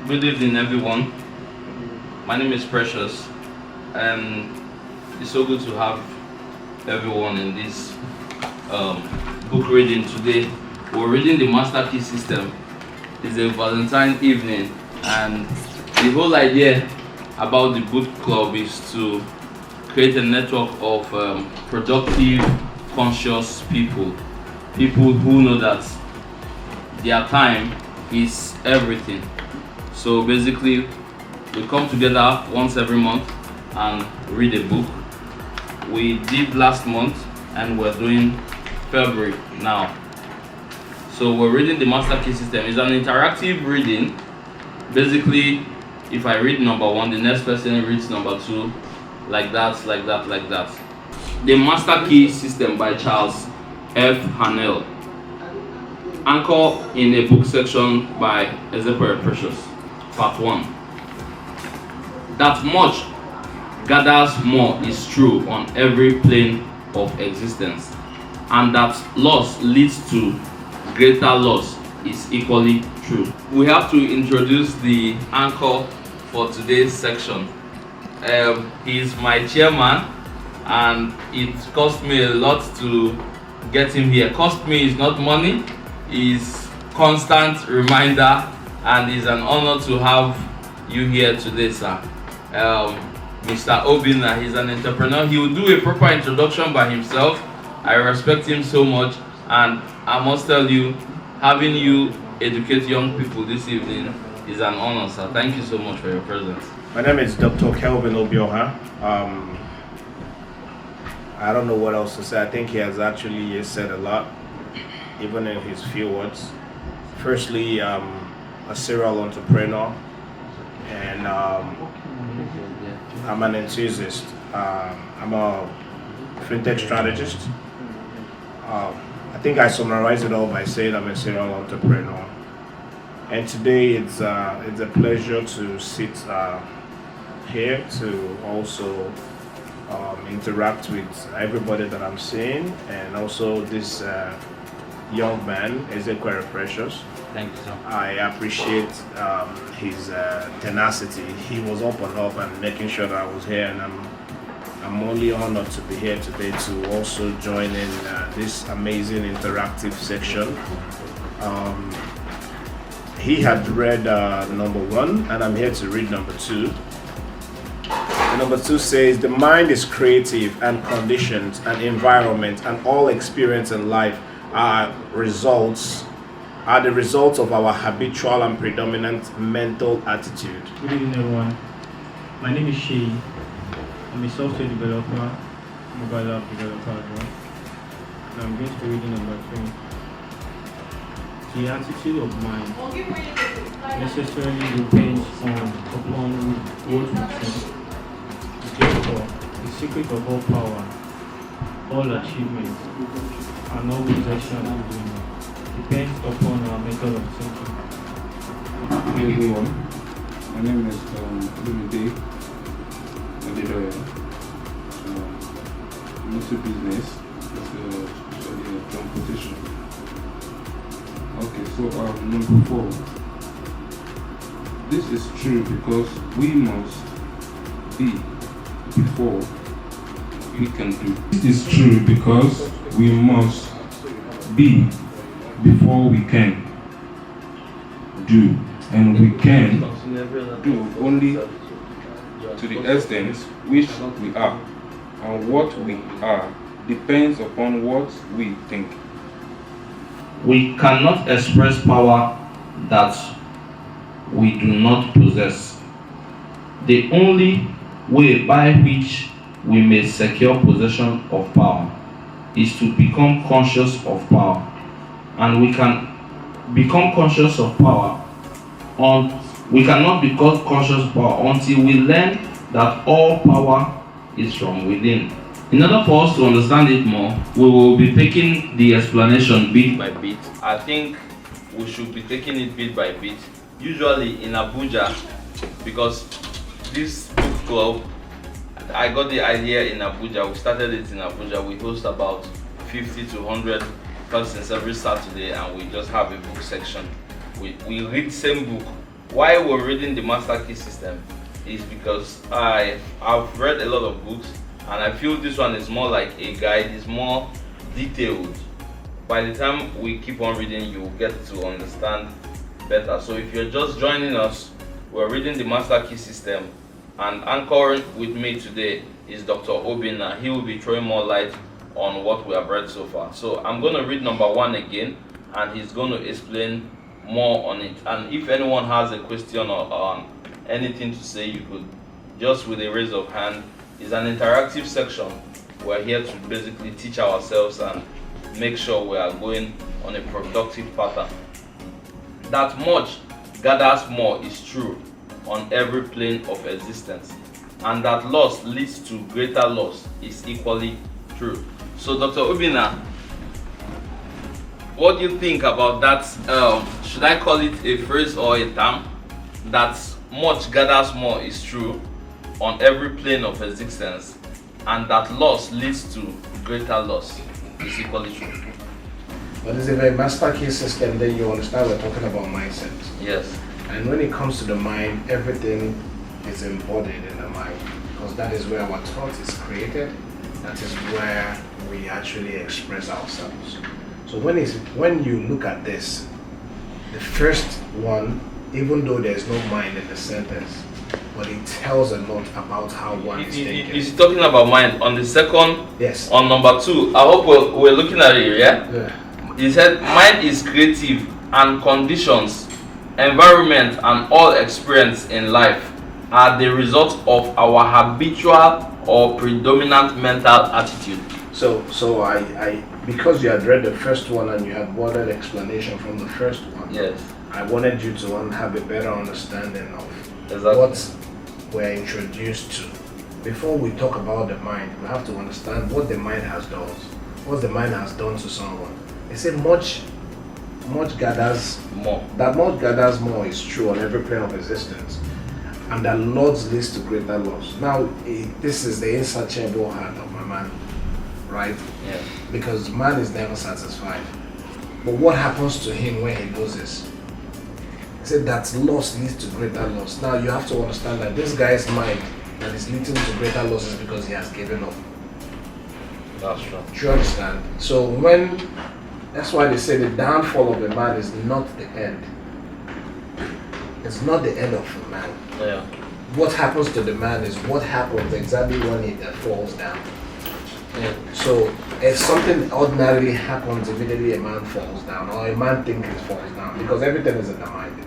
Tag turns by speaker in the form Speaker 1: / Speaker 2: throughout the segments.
Speaker 1: Good evening, everyone. My name is Precious, and it's so good to have everyone in this book reading today. We're reading the Master Key System. It's a Valentine evening, and the whole idea about the book club is to create a network of productive, conscious people who know that their time is everything. So basically, we come together once every month and read a book. We did last month and we're doing February now. So we're reading the Master Key System. It's an interactive reading. Basically, if I read number 1, the next person reads number 2, like that. The Master Key System by Charles F. Hanel. Anchor in a book section by Ezekiel Precious. Part 1. That much gathers more is true on every plane of existence, and that loss leads to greater loss is equally true. We have to introduce the anchor for today's section. He is my chairman, and it cost me a lot to get him here. Cost me is not money, is constant reminder, and it's an honor to have you here today, sir. Mr. Obinna, he's an entrepreneur. He will do a proper introduction by himself. I respect him so much, and I must tell you, having you educate young people this evening is an honor, sir. Thank you so much for your presence.
Speaker 2: My name is Dr. Kelvin Obioha. I don't know what else to say. I think he has actually said a lot, even in his few words. Firstly, a serial entrepreneur, and I'm an enthusiast. I'm a fintech strategist. I think I summarize it all by saying I'm a serial entrepreneur. And today it's a pleasure to sit here to also interact with everybody that I'm seeing, and also this young man, Ezekiel Precious.
Speaker 1: Thank you, sir.
Speaker 2: I appreciate his tenacity. He was up and up and making sure that I was here, and I'm only honored to be here today to also join in this amazing interactive section. He had read number 1, and I'm here to read number 2. Number 2 says, the mind is creative, and conditions and environment and all experience in life are the results of our habitual and predominant mental attitude.
Speaker 3: Good evening, everyone. My name is Shay. I'm a software developer, mobile app developer as well. And I'm going to be reading number 3. The attitude of mind necessarily depends upon what we think. Therefore, the secret of all power, all achievement, and all possession depends upon our method of thinking.
Speaker 4: Hey everyone, my name is Obinna. I did mostly business, especially transportation. Okay, so number 4. This is true because we must be before we can do. This is true because we must be before we can do, and we can do only to the extent which we are, and what we are depends upon what we think.
Speaker 1: We cannot express power that we do not possess. The only way by which we may secure possession of power is to become conscious of power. And we can become conscious of power we cannot become conscious of power until we learn that all power is from within. In order for us to understand it more, we will be taking the explanation bit by bit. I think we should be taking it bit by bit. Usually in Abuja, because this book club, I got the idea in Abuja. We started it in Abuja. We host about 50 to 100 persons every Saturday, and we just have a book section. We read the same book why we're reading the master key system is because I've read a lot of books, and I feel this one is more like a guide, it's more detailed. By the time we keep on reading, you will get to understand better. So if you're just joining us, we're reading the master key system, and anchoring with me today is Dr. Obinna. He will be throwing more light on what we have read so far. So I'm going to read number 1 again, and he's going to explain more on it. And if anyone has a question or anything to say, you could just with a raise of hand. It's an interactive section. We're here to basically teach ourselves and make sure we are going on a productive pattern. That much gathers more is true on every plane of existence, and that loss leads to greater loss is equally true. So Dr. Obinna, what do you think about that? Should I call it a phrase or a term? That much gathers more is true on every plane of existence, and that loss leads to greater loss is equally true.
Speaker 2: But it's a very master key system, then you understand we're talking about mindset.
Speaker 1: Yes.
Speaker 2: And when it comes to the mind, everything is embodied in the mind, because that is where our thought is created. That is where we actually express ourselves. So when you look at this, the first one, even though there's no mind in the sentence, but it tells a lot about how one is thinking.
Speaker 1: He's talking about mind. On the second,
Speaker 2: yes.
Speaker 1: On number 2, I hope we're looking at it, yeah?
Speaker 2: Yeah.
Speaker 1: He said mind is creative, and conditions, environment, and all experience in life are the result of our habitual or predominant mental attitude.
Speaker 2: So I because you had read the first one and you had wanted explanation from the first one.
Speaker 1: Yes.
Speaker 2: I wanted you to have a better understanding of
Speaker 1: Exactly.
Speaker 2: what we're introduced to. Before we talk about the mind, we have to understand what the mind has done. What the mind has done to someone. They say much gathers
Speaker 1: More.
Speaker 2: That much gathers more is true on every plane of existence, and that loss leads to greater loss. Now, this is the insatiable heart of my man, right?
Speaker 1: Yeah.
Speaker 2: Because man is never satisfied. But what happens to him when he loses? He said that loss leads to greater loss. Now you have to understand that this guy's mind that is leading to greater loss is because he has given up.
Speaker 1: That's true.
Speaker 2: Do you understand? So that's why they say the downfall of a man is not the end. It's not the end of a man.
Speaker 1: Yeah.
Speaker 2: What happens to the man is what happens exactly when he falls down.
Speaker 1: Yeah.
Speaker 2: So if something ordinarily happens, immediately a man falls down, or a man thinks he falls down, because everything is in the mind.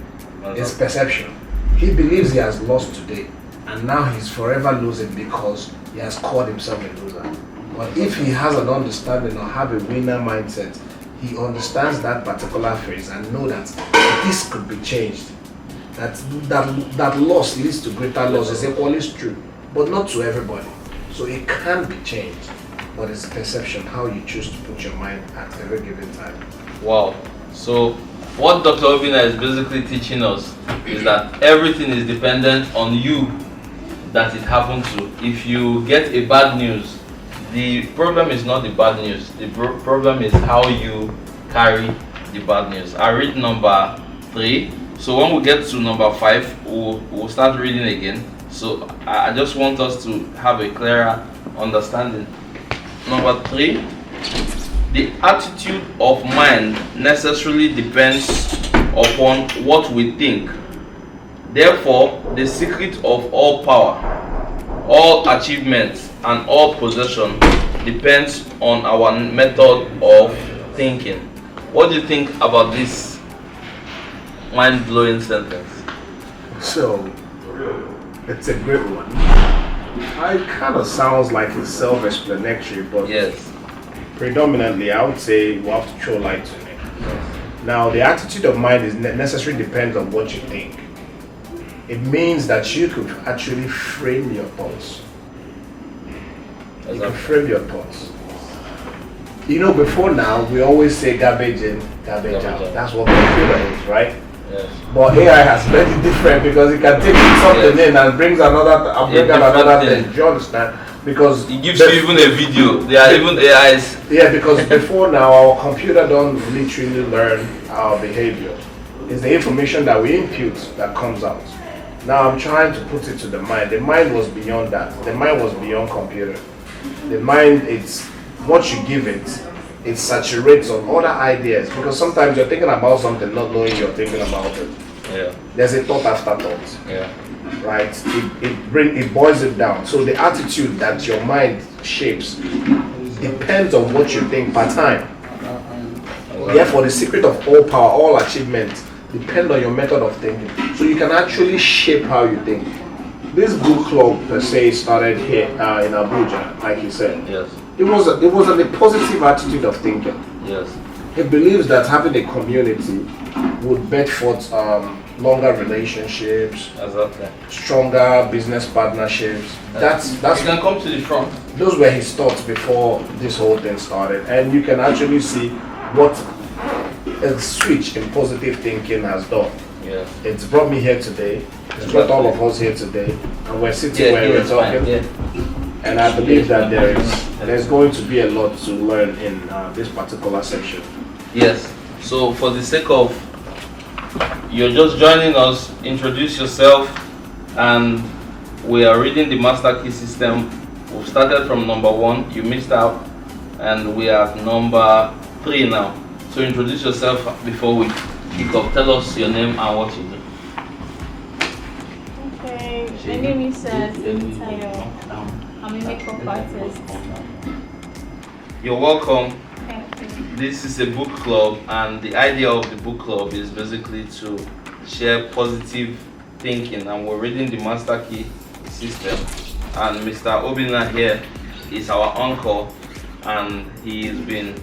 Speaker 2: It's perception. He believes he has lost today, and now he's forever losing because he has called himself a loser. But if he has an understanding or have a winner mindset, he understands that particular phrase and know that this could be changed. That loss leads to greater loss is equally true, but not to everybody. So it can be changed, but it's perception, how you choose to put your mind at every given time.
Speaker 1: Wow. So what Dr. Obinna is basically teaching us is that everything is dependent on you that it happens to. If you get a bad news, the problem is not the bad news. The problem is how you carry the bad news. I read number 3. So when we get to number 5, we'll start reading again. So I just want us to have a clearer understanding. Number 3, the attitude of mind necessarily depends upon what we think. Therefore, the secret of all power, all achievements, and all possession depends on our method of thinking. What do you think about this mind-blowing sentence?
Speaker 2: So, it's a great one. It kind of sounds like it's self-explanatory, but
Speaker 1: yes,
Speaker 2: predominantly I would say we have to throw light to it. Now, the attitude of mind is necessarily depends on what you think. It means that you could actually frame your thoughts. You can frame your thoughts. You know, before now, we always say garbage in, garbage out. That's what computer is, right?
Speaker 1: yes.
Speaker 2: But AI has made it different because it can take something in and brings another thing. Do you understand? Because
Speaker 1: It gives you even a video. There are even AIs.
Speaker 2: Yeah, because before now, our computer don't literally learn our behavior. It's the information that we impute that comes out. Now I'm trying to put it to the mind. The mind was beyond that. The mind was beyond computer. The mind, it's what you give it. It saturates on other ideas, because sometimes you're thinking about something not knowing you're thinking about it.
Speaker 1: Yeah.
Speaker 2: There's a thought after thought.
Speaker 1: Yeah.
Speaker 2: Right? It boils it down. So the attitude that your mind shapes depends on what you think per time. Therefore, the secret of all power, all achievement, depend on your method of thinking. So you can actually shape how you think. This book club per se started here in Abuja, like he said.
Speaker 1: Yes.
Speaker 2: It was a positive attitude of thinking.
Speaker 1: Yes.
Speaker 2: He believes that having a community would bet forth longer relationships,
Speaker 1: Exactly.
Speaker 2: stronger business partnerships. That's
Speaker 1: You can come to the front.
Speaker 2: those were his thoughts before this whole thing started, and you can actually see what a switch in positive thinking has done.
Speaker 1: Yes.
Speaker 2: It's brought me here today. It's brought all of us here today, and we're sitting where we're talking. And I believe that there's going to be a lot to learn in this particular section.
Speaker 1: Yes. So for the sake of you're just joining us, introduce yourself, and we are reading the master key system. We've started from number 1, you missed out, and we are at number 3 now. So introduce yourself before we kick off. Tell us your name and what you do.
Speaker 5: Okay, my name is Tittle. I'm a makeup artist.
Speaker 1: You're welcome.
Speaker 5: Thank you.
Speaker 1: This is a book club, and the idea of the book club is basically to share positive thinking, and we're reading the master key system, and Mr. Obinna here is our uncle, and he's been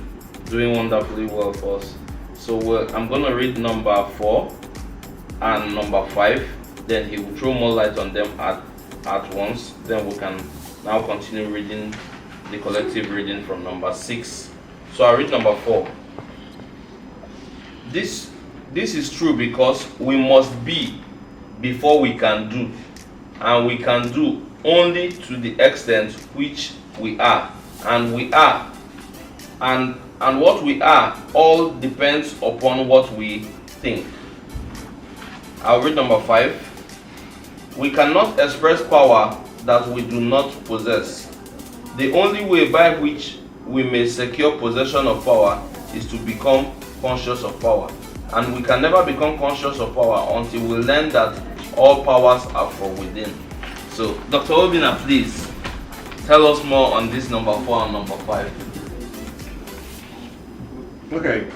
Speaker 1: doing wonderfully well for us. So I'm going to read number 4 and number 5, then he will throw more light on them at once, then we can now continue reading the collective reading from number 6. So I read number 4. This is true because we must be before we can do, and we can do only to the extent which we are, and we are, and what we are all depends upon what we think. I'll read number 5. We cannot express power that we do not possess. The only way by which we may secure possession of power is to become conscious of power. And we can never become conscious of power until we learn that all powers are from within. So, Dr. Obinna, please tell us more on this number 4 and number 5.
Speaker 2: Okay,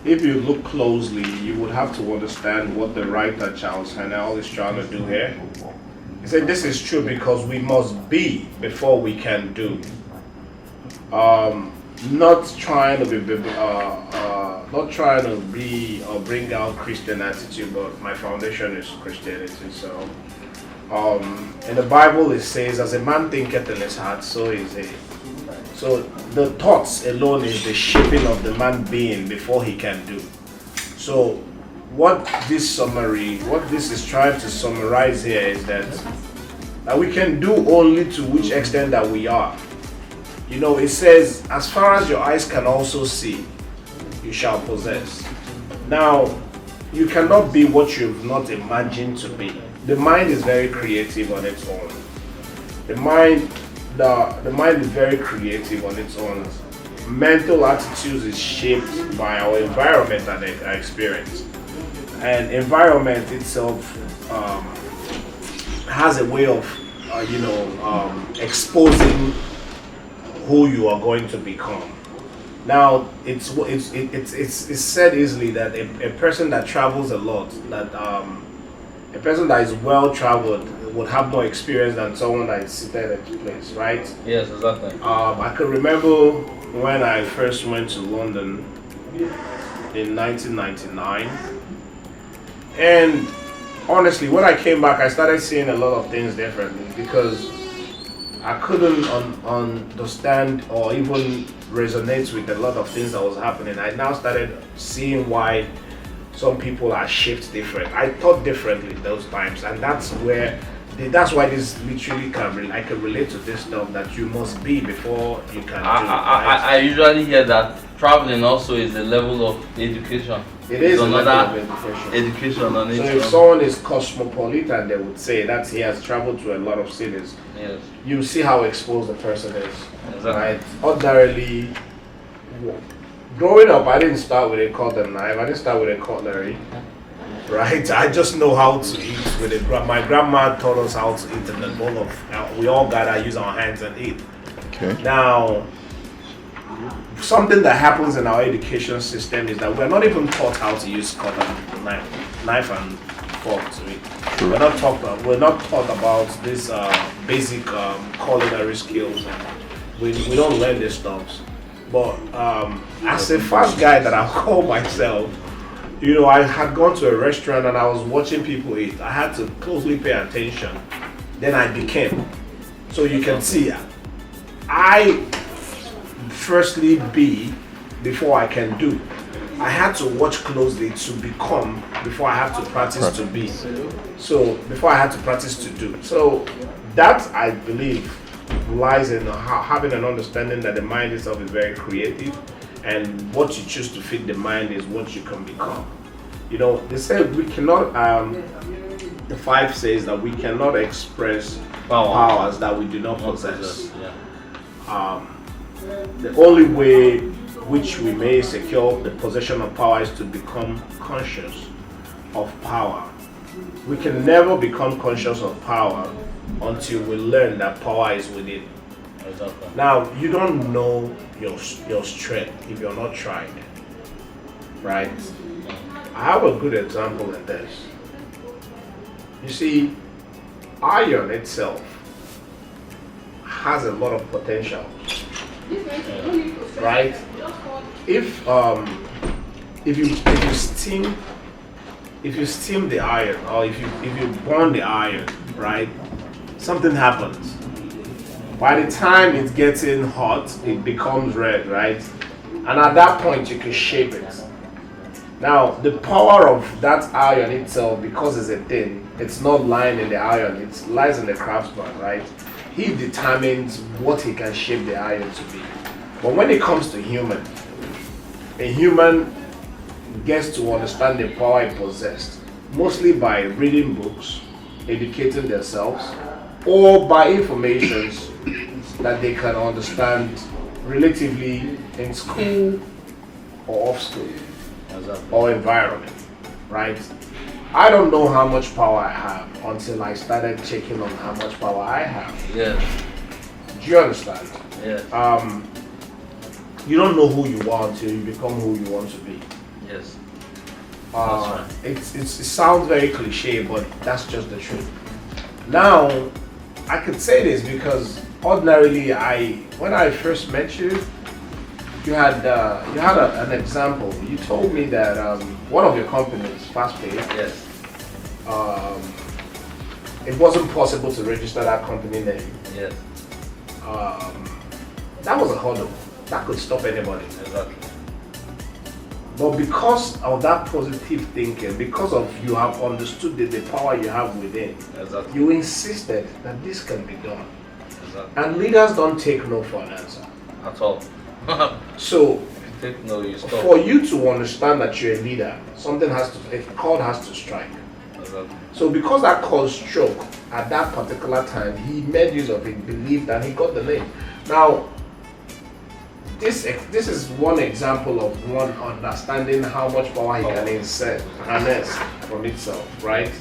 Speaker 2: if you look closely, you would have to understand what the writer Charles Hannell is trying to do here. He said this is true because we must be before we can do. Not trying to be or bring out Christian attitude, but my foundation is Christianity. So, in the Bible it says, "As a man thinketh in his heart, so is he." So the thoughts alone is the shaping of the man being before he can do. So what this is trying to summarize here is that we can do only to which extent that we are. You know, it says, as far as your eyes can also see, you shall possess. Now, you cannot be what you've not imagined to be. The mind is very creative on its own. The mind is very creative on its own. Mental attitudes is shaped by our environment and our experience. And environment itself has a way of, exposing who you are going to become. Now, it's said easily that a person that travels a lot, a person that is well traveled would have more experience than someone that is seated at a place, right?
Speaker 1: Yes, exactly.
Speaker 2: I can remember when I first went to London in 1999, and honestly, when I came back, I started seeing a lot of things differently because I couldn't understand or even resonate with a lot of things that was happening. I now started seeing why some people are shaped different. I thought differently those times, and that's why this literally I can relate to this stuff that you must be before you can do.
Speaker 1: I usually hear that traveling also is a level of education.
Speaker 2: It is
Speaker 1: It's
Speaker 2: a level
Speaker 1: another
Speaker 2: of education.
Speaker 1: education on
Speaker 2: So
Speaker 1: its
Speaker 2: if
Speaker 1: own.
Speaker 2: someone is cosmopolitan, they would say that he has traveled to a lot of cities.
Speaker 1: Yes,
Speaker 2: You see how exposed the person is,
Speaker 1: exactly.
Speaker 2: right? Ordinarily, growing up, I didn't start with a cutting knife. I didn't start with a cutlery, right? I just know how to eat with it. My grandma taught us how to eat in the bowl of. We all gotta use our hands and eat.
Speaker 6: Okay.
Speaker 2: Now, something that happens in our education system is that we're not even taught how to use knife and fork to eat.
Speaker 6: True.
Speaker 2: We're not taught about this basic culinary skills. We don't learn these stuff. But as a fast guy that I call myself, I had gone to a restaurant and I was watching people eat. I had to closely pay attention. Then I became. So you can see, I firstly be before I can do. I had to watch closely to become before I have to practice to be. So before I had to practice to do. So that, I believe, lies in having an understanding that the mind itself is very creative, and what you choose to feed the mind is what you can become. They say we cannot, the 5 says that we cannot express powers that we do not possess.
Speaker 1: Yeah.
Speaker 2: The only way which we may secure the possession of power is to become conscious of power. We can never become conscious of power until we learn that power is within.
Speaker 1: Exactly.
Speaker 2: Now, you don't know your strength if you're not trying it, right? I have a good example in this. You see, iron itself has a lot of potential, right? If you steam the iron, or if you burn the iron, right, something happens. By the time it's getting hot, it becomes red, right? And at that point, you can shape it. Now, the power of that iron itself, because it's a thing, it's not lying in the iron, it lies in the craftsman, right? He determines what he can shape the iron to be. But when it comes to a human gets to understand the power he possessed, mostly by reading books, educating themselves, or by informations that they can understand relatively in school or off school or environment, right? I don't know how much power I have until I started checking on how much power I have.
Speaker 1: Yeah.
Speaker 2: Do you understand?
Speaker 1: Yeah.
Speaker 2: You don't know who you are until you become who you want to be.
Speaker 1: Yes.
Speaker 2: It sounds very cliche, but that's just the truth. Now, I could say this because ordinarily, when I first met you, you had an example. You told me that one of your companies, FastPay,
Speaker 1: Yes.
Speaker 2: it wasn't possible to register that company name.
Speaker 1: Yes.
Speaker 2: That was a hurdle. That could stop anybody.
Speaker 1: Exactly.
Speaker 2: But because of that positive thinking, because of you have understood the power you have within,
Speaker 1: Exactly.
Speaker 2: you insisted that this can be done.
Speaker 1: Exactly.
Speaker 2: And leaders don't take no for an answer.
Speaker 1: At all.
Speaker 2: So
Speaker 1: Take no, you stop.
Speaker 2: for you to understand that you're a leader, a chord has to strike.
Speaker 1: Exactly.
Speaker 2: So because that chord struck at that particular time, he made use of it, believed, and he got the name. Now, this is one example of one understanding how much power he can harness from itself, right?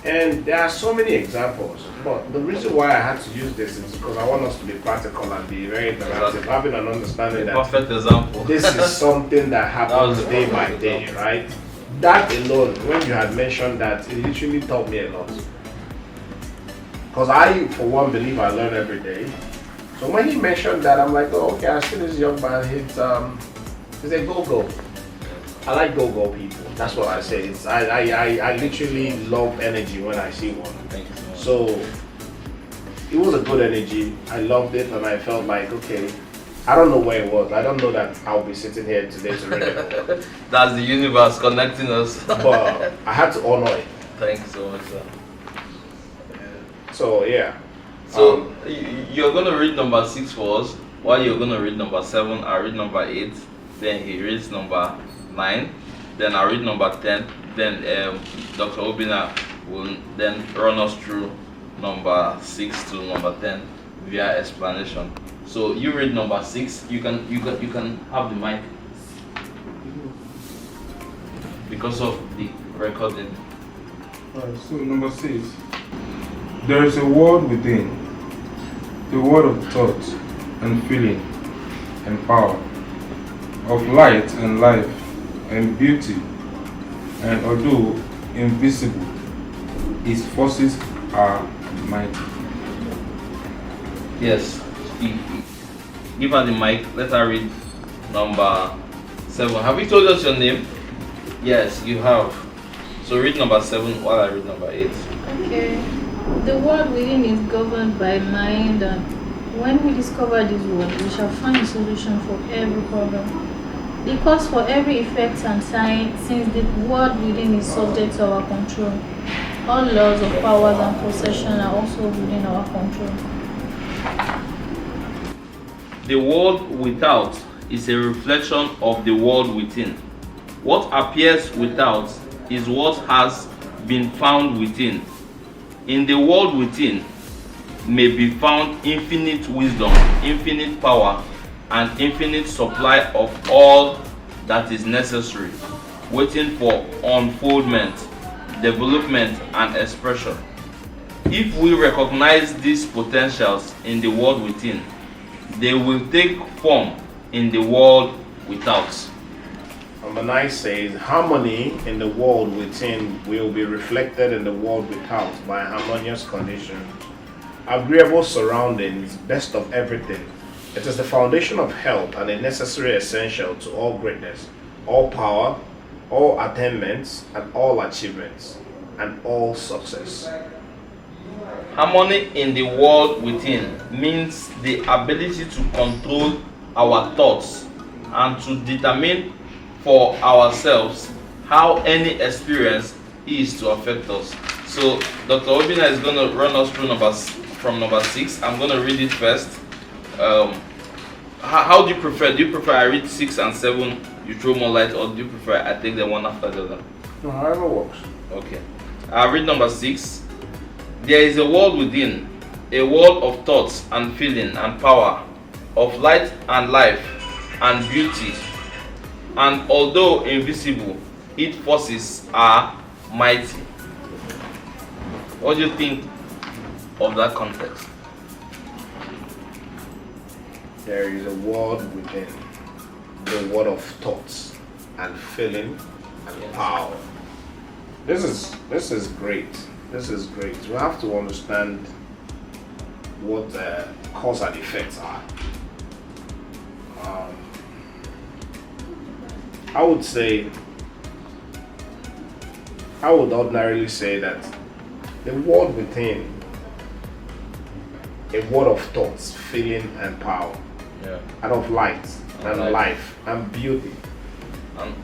Speaker 2: And there are so many examples, but the reason why I had to use this is because I want us to be practical and be very interactive, having an understanding that
Speaker 1: Perfect example.
Speaker 2: this is something that happens day by day, right? That alone, when you had mentioned that, it literally taught me a lot. Because I, for one, believe I learn every day. So when he mentioned that, I'm like, oh, okay, I see this young man, he's a go-go. I like go-go people. That's what I say. I literally love energy when I see one.
Speaker 1: Thank you so much.
Speaker 2: So it was a good energy. I loved it, and I felt like, okay, I don't know where it was. I don't know that I'll be sitting here today to read it.
Speaker 1: That's the universe connecting us.
Speaker 2: But I had to honor it.
Speaker 1: Thank you so much, sir.
Speaker 2: So yeah.
Speaker 1: So you're gonna read number 6 for us, while you're gonna read number 7. I read number 8. then he reads number 9, then I read number 10, then Dr. Obinna will then run us through number 6 to number 10 via explanation. So you read number 6. You can have the mic because of the recording.
Speaker 4: Alright, so number 6. There is a world within, the world of thought and feeling and power, of light and life and beauty, and although invisible, its forces are mighty.
Speaker 1: Yes. Give her the mic. Let her read number 7. Have you told us your name? Yes, you have. So read number 7 while I read number 8.
Speaker 5: Okay. The world within is governed by mind, and when we discover this world, we shall find a solution for every problem. The cause for every effect and sign, since the world within is subject to our control. All laws of powers and possession are also within our control.
Speaker 1: The world without is a reflection of the world within. What appears without is what has been found within. In the world within may be found infinite wisdom, infinite power, and infinite supply of all that is necessary, waiting for unfoldment, development, and expression. If we recognize these potentials in the world within, they will take form in the world without.
Speaker 2: Number 9 says, harmony in the world within will be reflected in the world without by harmonious conditions, agreeable surroundings, best of everything. It is the foundation of health and a necessary essential to all greatness, all power, all attainments, and all achievements, and all success.
Speaker 1: Harmony in the world within means the ability to control our thoughts and to determine for ourselves how any experience is to affect us. So Dr. Obinna is going to run us through from number 6. I'm going to read it first. How do you prefer? Do you prefer I read 6 and 7, you throw more light, or do you prefer I take them one after the other?
Speaker 2: No, however works.
Speaker 1: Okay. I read number 6. There is a world within, a world of thoughts and feeling and power, of light and life and beauty, and although invisible, its forces are mighty. What do you think of that context?
Speaker 2: There is a world within, the world of thoughts and feeling and power. This is great. This is great. We have to understand what the cause and effects are. I would ordinarily say that the world within, a world of thoughts, feeling, and power, and of light and life and beauty.
Speaker 1: And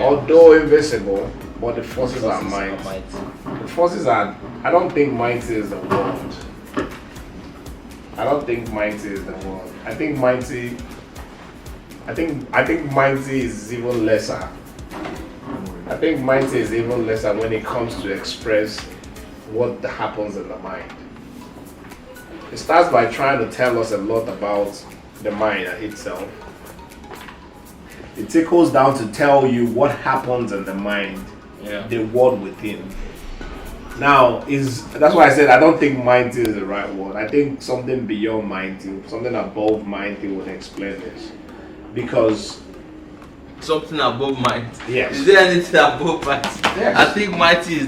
Speaker 2: although invisible, but the forces are mighty. The forces are. I don't think mighty is the word. I don't think mighty is the word. I think mighty is even lesser. I think mighty is even lesser when it comes to express what happens in the mind. It starts by trying to tell us a lot about the mind itself. It trickles down to tell you what happens in the mind, the world within. Now, that's why I said I don't think mighty is the right word. I think something beyond mighty, something above mighty would explain this. Because
Speaker 1: something above mighty.
Speaker 2: Yes.
Speaker 1: Is there anything above mighty?
Speaker 2: Yes.
Speaker 1: I think mighty is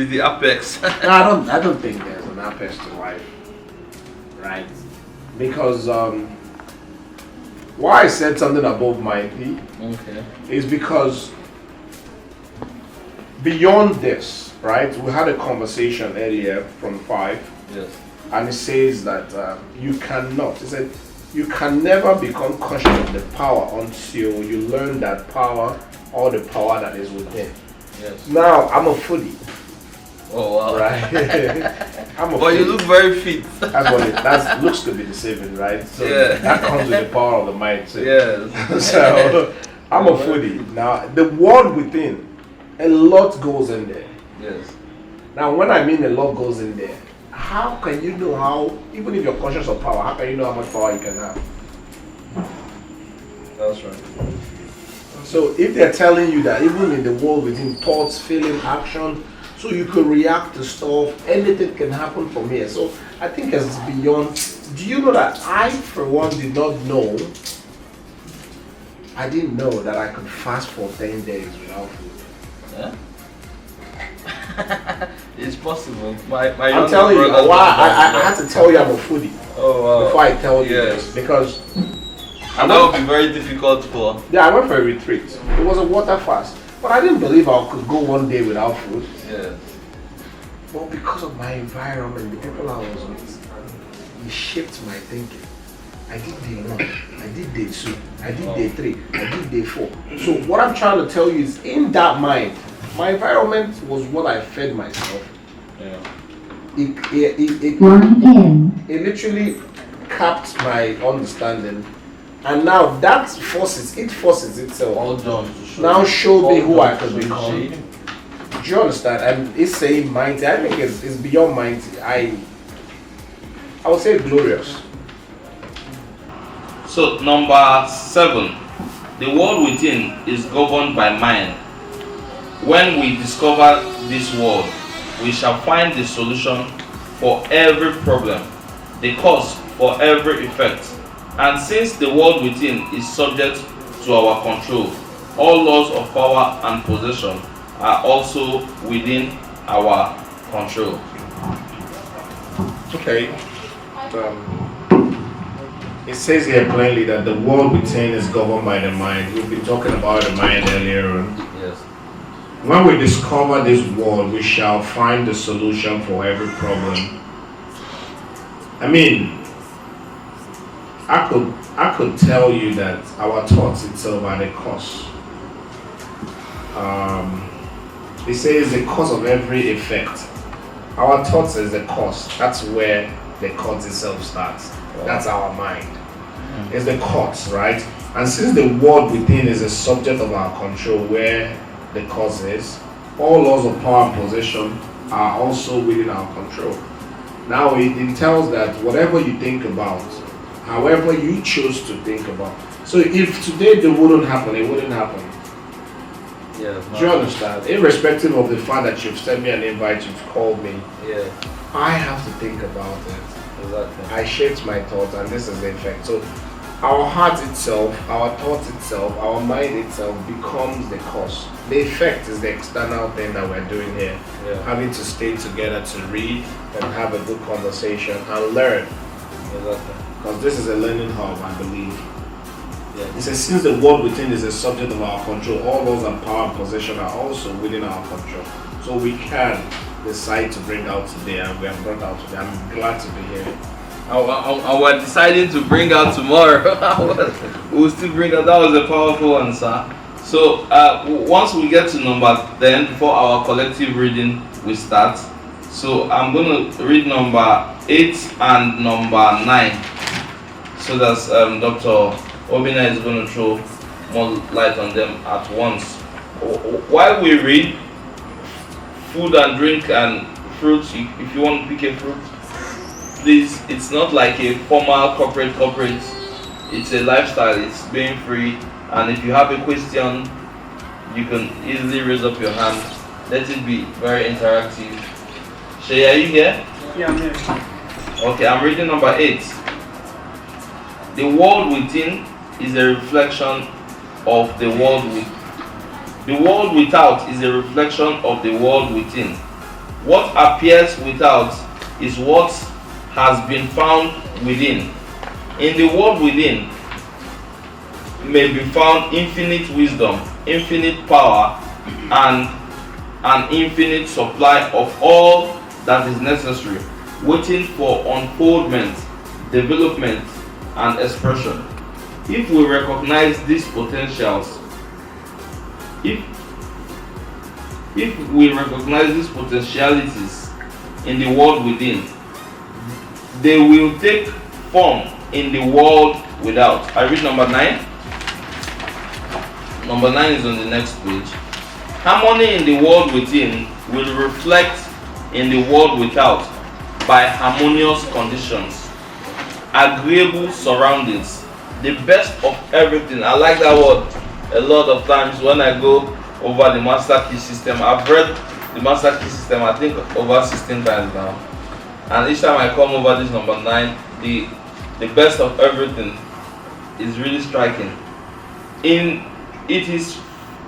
Speaker 1: the apex.
Speaker 2: No, I don't think there's an apex to life. Right? Because why I said something above mighty is because beyond this, right? We had a conversation earlier from 5.
Speaker 1: Yes.
Speaker 2: And it says that you cannot. It said you can never become conscious of the power until you learn that power, or the power that is within.
Speaker 1: Yes.
Speaker 2: Now I'm a foodie.
Speaker 1: Oh wow.
Speaker 2: right? I'm a
Speaker 1: But you
Speaker 2: foodie.
Speaker 1: look very fit.
Speaker 2: That's what that looks to be deceiving, right? So
Speaker 1: Yeah.
Speaker 2: that comes with the power of the mind. So,
Speaker 1: Yes.
Speaker 2: so I'm a foodie. Now the world within, a lot goes in there.
Speaker 1: Yes.
Speaker 2: Now when I mean a lot goes in there, how can you know how, even if you're conscious of power, how can you know how much power you can have?
Speaker 1: That's right.
Speaker 2: So if they're telling you that even in the world within thoughts, feeling, action, so you could react to stuff, anything can happen from here. So I think it's beyond. Do you know that I, for one, did not know? I didn't know that I could fast for 10 days without food.
Speaker 1: Yeah? It's possible. My
Speaker 2: I'm
Speaker 1: younger
Speaker 2: telling you,
Speaker 1: brother
Speaker 2: why
Speaker 1: does
Speaker 2: I had to tell you I'm a foodie
Speaker 1: Oh wow.
Speaker 2: before I tell you
Speaker 1: Yes.
Speaker 2: this, because
Speaker 1: And that would be very difficult for.
Speaker 2: yeah, I went for a retreat. It was a water fast, but I didn't believe I could go one day without food.
Speaker 1: Yes.
Speaker 2: But because of my environment, the people I was with, it shaped my thinking. I did day 1, I did day 2, I did day 3, I did day 4. So what I'm trying to tell you is, in that mind, my environment was what I fed myself.
Speaker 1: Yeah.
Speaker 2: It literally capped my understanding, and now that forces itself
Speaker 1: All done to show.
Speaker 2: now show me
Speaker 1: all
Speaker 2: who I
Speaker 1: done
Speaker 2: could
Speaker 1: to
Speaker 2: become.
Speaker 1: shade.
Speaker 2: Do you understand? And it's saying mighty. I think it's beyond mighty. I would say glorious.
Speaker 1: So number 7, the world within is governed by mind. When we discover this world, we shall find the solution for every problem, the cause for every effect. And since the world within is subject to our control, all laws of power and possession are also within our control.
Speaker 2: Okay. It says here plainly that the world within is governed by the mind. We've been talking about the mind earlier on.
Speaker 1: Yes.
Speaker 2: When we discover this world, we shall find the solution for every problem. I mean, I could tell you that our thoughts itself are the cause. It says the cause of every effect. Our thoughts is the cause. That's where the cause itself starts. That's our mind. It's the cause, right? And since the world within is a subject of our control, where the cause is, all laws of power and possession are also within our control. Now it tells that whatever you think about, however you choose to think about. So if today it wouldn't happen, it wouldn't happen.
Speaker 1: Yes.
Speaker 2: Do you understand? Irrespective of the fact that you've sent me an invite, you've called me,
Speaker 1: Yeah.
Speaker 2: I have to think about it.
Speaker 1: Exactly.
Speaker 2: I shaped my thoughts, and this is the effect. So our heart itself, our thoughts itself, our mind itself becomes the cause. The effect is the external thing that we're doing here.
Speaker 1: Yeah.
Speaker 2: Having to stay together to read and have a good conversation and learn.
Speaker 1: Exactly.
Speaker 2: Because this is a learning hub, I believe.
Speaker 1: Yeah.
Speaker 2: It says, since the world within is a subject of our control, all laws and power and possession are also within our control. So we can decide to bring out today, and we have brought out today. I'm glad to be here.
Speaker 1: And we're deciding to bring out tomorrow. We'll still bring out. That was a powerful answer. So once we get to number 10, before our collective reading we start. So I'm going to read number 8 and number 9. So that's Dr. Obinna is going to throw more light on them at once. While we read, food and drink and fruits, if you want to pick a fruit, please, it's not like a formal corporate. It's a lifestyle. It's being free. And if you have a question, you can easily raise up your hand. Let it be very interactive. Shay, are you here?
Speaker 3: Yeah, I'm here.
Speaker 1: Okay, I'm reading number 8. The world within is a reflection of the world within. The world without is a reflection of the world within. What appears without is what has been found within. In the world within may be found infinite wisdom, infinite power, and an infinite supply of all that is necessary, waiting for unfoldment, development, and expression. If we recognize these potentials, if if we recognize these potentialities in the world within, they will take form in the world without. I read number 9. Number 9 is on the next page. Harmony in the world within will reflect in the world without by harmonious conditions, agreeable surroundings, the best of everything. I like that word a lot of times when I go over the master key system. I've read the master key system I think over 16 times now, and each time I come over this number 9, the best of everything is really striking. It is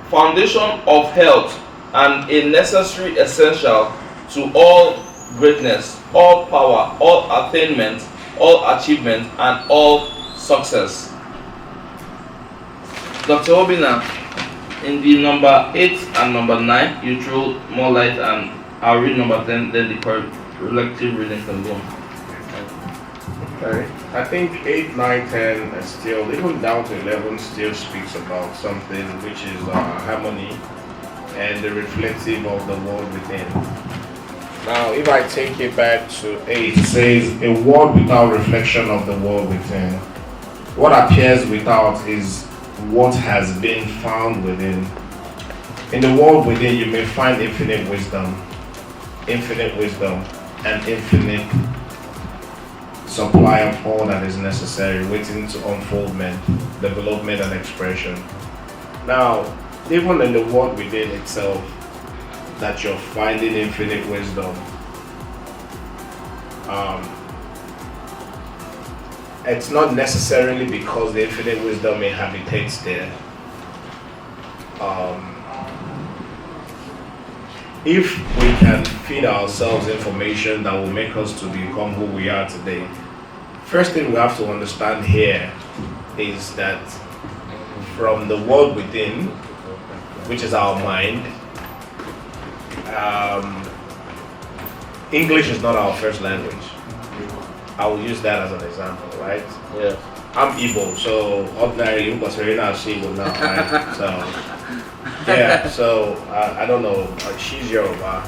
Speaker 1: foundation of health and a necessary essential to all greatness, all power, all attainment, all achievement, and all success. Dr. Obinna, in the number 8 and number 9, you throw more light, and I'll read number 10, then the collective reading can go on.
Speaker 2: Okay. I think 8, 9, 10 and still, even down to 11 still speaks about something which is harmony and the reflective of the world within. Now, if I take it back to 8, it says, a world without reflection of the world within. What appears without is what has been found within. In the world within, you may find infinite wisdom, and infinite supply of all that is necessary, waiting to unfoldment, development, and expression. Now, even in the world within itself, that you're finding infinite wisdom, it's not necessarily because the infinite wisdom inhabitates there. If we can feed ourselves information that will make us to become who we are today, first thing we have to understand here is that from the world within, which is our mind, English is not our first language. I will use that as an example, right?
Speaker 1: Yeah.
Speaker 2: I'm Igbo, so ordinarily you consider now Igbo now, right? So yeah, so I don't know. She's Yoruba.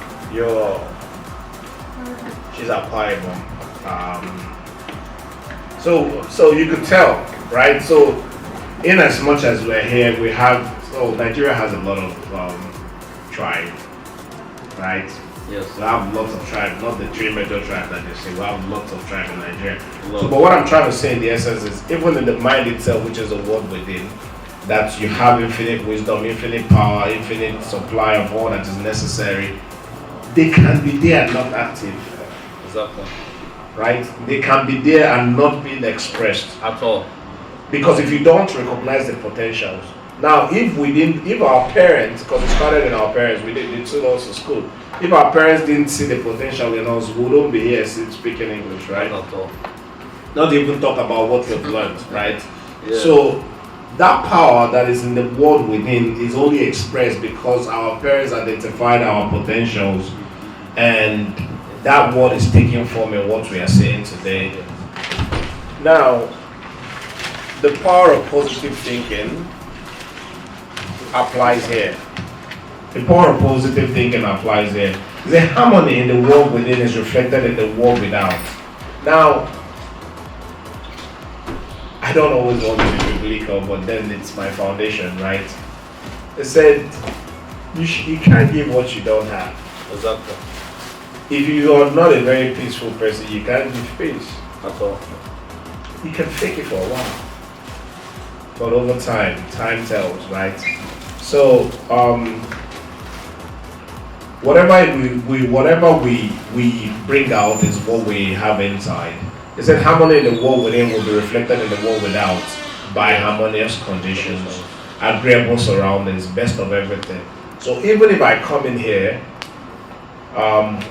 Speaker 2: She's Akwa Ibom. So you could tell, right? So in as much as we're here, we have. So Nigeria has a lot of tribe, right?
Speaker 1: Yes.
Speaker 2: We have lots of tribes, not the 3 major tribes that you see. We have lots of tribes in Nigeria. So, but what I'm trying to say in the essence is, even in the mind itself, which is the world within, that you have infinite wisdom, infinite power, infinite supply of all that is necessary, they can be there and not active.
Speaker 1: Exactly.
Speaker 2: Right? They can be there and not being expressed.
Speaker 1: At all.
Speaker 2: Because if you don't recognize the potentials. Now, if our parents, because it started in our parents, they took us to school. If our parents didn't see the potential in us, we wouldn't be here speaking English, right?
Speaker 1: Not at all.
Speaker 2: Not even talk about what we've learned, right?
Speaker 1: Yeah.
Speaker 2: So that power that is in the world within is only expressed because our parents identified our potentials, and that word is taking form in what we are saying today. Now, the power of positive thinking applies here. The power of positive thinking applies here. The harmony in the world within is reflected in the world without. Now, I don't always want to be biblical, but then it's my foundation, right? It said, you can't give what you don't have.
Speaker 1: Exactly.
Speaker 2: If you are not a very peaceful person, you can't give peace.
Speaker 1: At all.
Speaker 2: You can fake it for a while. But over time tells, right? So, whatever we bring out is what we have inside. It said harmony in the world within will be reflected in the world without by harmonious conditions, agreeable surroundings, best of everything. So even if I come in here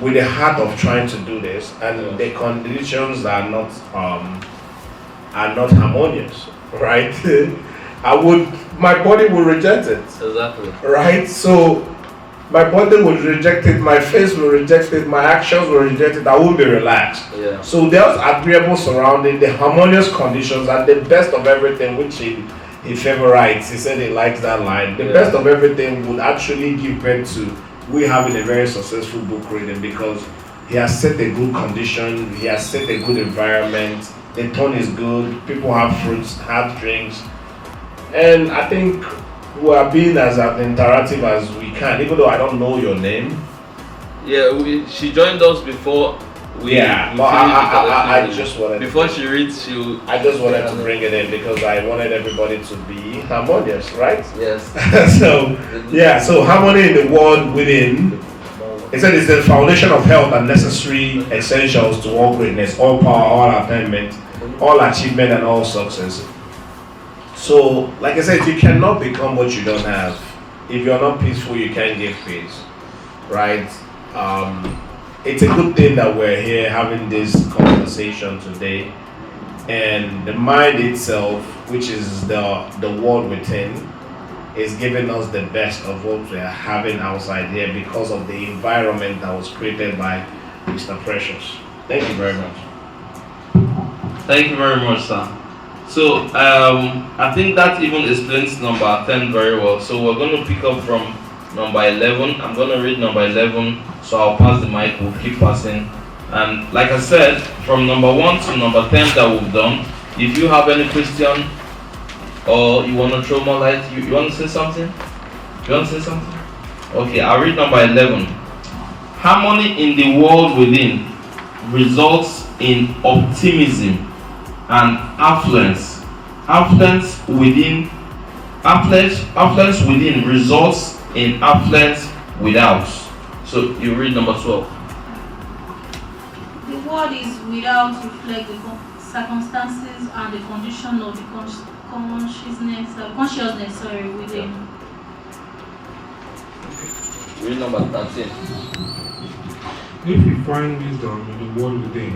Speaker 2: with the heart of trying to do this, and the conditions are not harmonious, right? My body will reject it.
Speaker 1: Exactly.
Speaker 2: Right? So my body will reject it, my face will reject it, my actions will reject it, I won't be relaxed.
Speaker 1: Yeah.
Speaker 2: So there's agreeable surrounding, the harmonious conditions, and the best of everything, which he favorites. He said he likes that line. The best of everything would actually give birth to we having a very successful book reading because he has set a good condition, he has set a good environment, the tone is good, people have fruits, have drinks, and I think we are being as interactive as we can, even though I don't know your name.
Speaker 1: Yeah, she joined us before.
Speaker 2: But I just wanted
Speaker 1: before she reads,
Speaker 2: I just wanted to bring it in because I wanted everybody to be harmonious, right?
Speaker 1: Yes.
Speaker 2: So harmony in the world within. It said it's the foundation of health and necessary essentials to all greatness, all power, all attainment, all achievement, and all success. So, like I said, you cannot become what you don't have. If you're not peaceful, you can't give peace, right? It's a good thing that we're here having this conversation today, and the mind itself, which is the world within, is giving us the best of what we are having outside here because of the environment that was created by Mr. Precious. Thank you very much.
Speaker 1: Thank you very much, sir. So I think that even explains number 10 very well. So we're going to pick up from number 11. I'm going to read number 11, so I'll pass the mic. We'll keep passing. And like I said, from number 1 to number 10 that we've done, if you have any question or you want to throw more light, you want to say something? You want to say something? Okay, I'll read number 11. Harmony in the world within results in optimism and affluence. Affluence within results in affluence without. So you read number 12.
Speaker 5: The world is without reflect the circumstances and the condition of the consciousness within.
Speaker 1: Read number 13.
Speaker 4: If we find wisdom in the world within,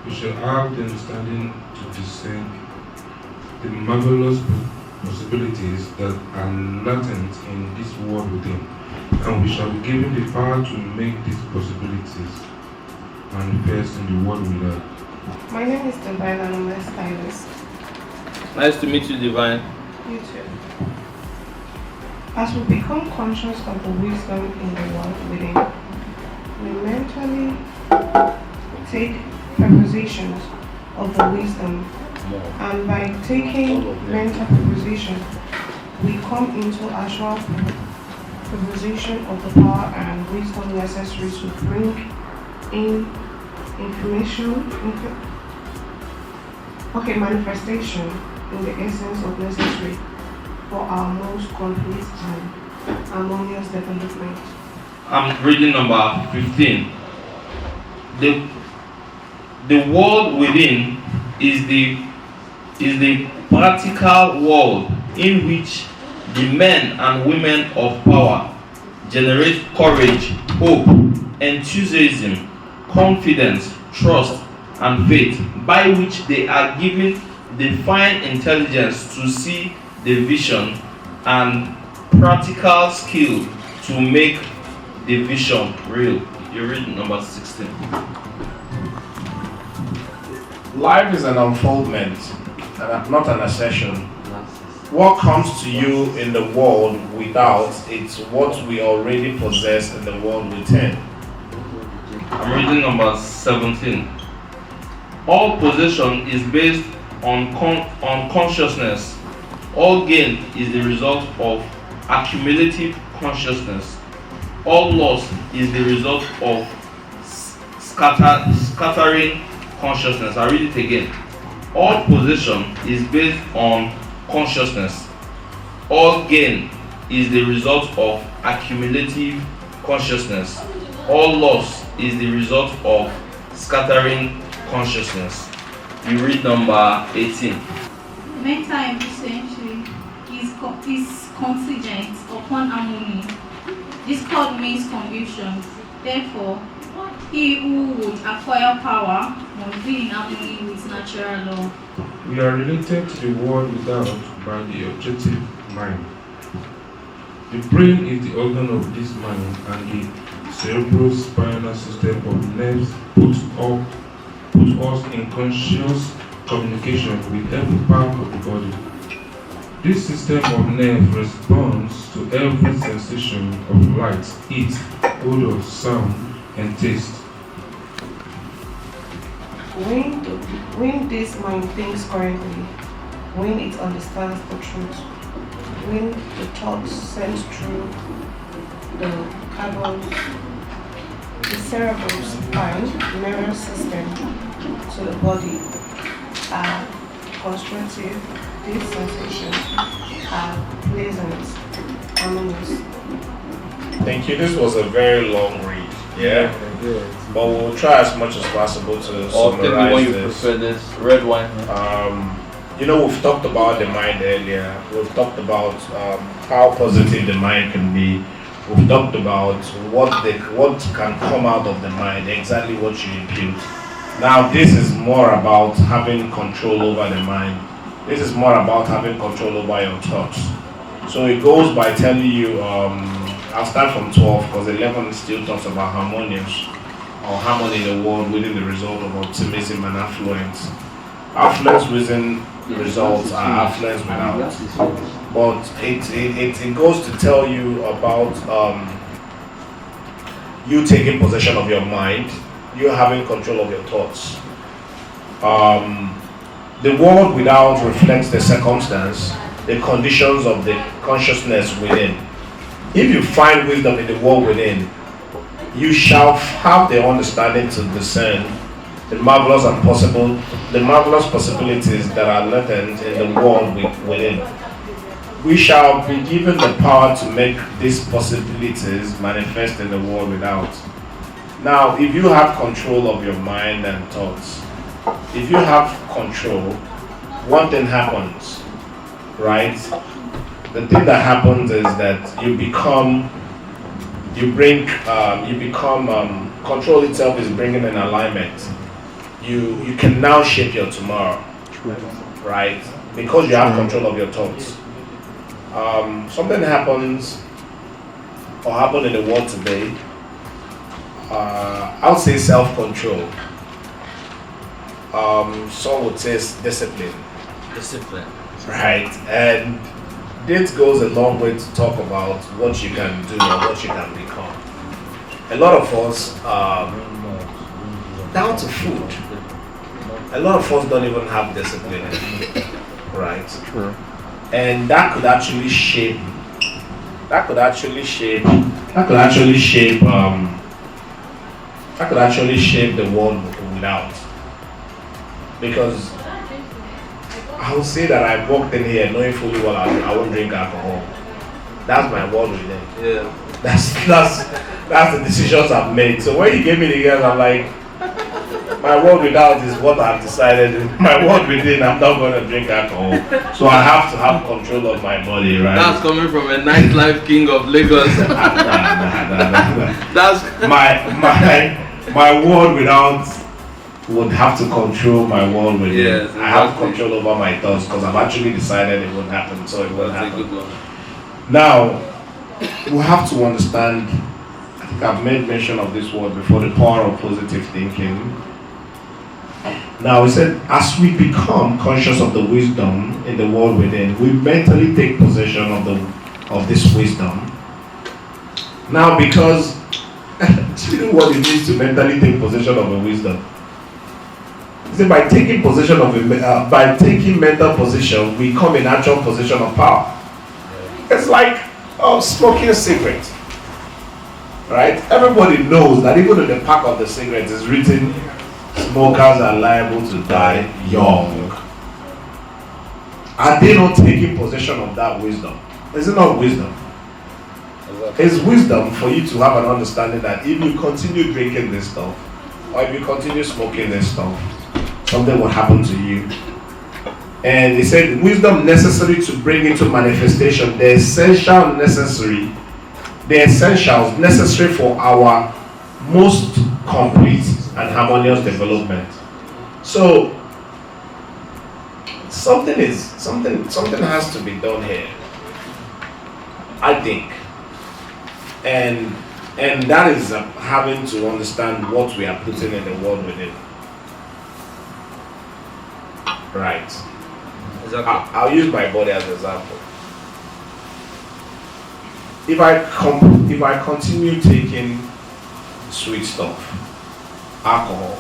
Speaker 4: we shall have the understanding to discern the marvelous possibilities that are latent in this world within, and we shall be given the power to make these possibilities manifest in the world without.
Speaker 6: My name is Obinna and I'm a stylist.
Speaker 1: Nice to meet you, Divine.
Speaker 6: You too. As we become conscious of the wisdom in the world within, we mentally take prepositions of the wisdom, and by taking mental preposition, we come into actual preposition of the power and wisdom necessary to bring in manifestation in the essence of necessary for our most complete and harmonious development.
Speaker 1: I'm reading number 15. The world within is the practical world in which the men and women of power generate courage, hope, enthusiasm, confidence, trust, and faith, by which they are given the fine intelligence to see the vision and practical skill to make the vision real. You read number 16.
Speaker 2: Life is an unfoldment, not an accession. What comes to you in the world without, it's what we already possess in the world within.
Speaker 1: I'm reading number 17. All possession is based on consciousness. All gain is the result of accumulative consciousness. All loss is the result of scattering consciousness. I read it again. All possession is based on consciousness. All gain is the result of accumulative consciousness. All loss is the result of scattering consciousness. You read number 18.
Speaker 5: Mental efficiency is contingent upon harmony. Discord means confusion. Therefore, he who would acquire power must be in harmony with natural law.
Speaker 4: We are related to the world without by the objective mind. The brain is the organ of this mind, and the cerebrospinal system of nerves puts us in conscious communication with every part of the body. This system of nerves responds to every sensation of light, heat, odor, sound, and taste.
Speaker 6: When this mind thinks correctly, when it understands the truth, when the thoughts sent through the carbon, the cerebral spine nervous system to the body are constructive, these sensations are pleasant, harmonious.
Speaker 2: Thank you. This was a very long read. Yeah. But we'll try as much as possible to
Speaker 1: Or tell me when
Speaker 2: summarize
Speaker 1: you
Speaker 2: this.
Speaker 1: prefer this red wine.
Speaker 2: We've talked about the mind earlier. We've talked about how positive the mind can be. We've talked about what can come out of the mind, exactly what you impute. Now, this is more about having control over the mind. This is more about having control over your thoughts. So it goes by telling you, I'll start from 12 because 11 still talks about harmonious or harmony in the world within the result of optimism and affluence. Affluence within results are affluence without. But it goes to tell you about you taking possession of your mind, you having control of your thoughts. The world without reflects the circumstance, the conditions of the consciousness within. If you find wisdom in the world within, you shall have the understanding to discern the marvelous possibilities that are latent in the world within. We shall be given the power to make these possibilities manifest in the world without. Now, if you have control of your mind and thoughts, if you have control, one thing happens, right? The thing that happens is that control itself is bringing an alignment. You can now shape your tomorrow, right? Because you have control of your thoughts. Something happens or happened in the world today. I would say self-control. Some would say discipline.
Speaker 1: Discipline.
Speaker 2: Right, and this goes a long way to talk about what you can do or what you can become. A lot of us, down to food, a lot of us don't even have discipline, right?
Speaker 7: True.
Speaker 2: And that could actually shape the world without. Because I would say that I walked in here knowing fully well I won't drink alcohol. That's my world within.
Speaker 1: Yeah.
Speaker 2: That's the decisions I've made. So when you gave me the girls, I'm like, my world without is what I've decided. My world within, I'm not going to drink alcohol. So I have to have control of my body, right?
Speaker 1: That's coming from a nightlife king of Lagos. That's
Speaker 2: my world without would have to control my world within.
Speaker 1: Yes,
Speaker 2: I have
Speaker 1: exactly.
Speaker 2: control over my thoughts because I've actually decided it won't happen, so it won't
Speaker 1: That's a
Speaker 2: happen.
Speaker 1: good one.
Speaker 2: Now, we have to understand, I think I've made mention of this word before, the power of positive thinking. Now, we said, as we become conscious of the wisdom in the world within, we mentally take possession of this wisdom. Now, because, do you know what it means to mentally take possession of a wisdom? He said, by taking mental possession, we come in actual possession of power. It's like smoking a cigarette, right? Everybody knows that even in the pack of the cigarette is written, smokers are liable to die young. Are they not taking possession of that wisdom? Is it not wisdom? It's wisdom for you to have an understanding that if you continue drinking this stuff, or if you continue smoking this stuff, something will happen to you. And he said, wisdom necessary to bring into manifestation the essentials necessary for our most complete and harmonious development. So something has to be done here, I think. And that is having to understand what we are putting in the world within. Right.
Speaker 1: Exactly.
Speaker 2: I'll use my body as an example. if I continue taking sweet stuff, alcohol,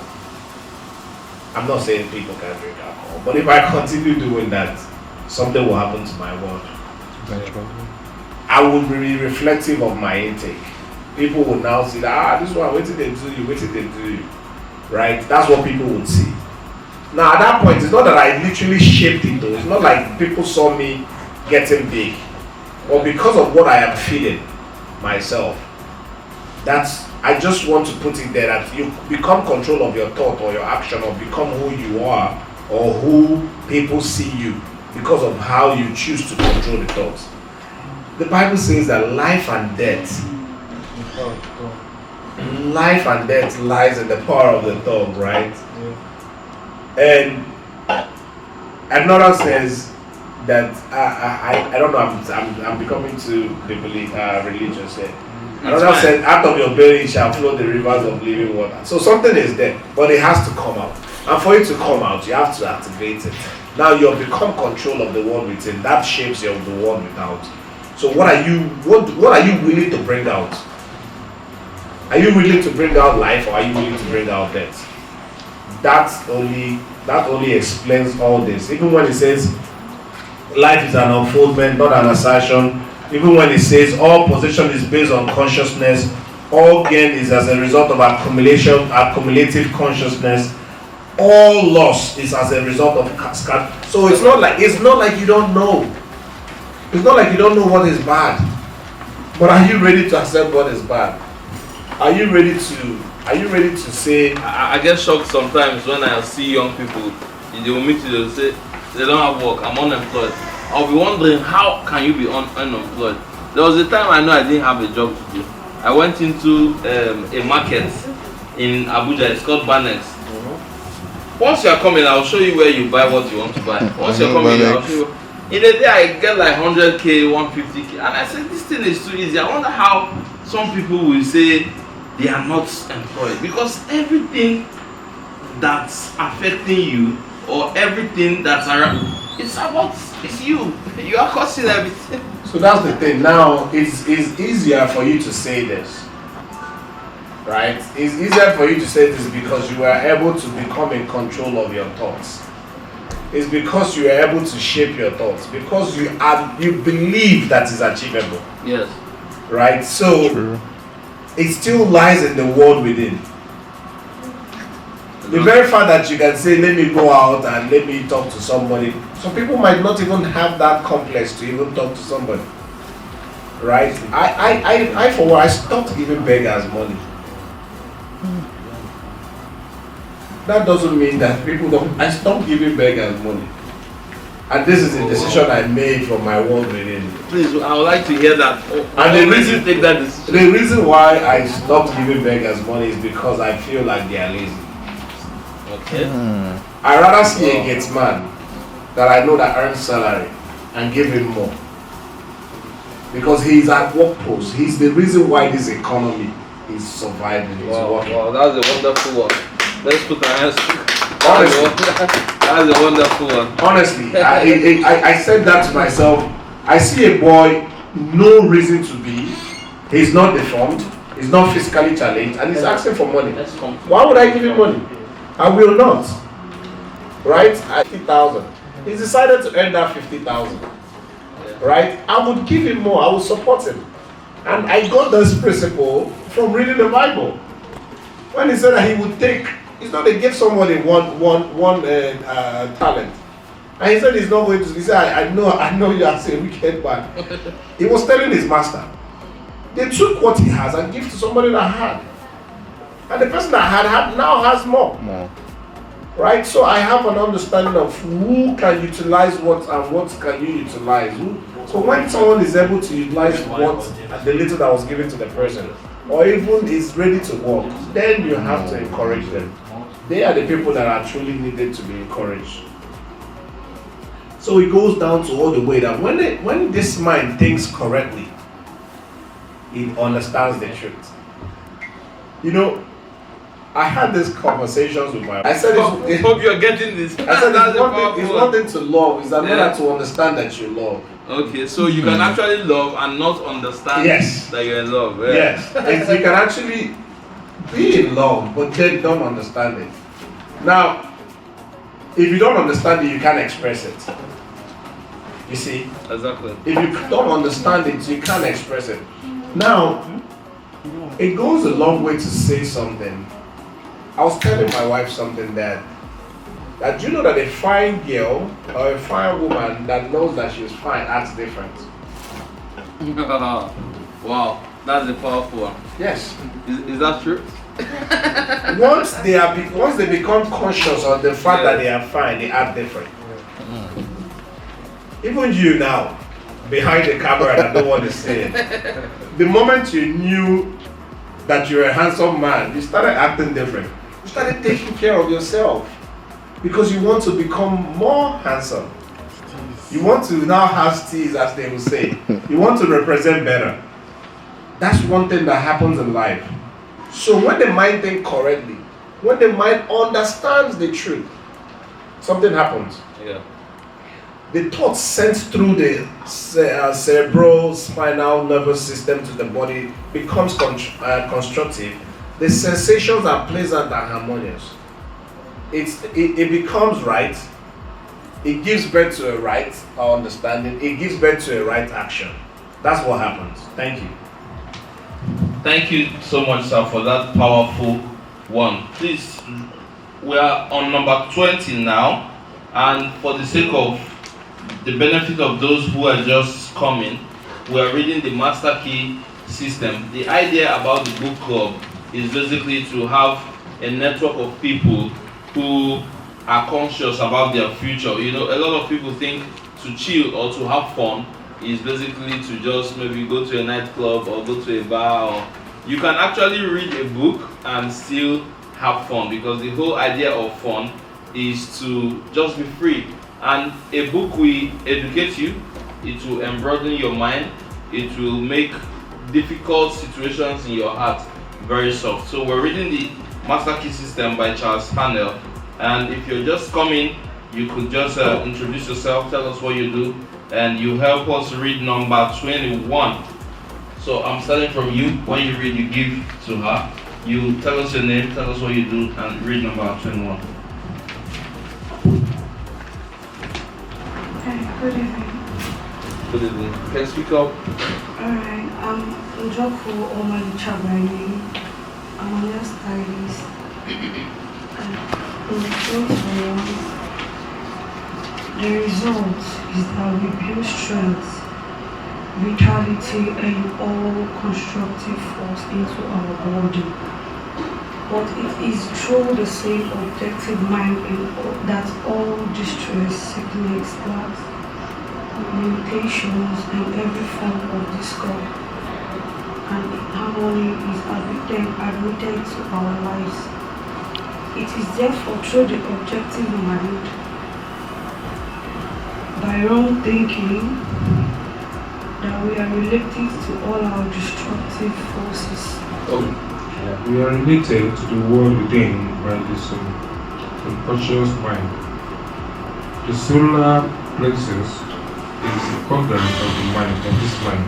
Speaker 2: I'm not saying people can't drink alcohol, but if I continue doing that, something will happen to my world. I will be reflective of my intake. People will now see that, this one, wait till they do you, wait till they do you. Right? That's what people would see. Now at that point, it's not that I literally shaped it though. It's not like people saw me getting big. Or because of what I am feeding myself. I just want to put it there that you become control of your thought or your action, or become who you are or who people see you because of how you choose to control the thoughts. The Bible says that life and death lies in the power of the tongue, right? And another says that I don't know, I'm becoming too deeply religious here. Another said, out of your belly shall flow the rivers of living water. So something is there, but it has to come out. And for it to come out, you have to activate it. Now you have become control of the world within. That shapes the world without. So what are you willing to bring out? Are you willing to bring out life, or are you willing to bring out death? That only explains all this. Even when it says life is an unfoldment, not an assertion. Even when it says all possession is based on consciousness, all gain is as a result of accumulative consciousness, all loss is as a result of so it's not like you don't know. It's not like you don't know what is bad. But are you ready to accept what is bad? Are you ready to say?
Speaker 1: I get shocked sometimes when I see young people. They will meet you, they will say they don't have work, I'm unemployed. I'll be wondering, how can you be unemployed? There was a time I know I didn't have a job to do. I went into a market in Abuja. It's called Banex. Once you are coming, I'll show you where you buy what you want to buy. Once you're coming, I'll show you. In a day, I get like 100k, 150k, and I said, this thing is too easy. I wonder how some people will say they are not employed, because everything that's affecting you or everything that's around, it's you. You are causing everything.
Speaker 2: So that's the thing. Now it's easier for you to say this, right? It's easier for you to say this because you are able to become in control of your thoughts. It's because you are able to shape your thoughts, because you believe that is achievable.
Speaker 1: Yes.
Speaker 2: Right? So true. It still lies in the world within. The very fact that you can say, let me go out and let me talk to somebody. Some people might not even have that complex to even talk to somebody. Right? I for one, I stopped giving beggars money. That doesn't mean that people don't. I stopped giving beggars money. And this is a decision I made from my world within.
Speaker 1: Please, I would like to hear that.
Speaker 2: And the reason why I stopped giving beggars money is because I feel like they are lazy.
Speaker 1: Okay.
Speaker 2: I rather see a gate man that I know that earns salary and give him more, because he's at work post. He's the reason why this economy is surviving.
Speaker 1: Wow, that's a wonderful one. Let's put our hands. That's a wonderful one.
Speaker 2: Honestly, I said that to myself. I see a boy, no reason to be. He's not deformed. He's not physically challenged, and he's asking for money. Why would I give him money? I will not. Right? 50,000. He's decided to earn that 50,000. Right? I would give him more. I would support him. And I got this principle from reading the Bible. When he said that he would take, it's not they give somebody one talent. And he said he's not going to. He said, I know you are a wicked man. He was telling his master. They took what he has and give to somebody that had. And the person that had now has more. Right? So I have an understanding of who can utilize what and what can you utilize. So when someone is able to utilize what, the little that was given to the person, or even is ready to work, then you have to encourage them. They are the people that are truly needed to be encouraged. So it goes down to all the way that when this mind thinks correctly, it understands the truth. You know, I had these conversations with my. I said,
Speaker 1: hope you're getting this.
Speaker 2: I said, it's one thing to love, it's another to understand that you love.
Speaker 1: Okay, so you can actually love and not understand that you're in love. Yeah.
Speaker 2: Yes, you can actually be in love, but then don't understand it. Now, if you don't understand it, you can't express it. You see?
Speaker 1: Exactly.
Speaker 2: If you don't understand it, you can't express it. Now, it goes a long way to say something. I was telling my wife something that you know that a fine girl or a fine woman that knows that she's fine acts different.
Speaker 1: Wow, that's a powerful one.
Speaker 2: Yes.
Speaker 1: Is that true?
Speaker 2: Once they become conscious of the fact that they are fine, they act different. Even you now, behind the camera that no one is seeing, the moment you knew that you're a handsome man, you started acting different. You started taking care of yourself because you want to become more handsome. You want to now have steez, as they will say. You want to represent better. That's one thing that happens in life. So when the mind thinks correctly, when the mind understands the truth, something happens.
Speaker 1: Yeah.
Speaker 2: The thoughts sent through the cerebral spinal nervous system to the body becomes constructive. The sensations are pleasant and harmonious. It becomes right. It gives birth to a right understanding. It gives birth to a right action. That's what happens. Thank you.
Speaker 1: Thank you so much, sir, for that powerful one. Please, we are on number 20 now, and for the sake of the benefit of those who are just coming, we are reading the Master Key System. The idea about the book club is basically to have a network of people who are conscious about their future. You know, a lot of people think to chill or to have fun is basically to just maybe go to a nightclub or go to a bar. Or you can actually read a book and still have fun, because the whole idea of fun is to just be free. And a book will educate you, it will embroaden your mind, it will make difficult situations in your heart very soft. So we're reading the Master Key System by Charles Hanel, and if you're just coming, you could just introduce yourself, tell us what you do, and you help us read number 21. So I'm starting from you. When you read, you give to her. You tell us your name, tell us what you do, and read number 21.
Speaker 6: Good evening.
Speaker 1: Good evening. Can you speak up?
Speaker 6: Alright, I'm Njoku Omali Chabrani. I'm a nail stylist. In the first one, the result is that we build strength, vitality, and all constructive force into our body. But it is through the same objective mind that all distress, sickness, lack, limitations, and every form of discord and harmony is admitted to our lives. It is therefore through the objective mind, by wrong thinking, that we are related to all our destructive forces.
Speaker 4: We are related to the world within by the subconscious mind. The solar plexus is the organ of the mind, of this mind.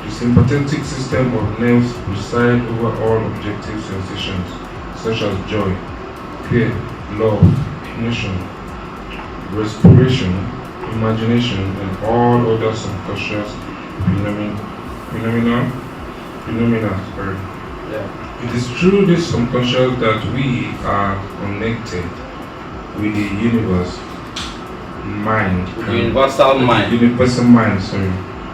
Speaker 4: The sympathetic system of nerves preside over all objective sensations, such as joy, fear, love, emotion, respiration, imagination, and all other subconscious phenomena. It is through this subconscious that we are connected with the universe mind,
Speaker 1: Universal
Speaker 4: mind,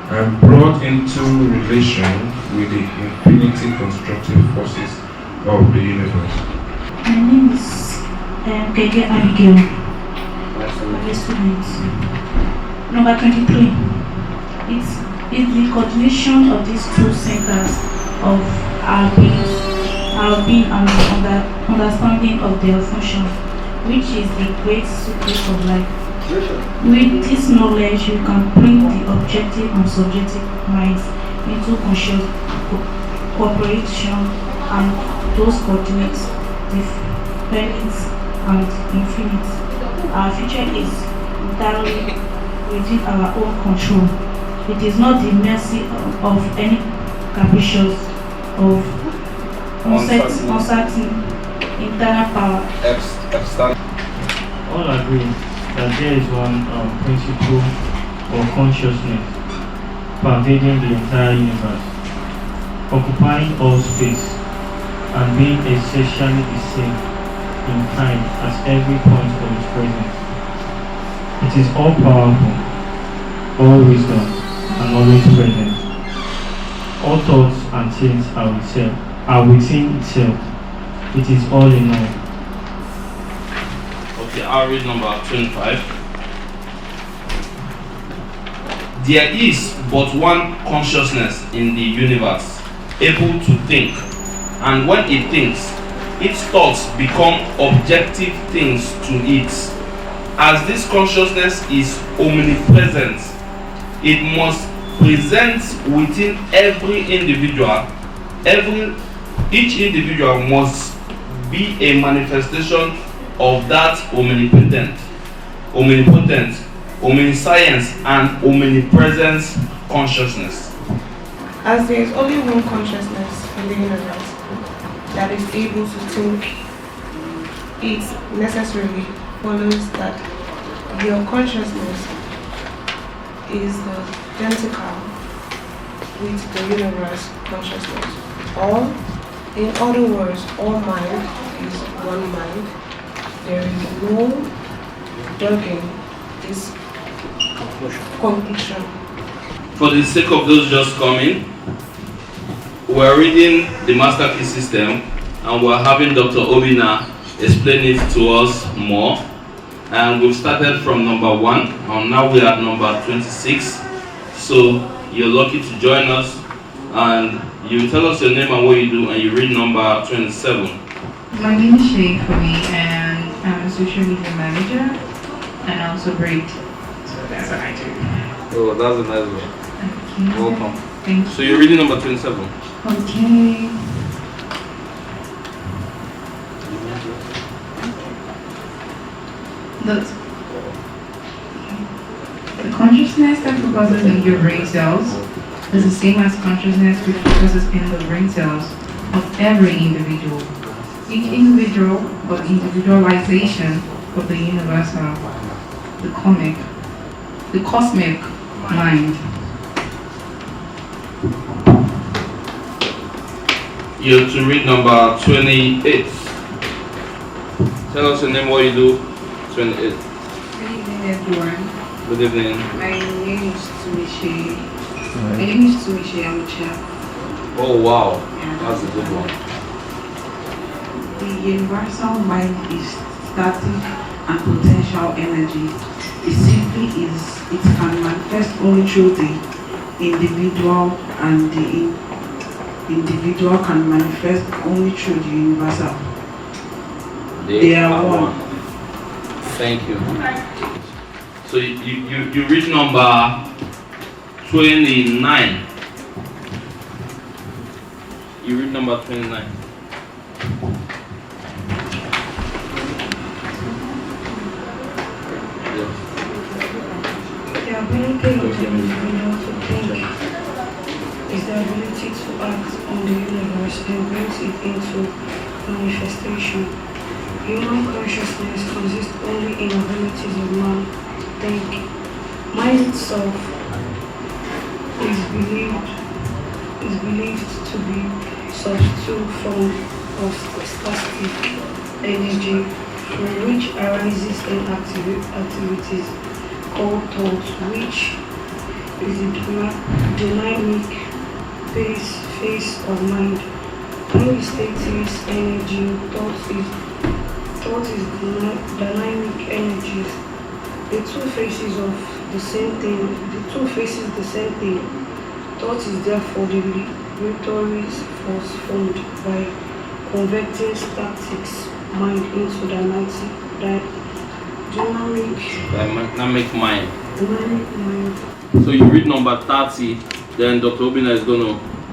Speaker 4: and brought into relation with the infinity constructive forces of the universe.
Speaker 7: My name is Gege Abigail. I'm a student. Number 23. It's the coordination of these two centers of our being and understanding of their function, which is the great secret of life. With this knowledge, you can bring the objective and subjective minds into conscious cooperation, and those coordinates, definite and infinite. Our future is entirely within our own control. It is not the mercy of any capricious of uncertain internal power.
Speaker 3: All agree that there is one principle or consciousness pervading the entire universe, occupying all space and being essentially the same in time as every point of its presence. It is all powerful, all wisdom, and always present. All thoughts and things are within itself. It is all in all.
Speaker 1: Okay, I'll read number 25. There is but one consciousness in the universe, able to think, and when it thinks, its thoughts become objective things to it. As this consciousness is omnipresent, it must present within every individual. Each individual must be a manifestation of that omnipotent, omniscience, and omnipresence consciousness.
Speaker 6: As there is only one consciousness in the universe that is able to think, it necessarily follows that your consciousness is identical with the universe consciousness. Or, in other words, all mind is one mind. There is no dogging this conclusion.
Speaker 1: For the sake of those just coming, we're reading the Master Key System and we're having Dr. Obinna explain it to us more. And we've started from number 1 and now we're at number 26. So you're lucky to join us, and you tell us your name and what you do, and you read number 27.
Speaker 8: My name is Shay Fumi, and I'm a social media manager, and I also braid. So that's what I do.
Speaker 1: Oh, that's a nice one.
Speaker 8: Okay.
Speaker 1: Welcome.
Speaker 8: Thank you.
Speaker 1: So you're reading number 27.
Speaker 8: Okay. The consciousness that focuses in your brain cells is the same as consciousness which focuses in the brain cells of every individual. Each individual or individualization of the universal, the cosmic mind.
Speaker 1: You're to read number 28. Tell us your name, what you do. 28.
Speaker 8: Good evening, everyone.
Speaker 1: Good evening.
Speaker 8: My name is Tumishi. I'm a chef.
Speaker 1: Oh wow,
Speaker 8: Yeah.
Speaker 1: that's a good one.
Speaker 8: The universal mind is static and potential energy. It simply is, it can manifest only through the individual, and the individual can manifest only through the universal. They are one.
Speaker 1: Thank you. So you reach number 29. You read number 29.
Speaker 6: The ability of the individual to think is the ability to act on the universe and brings it into manifestation. Human consciousness consists only in abilities of man to think. Mind itself is believed to be substitute form of static energy from which arises in activities called thought, which is the dynamic phase of mind. When we state this energy, thought is dynamic energies. The two faces the same thing. Thought is therefore the vibratory force formed by converting static mind into dynamic
Speaker 1: mind.
Speaker 6: Dynamic mind.
Speaker 1: So you read number 30, then Dr. Obinna is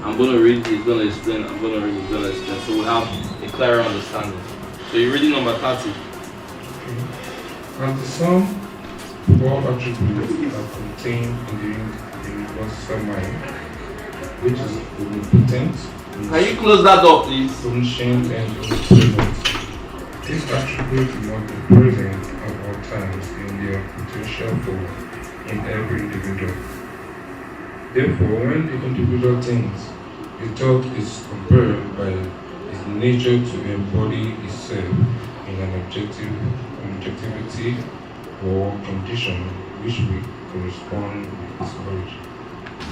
Speaker 1: I'm going to read, he's going to explain, I'm going to read, he's going to explain. So we have a clearer understanding. So you're reading number 30.
Speaker 4: From the Psalm Four attributes are contained in the universal mind, which is omnipotent,
Speaker 1: Can you close that door, please?
Speaker 4: omniscient, and omnipresent. These attributes must be present at all times in their potential form in every individual. Therefore, when the individual thinks, the thought is compelled by its nature to embody itself in an objectivity or condition which will correspond with its origin.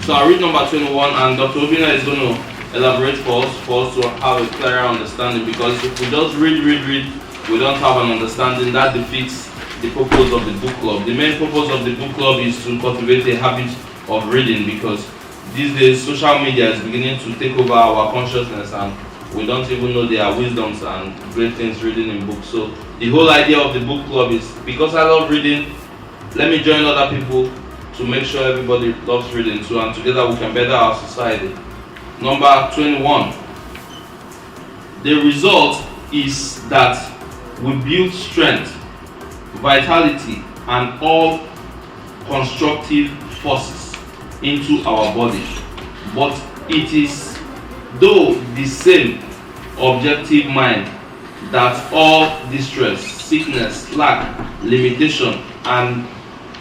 Speaker 1: So I read number 21, and Dr. Obinna is going to elaborate for us to have a clearer understanding, because if we just read, we don't have an understanding. That defeats the purpose of the book club. The main purpose of the book club is to cultivate a habit of reading, because these days social media is beginning to take over our consciousness, and we don't even know there are wisdoms and great things written in books. So the whole idea of the book club is, because I love reading, let me join other people to make sure everybody loves reading too, and together we can better our society. Number 21. The result is that we build strength, vitality, and all constructive forces into our body. But it is though the same objective mind that all distress, sickness, lack, limitation, and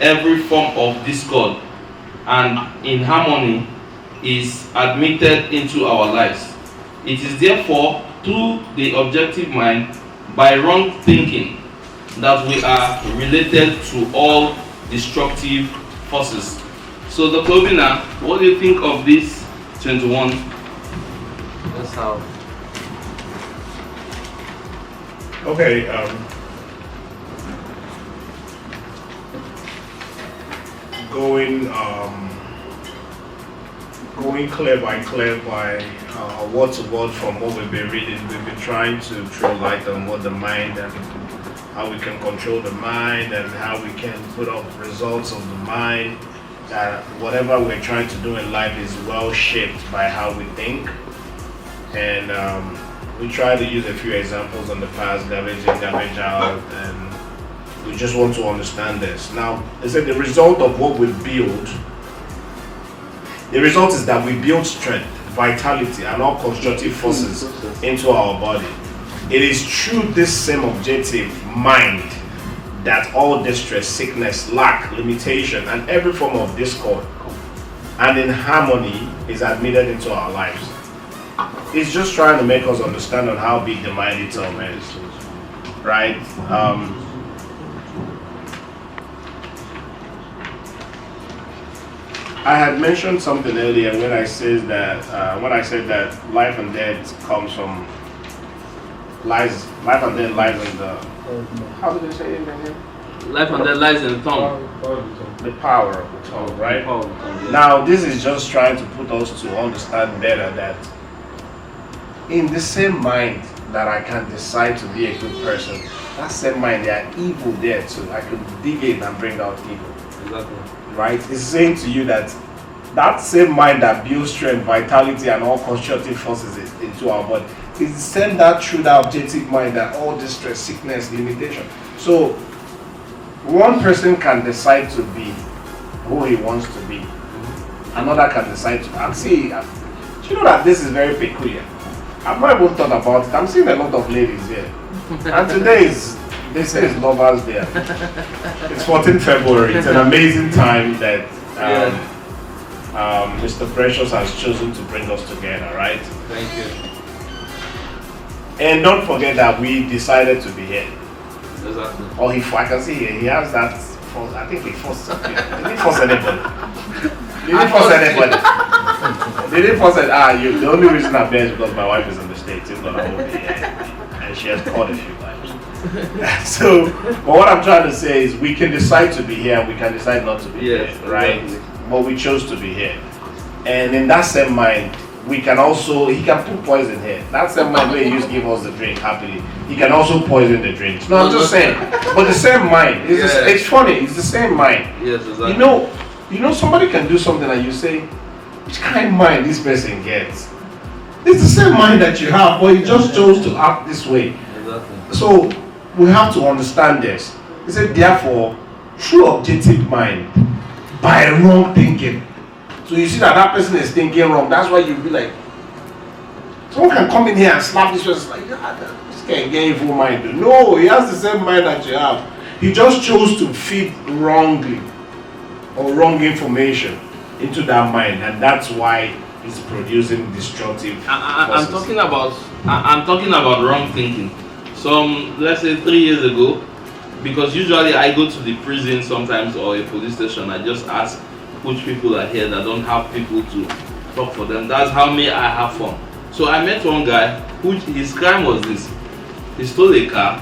Speaker 1: every form of discord and inharmony is admitted into our lives. It is therefore through the objective mind, by wrong thinking, that we are related to all destructive forces. So Dr. Obinna, what do you think of this 21? That's how.
Speaker 2: Okay, going clear by word to word from what we've been reading. We've been trying to throw light on what the mind and how we can control the mind and how we can put up results of the mind. That whatever we're trying to do in life is well shaped by how we think. And we try to use a few examples on the past, garbage in, garbage out, and we just want to understand this. Now, they said the result of what we build, the result is that we build strength, vitality, and all constructive forces into our body. It is through this same objective mind that all distress, sickness, lack, limitation, and every form of discord and inharmony is admitted into our lives. It's just trying to make us understand on how big the mind itself is, right? I had mentioned something earlier when I said that life and death comes from life and death lies in the, how did they say it again?
Speaker 1: Life and death lies in the tongue.
Speaker 2: The power of the tongue, right?
Speaker 1: The power of the tongue, yes.
Speaker 2: Now, this is just trying to put us to understand better that in the same mind that I can decide to be a good person, that same mind, there are evil there too. I could dig in and bring out evil.
Speaker 1: Exactly.
Speaker 2: Right? It's saying to you that that same mind that builds strength, vitality, and all constructive forces into our body is the same that through that objective mind that all distress, sickness, limitation. So one person can decide to be who he wants to be. Another can decide to. And see, you know that this is very peculiar. I've not even thought about it. I'm seeing a lot of ladies here. And today they say it's Lovers Day. It's 14th February. It's an amazing time that Mr. Precious has chosen to bring us together, right?
Speaker 1: Thank you.
Speaker 2: And don't forget that we decided to be here.
Speaker 1: Exactly.
Speaker 2: Or I can see here, he has that, I think he forced something. Did he force anybody? Did he force anybody? Did he force it? The only reason I'm there is because my wife is in the States. He's gonna hold me here. And she has called a few times. So, but what I'm trying to say is we can decide to be here and we can decide not to be here, right? Exactly. But we chose to be here. And in that same mind, he can put poison here. That same mind where he used to give us the drink happily, he can also poison the drinks. No, I'm just saying. But the same mind. It's funny, it's the same mind.
Speaker 1: Yes, exactly.
Speaker 2: You know, somebody can do something and you say, which kind of mind this person gets? It's the same mind that you have, but you just chose to act this way.
Speaker 1: Exactly.
Speaker 2: So we have to understand this. He said, therefore, true objective mind by wrong thinking. So you see that that person is thinking wrong. That's why you be like, someone can come in here and slap this person like, this can't get evil mind. No, he has the same mind that you have. He just chose to feed wrongly or wrong information into that mind, and that's why it's producing destructive.
Speaker 1: I'm talking about wrong thinking. Let's say 3 years ago, because usually I go to the prison sometimes or a police station, I just ask which people are here that don't have people to talk for them. That's how may I have fun. So I met one guy who his crime was this. He stole a car,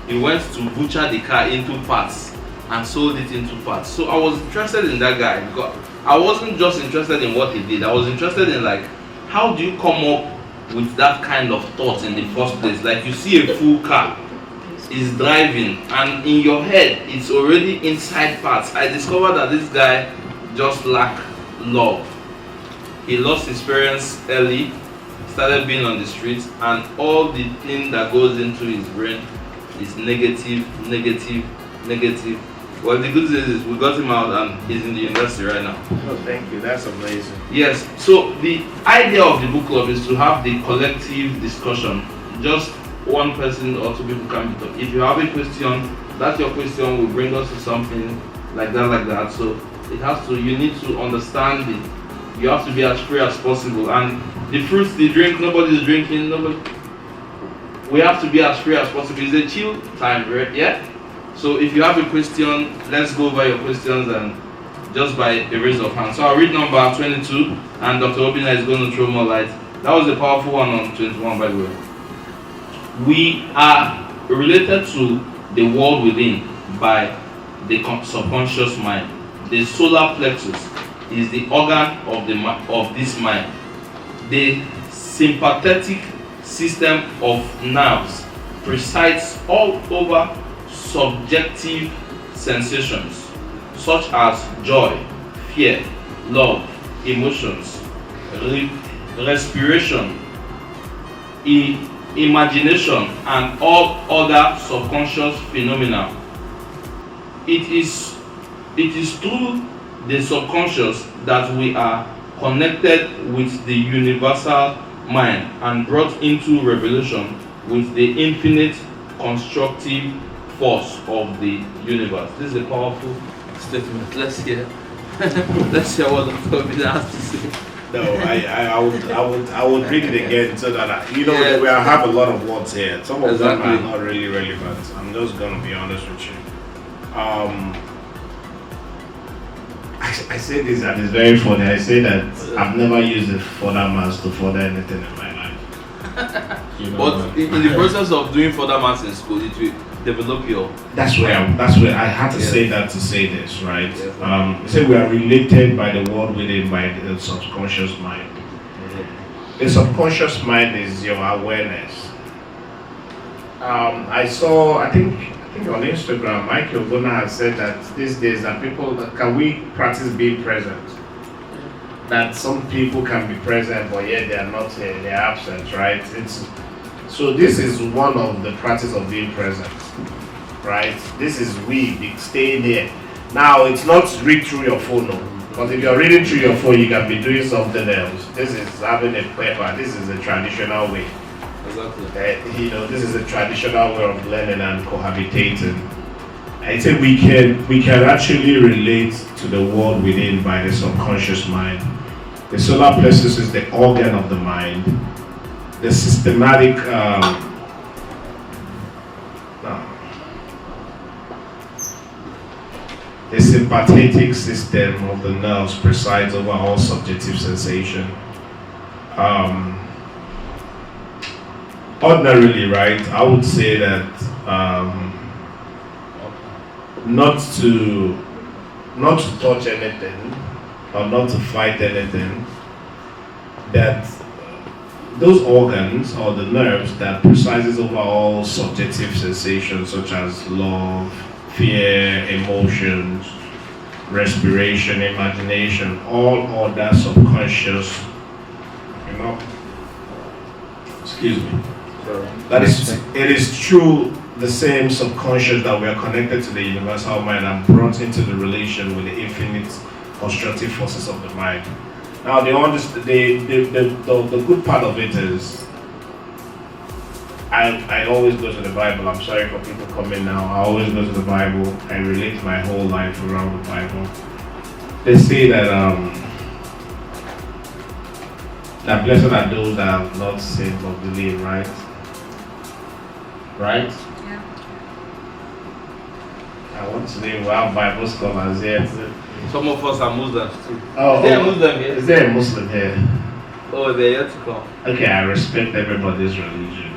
Speaker 1: he went to butcher the car into parts and sold it into parts. So I was interested in that guy because I wasn't just interested in what he did. I was interested in like, how do you come up with that kind of thought in the first place? Like you see a full car is driving and in your head it's already inside parts. I discovered that this guy just lacked love. He lost his parents early, started being on the streets, and all the thing that goes into his brain is negative. Well, the good news is we got him out and he's in the university right now.
Speaker 2: Oh, thank you. That's amazing.
Speaker 1: Yes. So the idea of the book club is to have the collective discussion. Just one person or two people can be talking. If you have a question, that's your question will bring us to something like that. So it has to. You need to understand it. You have to be as free as possible. And the fruits, the drink, nobody's drinking. We have to be as free as possible. It's a chill time, right? Yeah. So if you have a question, let's go over your questions and just by a raise of hand. So I'll read number 22 and Dr. Obinna is going to throw more light. That was a powerful one on 21, by the way. We are related to the world within by the subconscious mind. The solar plexus is the organ of this mind. The sympathetic system of nerves presides all over subjective sensations such as joy, fear, love, emotions, respiration, imagination, and all other subconscious phenomena. It is through the subconscious that we are connected with the universal mind and brought into revelation with the infinite constructive force of the universe. This is a powerful statement. Let's hear what Dr. Obinna has to say.
Speaker 2: No, I would read it again so that we have a lot of words here. Some of them are not really relevant. I'm just gonna be honest with you. I say this and it's very funny. I say that I've never used the further maths to further anything in my life.
Speaker 1: But in the process of doing further maths in school, it will develop your.
Speaker 2: That's where I had to say that to say this, right? Yes. Say we are related by the world within by the subconscious mind. Mm-hmm. The subconscious mind is your awareness. I think on Instagram, Michael Obinna has said that these days that can we practice being present? That some people can be present, but yet they are not here, they are absent, right? So this is one of the practice of being present, right? This is staying here. Now, it's not read through your phone, no. But if you're reading through your phone, you can be doing something else. This is having a paper. This is a traditional way. Exactly. This is a traditional way of learning and cohabitating. I say we can actually relate to the world within by the subconscious mind. The solar plexus is the organ of the mind. The systematic the sympathetic system of the nerves presides over all subjective sensation. Ordinarily, right, I would say that not to touch anything or not to fight anything, that those organs or the nerves that presides over all subjective sensations such as love, fear, emotions, respiration, imagination, all other subconscious, excuse me. It is true the same subconscious that we are connected to the universal mind and brought into the relation with the infinite constructive forces of the mind. Now, the good part of it is, I always go to the Bible. I'm sorry for people coming now. I always go to the Bible. I relate my whole life around the Bible. They say that that blessed are those that have not sinned but believe, right? Right?
Speaker 5: Yeah.
Speaker 2: I want to name our Bible scholars here.
Speaker 1: Some of us are Muslims too.
Speaker 2: Oh,
Speaker 1: Is there a Muslim here?
Speaker 2: Is there a Muslim here?
Speaker 1: Oh, they're yet to come.
Speaker 2: Okay, I respect everybody's religion.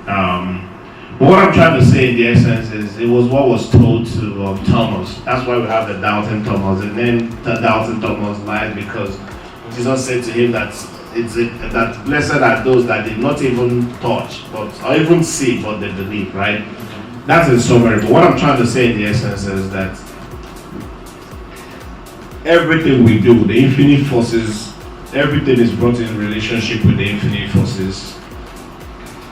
Speaker 2: But what I'm trying to say in the essence is it was what was told to Thomas. That's why we have the doubting Thomas. The name doubting Thomas lies because Jesus said to him that that blessed are those that did not even touch, or even see, but they believe, right? That's in summary. But what I'm trying to say in the essence is that everything we do, the infinite forces, everything is brought in relationship with the infinite forces.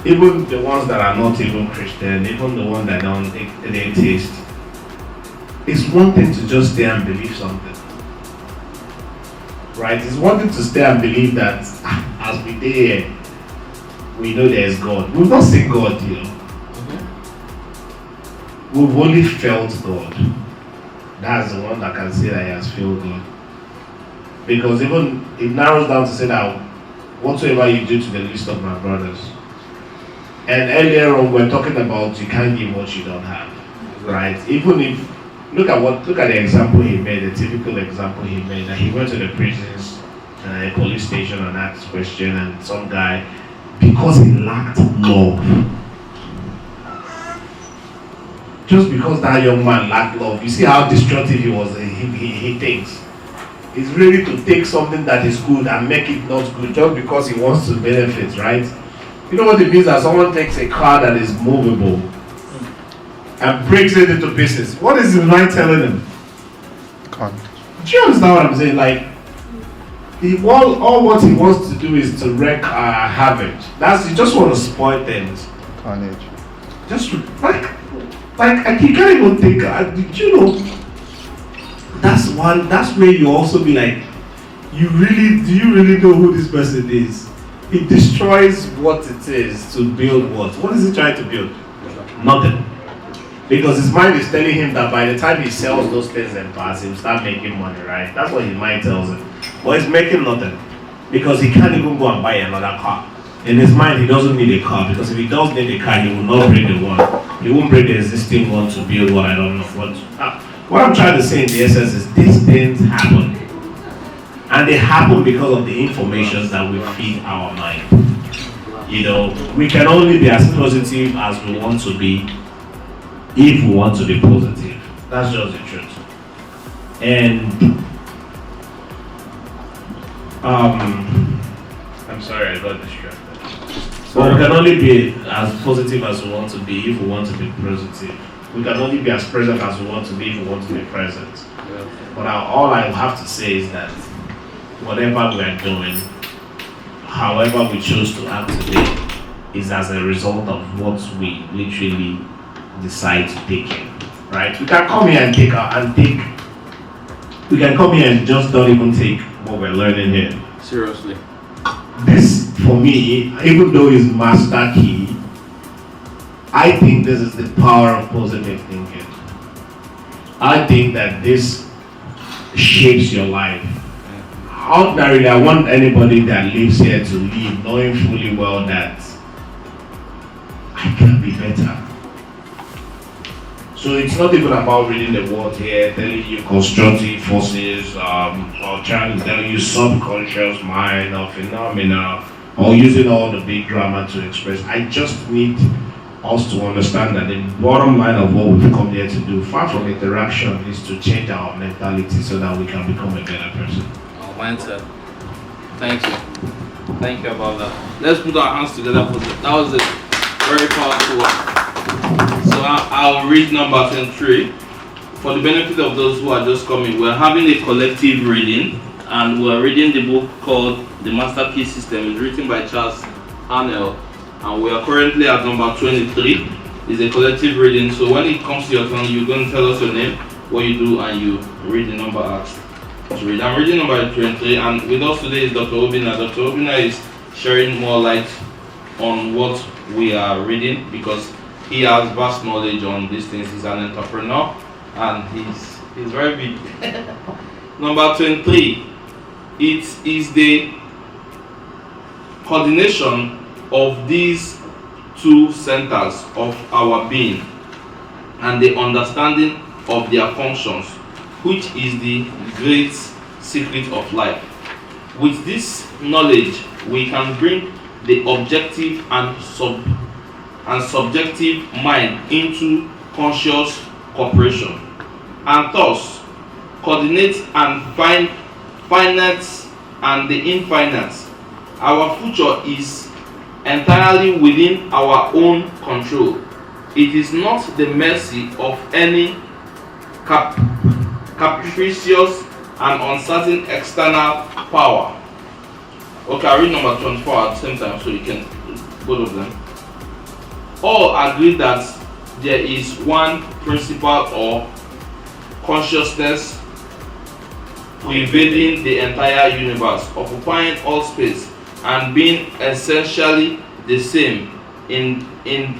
Speaker 2: Even the ones that are not even Christian, even the ones that don't atheist, it's one thing to just stay and believe something. Right? It's one thing to stay and believe that as we did, we know there is God. We've not seen God, you know. We've only felt God. That's the one that can say that he has felt God. Because even it narrows down to say that whatsoever you do to the least of my brothers. And earlier on we're talking about you can't give what you don't have. Right? Even if look at the example he made, the typical example he made, that he went to the prisons, a police station and asked a question, and some guy, because he lacked love, just because that young man lacked love, you see how destructive he was, he thinks. He's ready to take something that is good and make it not good just because he wants to benefit, right? You know what it means that someone takes a car that is movable and breaks it into pieces. What is his mind telling him?
Speaker 9: Can't.
Speaker 2: Do you understand what I'm saying? Like, all what he wants to do is to wreak havoc. You just want to spoil things.
Speaker 9: Carnage.
Speaker 2: Just like you can't even think. You know, that's where you also be like, do you really know who this person is? He destroys what it is to build what? What is he trying to build? Nothing. Because his mind is telling him that by the time he sells those things and parts, he'll start making money, right? That's what his mind tells him. But he's making nothing. Because he can't even go and buy another car. In his mind, he doesn't need a car. Because if he does need a car, he will not bring the one. He won't bring the existing one to build what I don't know what. What I'm trying to say in the essence is these things happen. And they happen because of the information that we feed our mind. You know, we can only be as positive as we want to be if we want to be positive. That's just the truth. And I'm sorry, I got distracted. But we can only be as positive as we want to be if we want to be positive. We can only be as present as we want to be if we want to be present. But all I have to say is that whatever we are doing, however we choose to act today, is as a result of what we literally decide to take in. Right? We can come here and we can come here and just don't even take what we're learning here.
Speaker 1: Seriously.
Speaker 2: This, for me, even though it's master key, I think this is the power of positive thinking. I think that this shapes your life. Ordinarily, I want anybody that lives here to live knowing fully well that I can be better. So it's not even about reading the word here, telling you constructive forces, or trying to tell you subconscious mind or phenomena, or using all the big grammar to express. I just need us to understand that the bottom line of what we've come here to do, far from interaction, is to change our mentality so that we can become a better person.
Speaker 1: Mindset. Thank you. Thank you about that. Let's put our hands together for that. That was a very powerful one. So I'll read number 23. For the benefit of those who are just coming, we're having a collective reading, and we're reading the book called The Master Key System. It's written by Charles Arnell, and we are currently at number 23. It's a collective reading. So when it comes to your turn, you're going to tell us your name, what you do, and you read the number asked to read. I'm reading number 23, and with us today is Dr. Obinna. Dr. Obinna is sharing more light on what we are reading because he has vast knowledge on these things. He's an entrepreneur and he's very big. Number 23, it is the coordination of these two centers of our being and the understanding of their functions, which is the great secret of life. With this knowledge, we can bring the objective and subjective mind into conscious cooperation, and thus coordinate and find finite and the infinite. Our future is entirely within our own control. It is not the mercy of any capricious and uncertain external power. Okay, I read number 24 at the same time so you can both of them. All agree that there is one principle or consciousness pervading the entire universe, occupying all space and being essentially the same in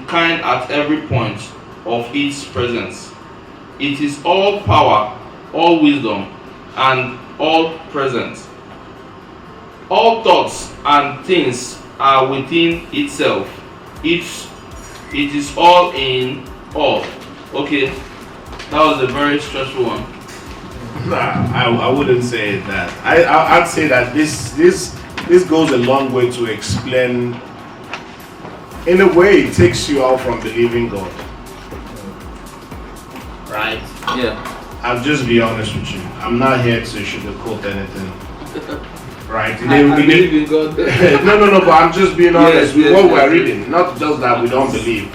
Speaker 1: kind at every point of its presence. It is all power, all wisdom, and all present. All thoughts and things are within itself. It is all in all. Okay, that was a very stressful one.
Speaker 2: Nah, I wouldn't say that. I'd say that this goes a long way to explain. In a way, it takes you out from believing God. Right?
Speaker 1: Yeah.
Speaker 2: I'll just be honest with you. I'm not here to sugarcoat anything. Right?
Speaker 1: I believe in God.
Speaker 2: No, but I'm just being honest with
Speaker 1: yes,
Speaker 2: what
Speaker 1: yes,
Speaker 2: we're
Speaker 1: yes.
Speaker 2: reading. Not just that we don't believe.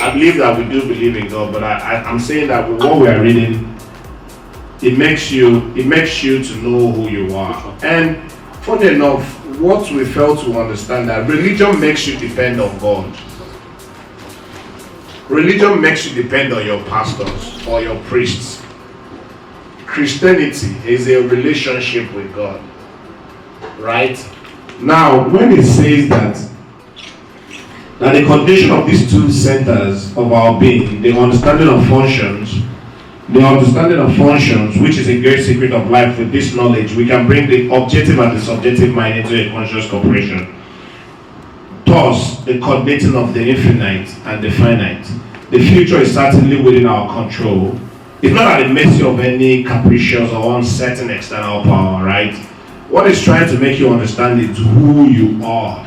Speaker 2: I believe that we do believe in God, but I'm saying that with what we're reading, it makes you to know who you are. And funny enough, what we fail to understand that religion makes you depend on God. Religion makes you depend on your pastors or your priests. Christianity is a relationship with God. Right? Now, when it says that the coordination of these two centers of our being, the understanding of functions, which is a great secret of life, with this knowledge, we can bring the objective and the subjective mind into a conscious cooperation. Thus, the coordinating of the infinite and the finite. The future is certainly within our control. It's not at the mercy of any capricious or uncertain external power, right? What it's trying to make you understand is who you are.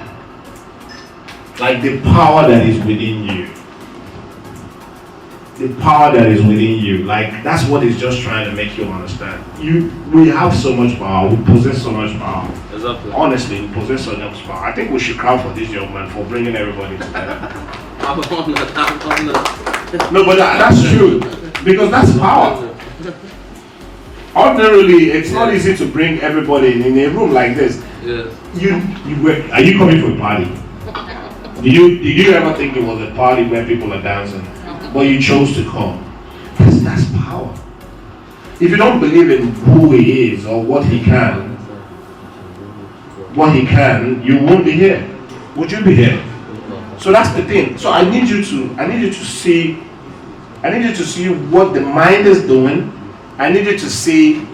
Speaker 2: Like the power that is within you. The power that is within you. Like that's what it's just trying to make you understand. We have so much power. We possess so much power.
Speaker 1: Exactly.
Speaker 2: Honestly, we possess so much power. I think we should clap for this young man for bringing everybody together.
Speaker 1: I'm honored.
Speaker 2: No, but that's true. Because that's power. Ordinarily, it's not easy to bring everybody in a room like this.
Speaker 1: Yes.
Speaker 2: Are you coming for a party? Did you ever think it was a party where people are dancing, but you chose to come? That's power. If you don't believe in who he is or what he can, you won't be here. Would you be here? So that's the thing. So I need you to see what the mind is doing. I need you to see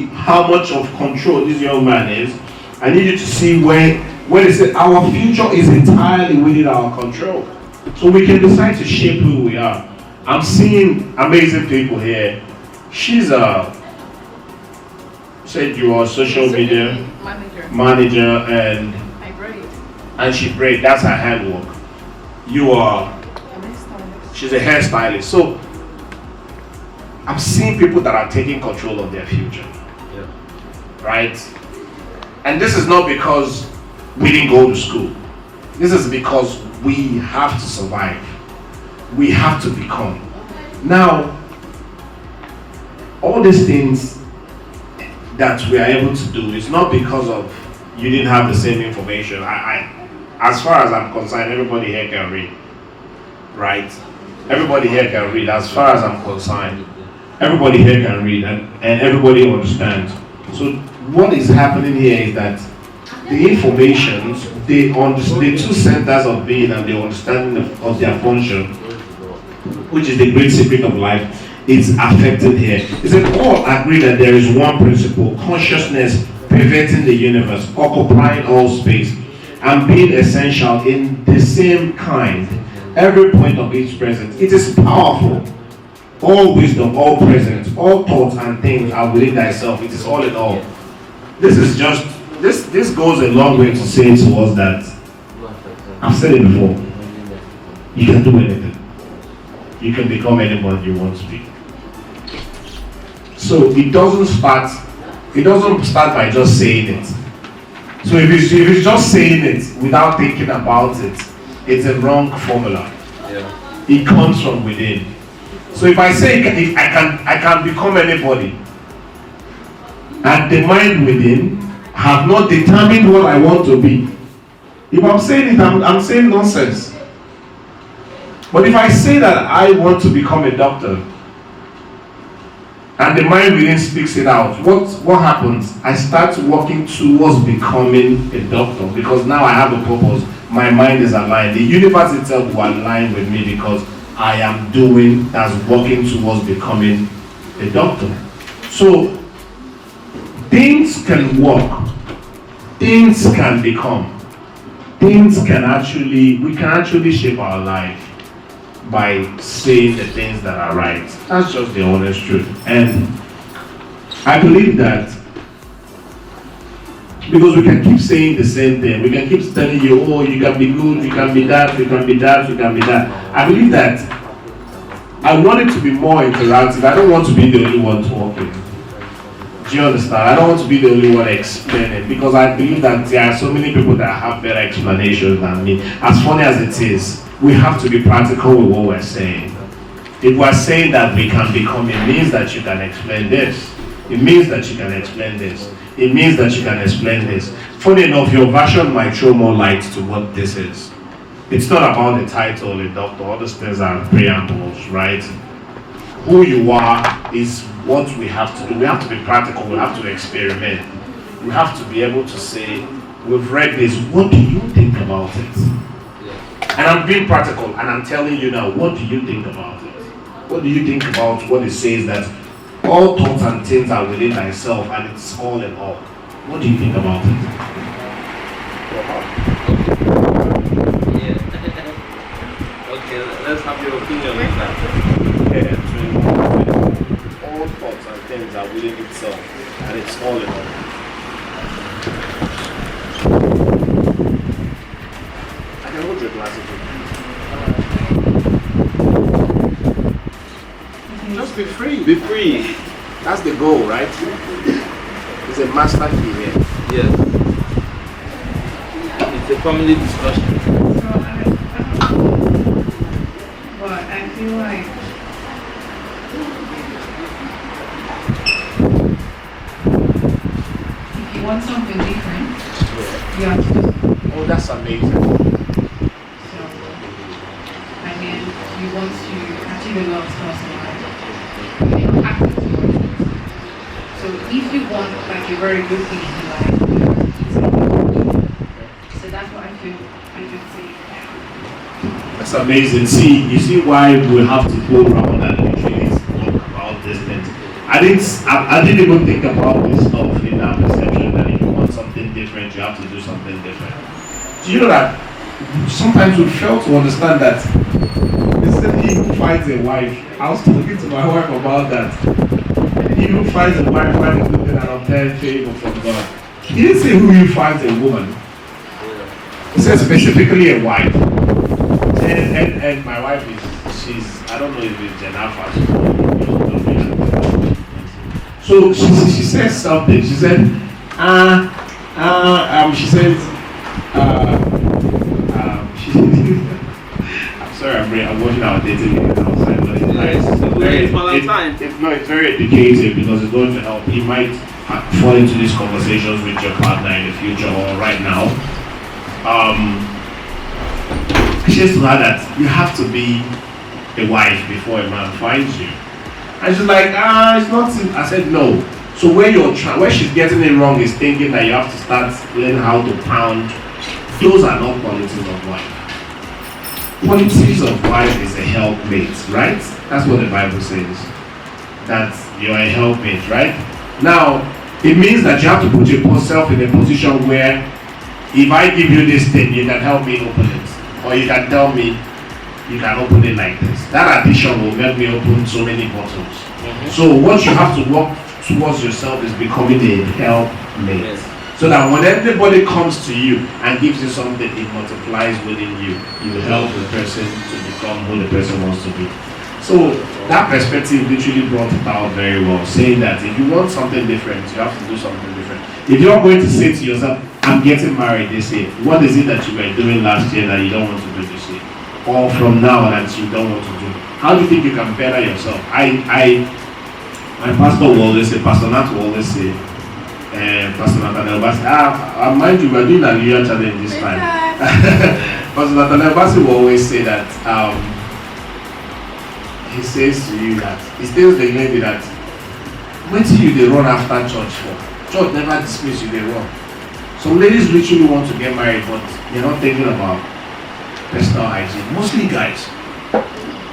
Speaker 2: how much of control this young man is. I need you to see when they say our future is entirely within our control. So we can decide to shape who we are. I'm seeing amazing people here. She's said you are a social media manager and
Speaker 9: I braid.
Speaker 2: And she braid. That's her handwork. You are. She's a hairstylist. So I'm seeing people that are taking control of their future.
Speaker 1: Yeah.
Speaker 2: Right? And this is not because we didn't go to school. This is because we have to survive. We have to become. Now, all these things that we are able to do is not because of you didn't have the same information. as far as I'm concerned, everybody here can read, right? Everybody here can read, as far as I'm concerned. Everybody here can read, and everybody understands. So what is happening here is that the information, the two centers of being and the understanding of their function, which is the great secret of life, is affected here. Is that all agree that there is one principle, consciousness pervading the universe, occupying all space, and being essential in the same kind, every point of its presence. It is powerful. All wisdom, all presence, all thoughts and things are within thyself. It is all in all. This is just, this goes a long way to say to us that, I've said it before, you can do anything. You can become anybody you want to be. So it doesn't start by just saying it. So if it's just saying it without thinking about it, it's a wrong formula.
Speaker 1: Yeah.
Speaker 2: It comes from within. So if I say I can become anybody, and the mind within have not determined what I want to be, if I'm saying it, I'm saying nonsense. But if I say that I want to become a doctor, and the mind within speaks it out, what happens? I start working towards becoming a doctor, because now I have a purpose. My mind is aligned. The universe itself will align with me because I am doing that's working towards becoming a doctor. So things can work, things can become, we can actually shape our life by saying the things that are right. That's just the honest truth. And I believe that because we can keep saying the same thing, we can keep telling you, oh, you can be good, you can be that, you can be that, you can be that. I believe that I want it to be more interactive. I don't want to be the only one talking. Do you understand? I don't want to be the only one explaining, because I believe that there are so many people that have better explanations than me. As funny as it is, we have to be practical with what we're saying. If we're saying that we can become, it means that you can explain this. It means that you can explain this. It means that you can explain this. Funny enough, your version might throw more light to what this is. It's not about the title, a doctor. All those things are preambles, right? Who you are is what we have to do. We have to be practical. We have to experiment. We have to be able to say, we've read this. What do you think about it? And I'm being practical, and I'm telling you now, what do you think about it? What do you think about what it says that all thoughts and things are within thyself, and it's all in all? What do you think about it?
Speaker 1: Yeah. Okay, let's have your opinion on that.
Speaker 2: Yeah, all thoughts and things are within itself, and it's all in all. I can hold your glasses. Just be free.
Speaker 1: Be free.
Speaker 2: That's the goal, right? It's a master key here.
Speaker 1: Yes. It's a family discussion.
Speaker 6: But I feel like if you want something different, you have to do something.
Speaker 2: Oh, that's amazing.
Speaker 6: So, I mean, you want to achieve a lot of stuff in life. You have to do it. So if you want like a very good thing in life, you have to do something. So that's what I feel I can say.
Speaker 2: That's amazing. See, you see why we have to go around and literally talk about this thing. I didn't even think about this stuff in that perception that if you want something different, you have to do something different. Do you know that sometimes we fail to understand that it's the he who finds a wife. I was talking to my wife about that. He who finds a wife finds a good and obtains favor from God. He didn't say who you finds a woman. He said specifically a wife. And my wife she's I don't know if it's Jennifer. So she says something. She said, she says, I'm sorry, I'm watching our dating outside, but it's very educative because it's going to help. You might fall into these conversations with your partner in the future or right now. She says to her that you have to be a wife before a man finds you. And she's like, it's not. I said no. So where she's getting it wrong is thinking that you have to start learning how to pound. Those are not qualities of wife. Qualities of wife is a helpmate, right? That's what the Bible says. That you're a helpmate, right? Now, it means that you have to put yourself in a position where if I give you this thing, you can help me open it. Or you can tell me you can open it like this. That addition will make me open so many bottles. So what you have to work towards yourself is becoming a helpmate. Yes. So that when everybody comes to you and gives you something, it multiplies within you. You help the person to become who the person wants to be. So that perspective literally brought it out very well, saying that if you want something different, you have to do something different. If you're going to say to yourself, I'm getting married this year, what is it that you were doing last year that you don't want to do this year? Or from now that you don't want to do? How do you think you can better yourself? My pastor will always say, Pastor Nat will always say, Pastor Nathaniel Bassi, mind you, we're doing a New Year challenge this time. Pastor Nathaniel Bassi will always say that, he says to you that, he tells the lady that, wait till you they run after church for. Church never dismiss you, they run. Some ladies literally want to get married, but they're not thinking about personal hygiene. Mostly guys.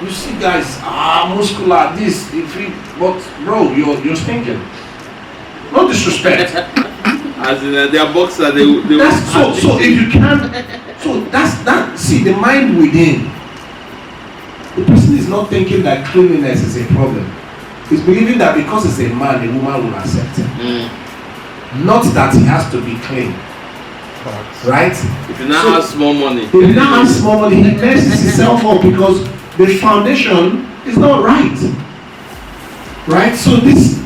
Speaker 2: You see guys, muscular, this, but bro, you're stinking. No disrespect.
Speaker 1: As in their boxer, they
Speaker 2: that's so if you can't, so that's that. See, the mind within, the person is not thinking that cleanliness is a problem. He's believing that because it's a man, a woman will accept him. Not that he has to be clean. Right?
Speaker 1: If you now have small money,
Speaker 2: he messes himself up because the foundation is not right. Right? So these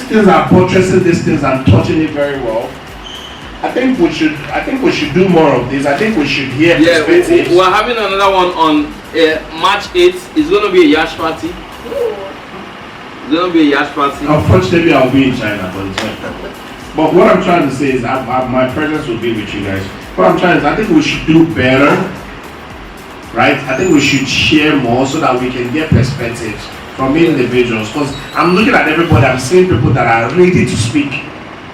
Speaker 2: things are buttressing these things and touching it very well. I think we should do more of this. I think we should hear perspectives.
Speaker 1: We're having another one on March 8th. It's going to be a yash party. It's going to be a yash party.
Speaker 2: Unfortunately, I'll be in China, but it's not. But what I'm trying to say is my presence will be with you guys. What I'm trying to say, I think we should do better. Right? I think we should share more so that we can get perspectives from individuals. Because I'm looking at everybody, I'm seeing people that are ready to speak.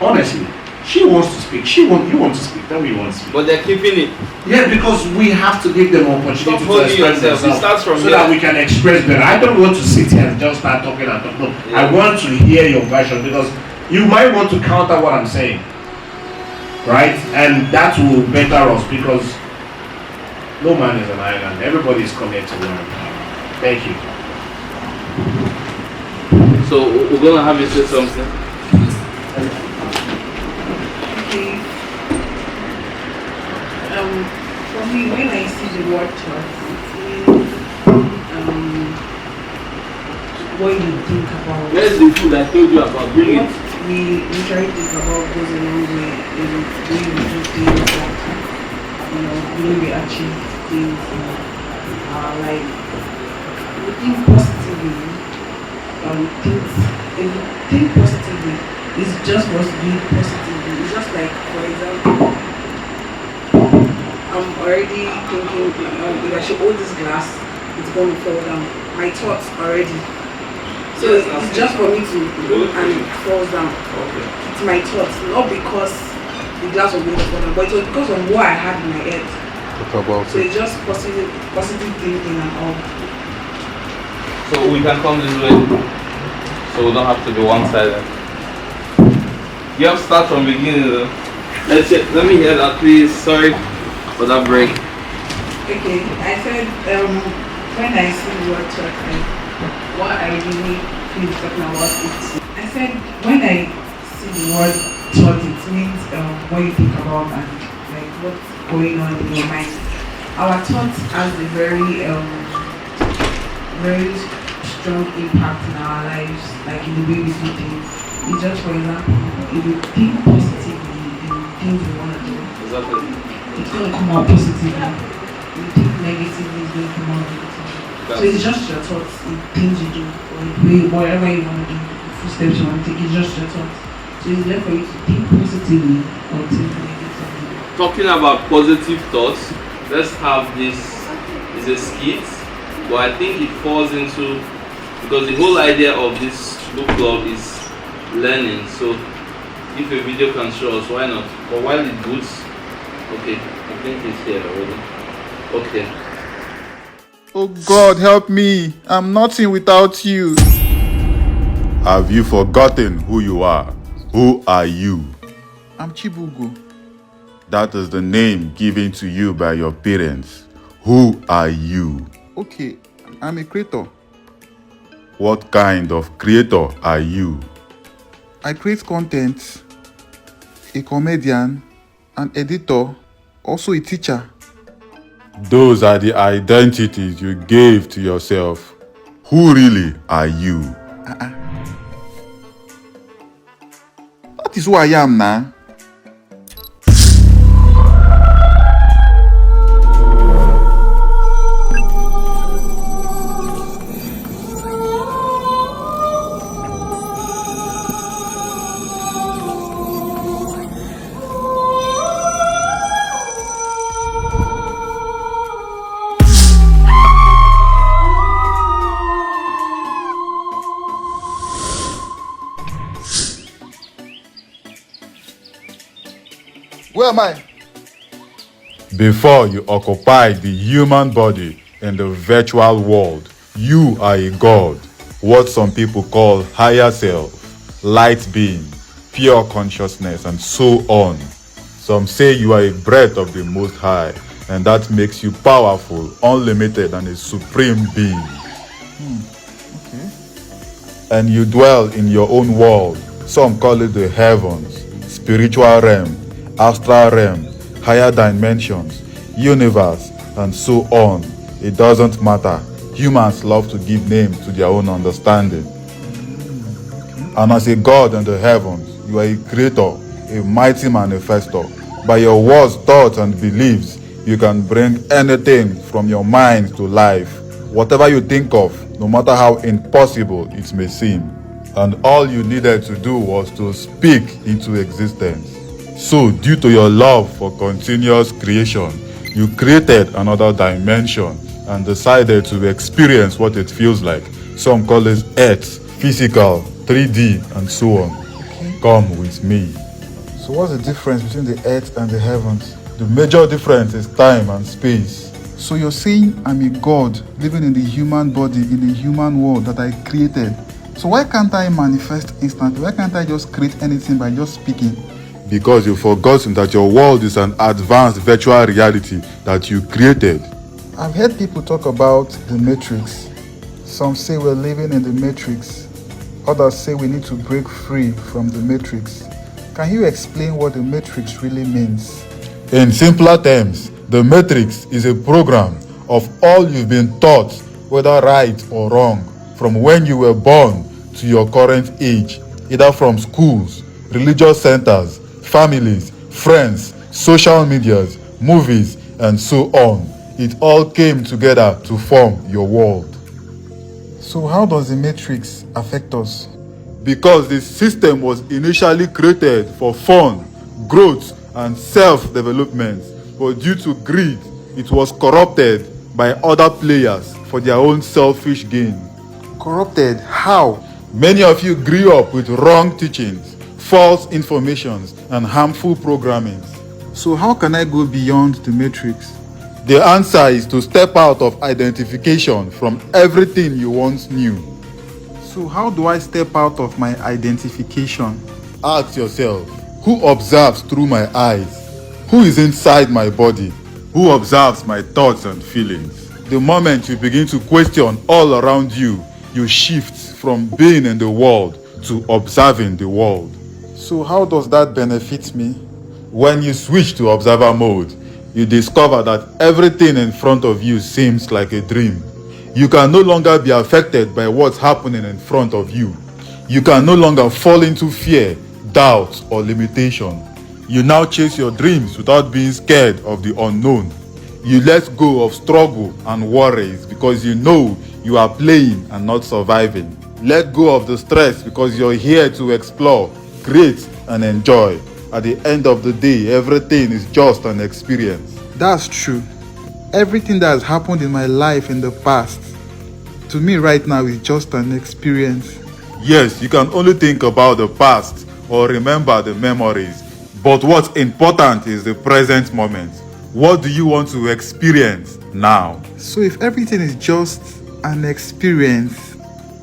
Speaker 2: Honestly. She wants to speak. You want to speak. Tell me you want to speak.
Speaker 1: But they're keeping it.
Speaker 2: Yeah, because we have to give them opportunity to express themselves
Speaker 1: so
Speaker 2: that we can express better. I don't want to sit here and just start talking and talk. No, I want to hear your version because you might want to counter what I'm saying. Right? And that will better us because no man is an island. Everybody is coming to learn. Thank you.
Speaker 1: So we're gonna have you say something.
Speaker 8: Okay. For me, when I see the word trust, it means what you think about.
Speaker 1: Where's the food I told you about? Bring it.
Speaker 8: We try to think about goes a long way in the way we do things that the way we achieve things in our life. We think positively. Think positively. It's just must be positively. It's just like, for example, I'm already thinking if I should hold this glass, it's going to fall down. My thoughts already. So it's just for me to go and it falls down. Okay. It's my thoughts, not because the glass was going to fall down, but it was because of what I had in my head. So it's just positive thinking and all.
Speaker 1: So we can come this way. So we don't have to be one-sided. You have to start from the beginning though. Let me hear that please. Sorry for that break.
Speaker 8: Okay, I said when I see the word church, what I really feel talking about it. I said when I see the word church, it means what you think about and like what's going on in your mind. Our thought has a very strong impact in our lives, like in the way we do things. It's just, for example, if you think positively in things you want to do, it's going to come out positively. If you think negatively, it's going to come out negatively. So it's just your thoughts, the things you do, or whatever you want to do, the footsteps you want to take, it's just your thoughts. So it's there for you to think positively or think negatively.
Speaker 1: Talking about positive thoughts, let's have this is a skit, but I think it falls into, because the whole idea of this book club is learning. So if a video can show us, why not? But while it boots, okay, I think it's here already. Okay.
Speaker 9: Oh God, help me. I'm nothing without you.
Speaker 10: Have you forgotten who you are? Who are you?
Speaker 9: I'm Chibugo.
Speaker 10: That is the name given to you by your parents. Who are you?
Speaker 9: Okay, I'm a creator.
Speaker 10: What kind of creator are you?
Speaker 9: I create content, a comedian, an editor, also a teacher.
Speaker 10: Those are the identities you gave to yourself. Who really are you?
Speaker 9: That is who I am now. Where am I?
Speaker 10: Before you occupy the human body in the virtual world, you are a god, what some people call higher self, light being, pure consciousness, and so on. Some say you are a breath of the Most High, and that makes you powerful, unlimited, and a supreme being.
Speaker 9: Okay.
Speaker 10: And you dwell in your own world. Some call it the heavens, spiritual realm, astral realm, higher dimensions, universe, and so on. It doesn't matter. Humans love to give names to their own understanding. And as a god in the heavens, you are a creator, a mighty manifestor. By your words, thoughts, and beliefs, you can bring anything from your mind to life. Whatever you think of, no matter how impossible it may seem. And all you needed to do was to speak into existence. So, due to your love for continuous creation, you created another dimension and decided to experience what it feels like. Some call it Earth, physical, 3D, and so on.
Speaker 9: Okay.
Speaker 10: Come with me.
Speaker 9: So what's the difference between the earth and the heavens?
Speaker 10: The major difference is time and space.
Speaker 9: So you're saying I'm a god living in the human body, in the human world that I created. So why can't I manifest instantly? Why can't I just create anything by just speaking?
Speaker 10: Because you've forgotten that your world is an advanced virtual reality that you created.
Speaker 9: I've heard people talk about the matrix. Some say we're living in the matrix. Others say we need to break free from the matrix. Can you explain what the matrix really means?
Speaker 10: In simpler terms, the matrix is a program of all you've been taught, whether right or wrong, from when you were born to your current age, either from schools, religious centers, families, friends, social medias, movies, and so on. It all came together to form your world.
Speaker 9: So how does the matrix affect us?
Speaker 10: Because the system was initially created for fun, growth, and self-development, but due to greed, it was corrupted by other players for their own selfish gain.
Speaker 9: Corrupted? How?
Speaker 10: Many of you grew up with wrong teachings, false informations, and harmful programming.
Speaker 9: So how can I go beyond the matrix?
Speaker 10: The answer is to step out of identification from everything you once knew.
Speaker 9: So how do I step out of my identification?
Speaker 10: Ask yourself, who observes through my eyes? Who is inside my body? Who observes my thoughts and feelings? The moment you begin to question all around you, you shift from being in the world to observing the world.
Speaker 9: So how does that benefit me?
Speaker 10: When you switch to observer mode, you discover that everything in front of you seems like a dream. You can no longer be affected by what's happening in front of you. You can no longer fall into fear, doubt, or limitation. You now chase your dreams without being scared of the unknown. You let go of struggle and worries because you know you are playing and not surviving. Let go of the stress because you're here to explore, create, and enjoy. At the end of the day, everything is just an experience.
Speaker 9: That's true. Everything that has happened in my life in the past, to me right now, is just an experience.
Speaker 10: Yes, you can only think about the past or remember the memories. But what's important is the present moment. What do you want to experience now?
Speaker 9: So if everything is just an experience,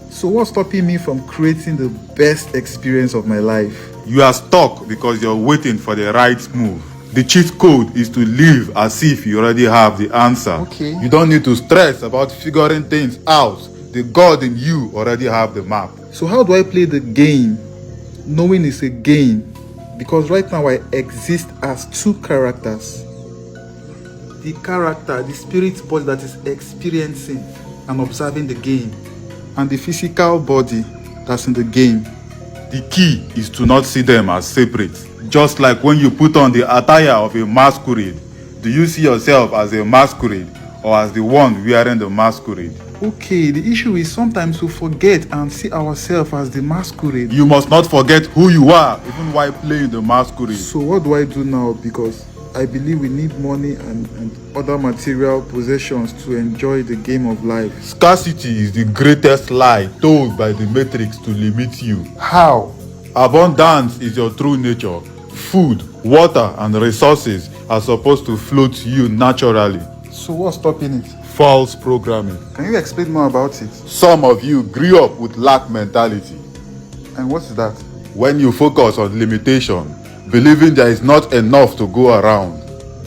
Speaker 9: so what's stopping me from creating the best experience of my life?
Speaker 10: You are stuck because you're waiting for the right move. The cheat code is to live as if you already have the answer.
Speaker 9: Okay.
Speaker 10: You don't need to stress about figuring things out. The God in you already have the map.
Speaker 9: So how do I play the game knowing it's a game? Because right now I exist as two characters. The character, the spirit body that is experiencing and observing the game, and the physical body that's in the game.
Speaker 10: The key is to not see them as separate. Just like when you put on the attire of a masquerade, do you see yourself as a masquerade or as the one wearing the masquerade?
Speaker 9: Okay, the issue is sometimes we forget and see ourselves as the masquerade.
Speaker 10: You must not forget who you are, even while playing the masquerade.
Speaker 9: So what do I do now? Because I believe we need money and other material possessions to enjoy the game of life.
Speaker 10: Scarcity is the greatest lie told by the Matrix to limit you.
Speaker 9: How?
Speaker 10: Abundance is your true nature. Food, water, and resources are supposed to flow to you naturally.
Speaker 9: So what's stopping it?
Speaker 10: False programming.
Speaker 9: Can you explain more about it?
Speaker 10: Some of you grew up with lack mentality.
Speaker 9: And what is that?
Speaker 10: When you focus on limitation, believing there is not enough to go around.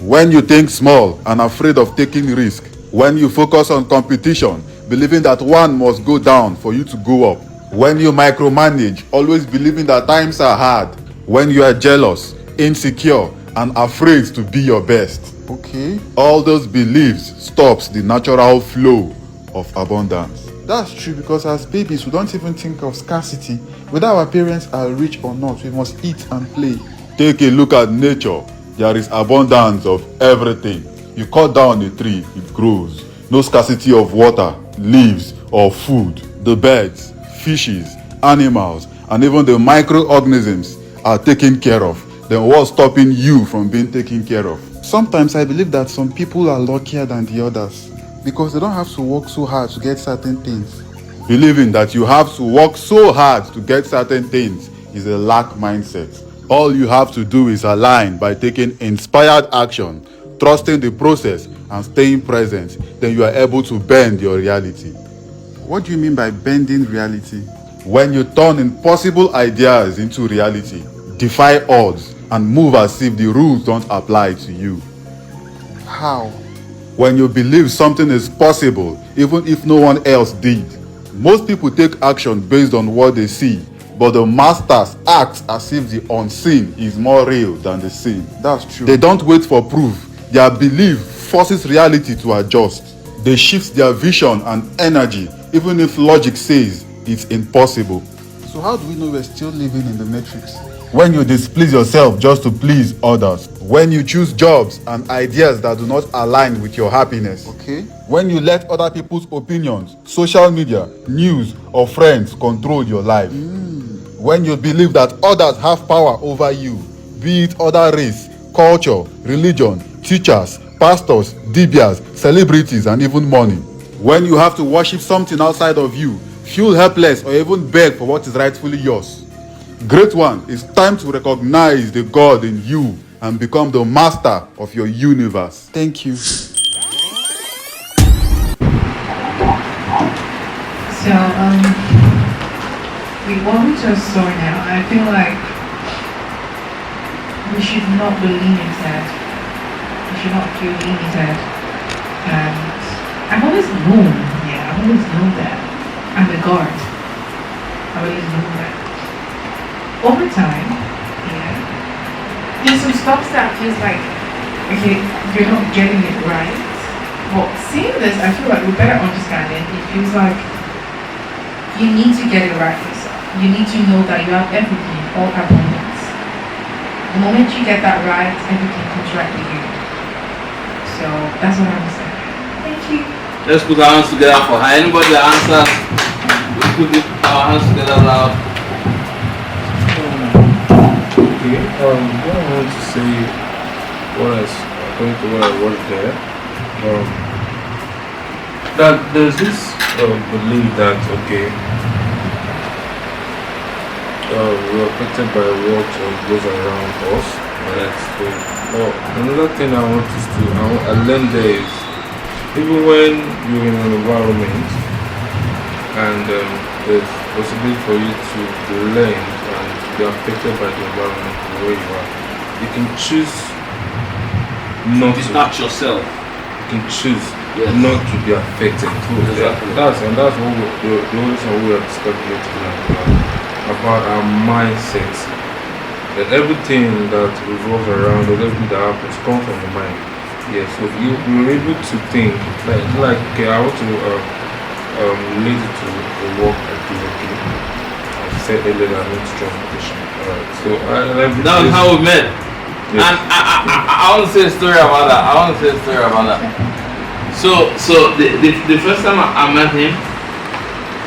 Speaker 10: When you think small and afraid of taking risk. When you focus on competition, believing that one must go down for you to go up. When you micromanage, always believing that times are hard. When you are jealous, insecure, and afraid to be your best.
Speaker 9: Okay.
Speaker 10: All those beliefs stops the natural flow of abundance.
Speaker 9: That's true, because as babies we don't even think of scarcity. Whether our parents are rich or not, we must eat and play.
Speaker 10: Take a look at nature. There is abundance of everything. You cut down a tree, it grows. No scarcity of water, leaves, or food. The birds, fishes, animals, and even the microorganisms are taken care of. Then what's stopping you from being taken care of?
Speaker 9: Sometimes I believe that some people are luckier than the others because they don't have to work so hard to get certain things.
Speaker 10: Believing that you have to work so hard to get certain things is a lack mindset. All you have to do is align by taking inspired action, trusting the process, and staying present. Then you are able to bend your reality.
Speaker 9: What do you mean by bending reality?
Speaker 10: When you turn impossible ideas into reality, defy odds, and move as if the rules don't apply to you.
Speaker 9: How?
Speaker 10: When you believe something is possible, even if no one else did. Most people take action based on what they see, but the masters act as if the unseen is more real than the seen.
Speaker 9: That's true.
Speaker 10: They don't wait for proof. Their belief forces reality to adjust. They shift their vision and energy, even if logic says it's impossible.
Speaker 9: So how do we know we're still living in the matrix?
Speaker 10: When you displease yourself just to please others. When you choose jobs and ideas that do not align with your happiness.
Speaker 9: Okay.
Speaker 10: When you let other people's opinions, social media, news, or friends control your life. When you believe that others have power over you, be it other race, culture, religion, teachers, pastors, dibias, celebrities, and even money. When you have to worship something outside of you, feel helpless, or even beg for what is rightfully yours. Great one, it's time to recognize the God in you and become the master of your universe.
Speaker 9: Thank you.
Speaker 6: So, with what we just saw now, I feel like we should not be limited. We should not feel limited. And I've always known that. I'm a God. I've always known that. Over time, there's some stuff that feels like, okay, you're not getting it right. But seeing this, I feel like we better understand it. It feels like you need to get it right yourself. You need to know that you have everything, all abundance. The moment you get that right, everything comes right to you. So that's what I'm saying. Thank you.
Speaker 1: Let's put our hands together for her. Anybody that answers, we put our hands together loud.
Speaker 2: Okay, what I want to say was according to what I wrote there
Speaker 4: um, that there's this belief that okay, we're affected by what goes around us. Right? So, another thing I want us to I learned there is even when you're in an environment and there's possibility for you to learn and be affected by the environment where you are, you can choose not to.
Speaker 1: Detach yourself.
Speaker 4: You can choose
Speaker 1: Yes.
Speaker 4: not to be affected. So
Speaker 1: Exactly.
Speaker 4: that's what the only thing we are discussing here today about our mindset. That everything that revolves around us, everything that happens comes from the mind. Yes, so you're able to think like okay, I want to relate it to the work I do. Okay, I said earlier that I went to transportation. Alright, so
Speaker 1: That's how we met.
Speaker 4: Yes.
Speaker 1: And I want to say a story about that. So the first time I met him,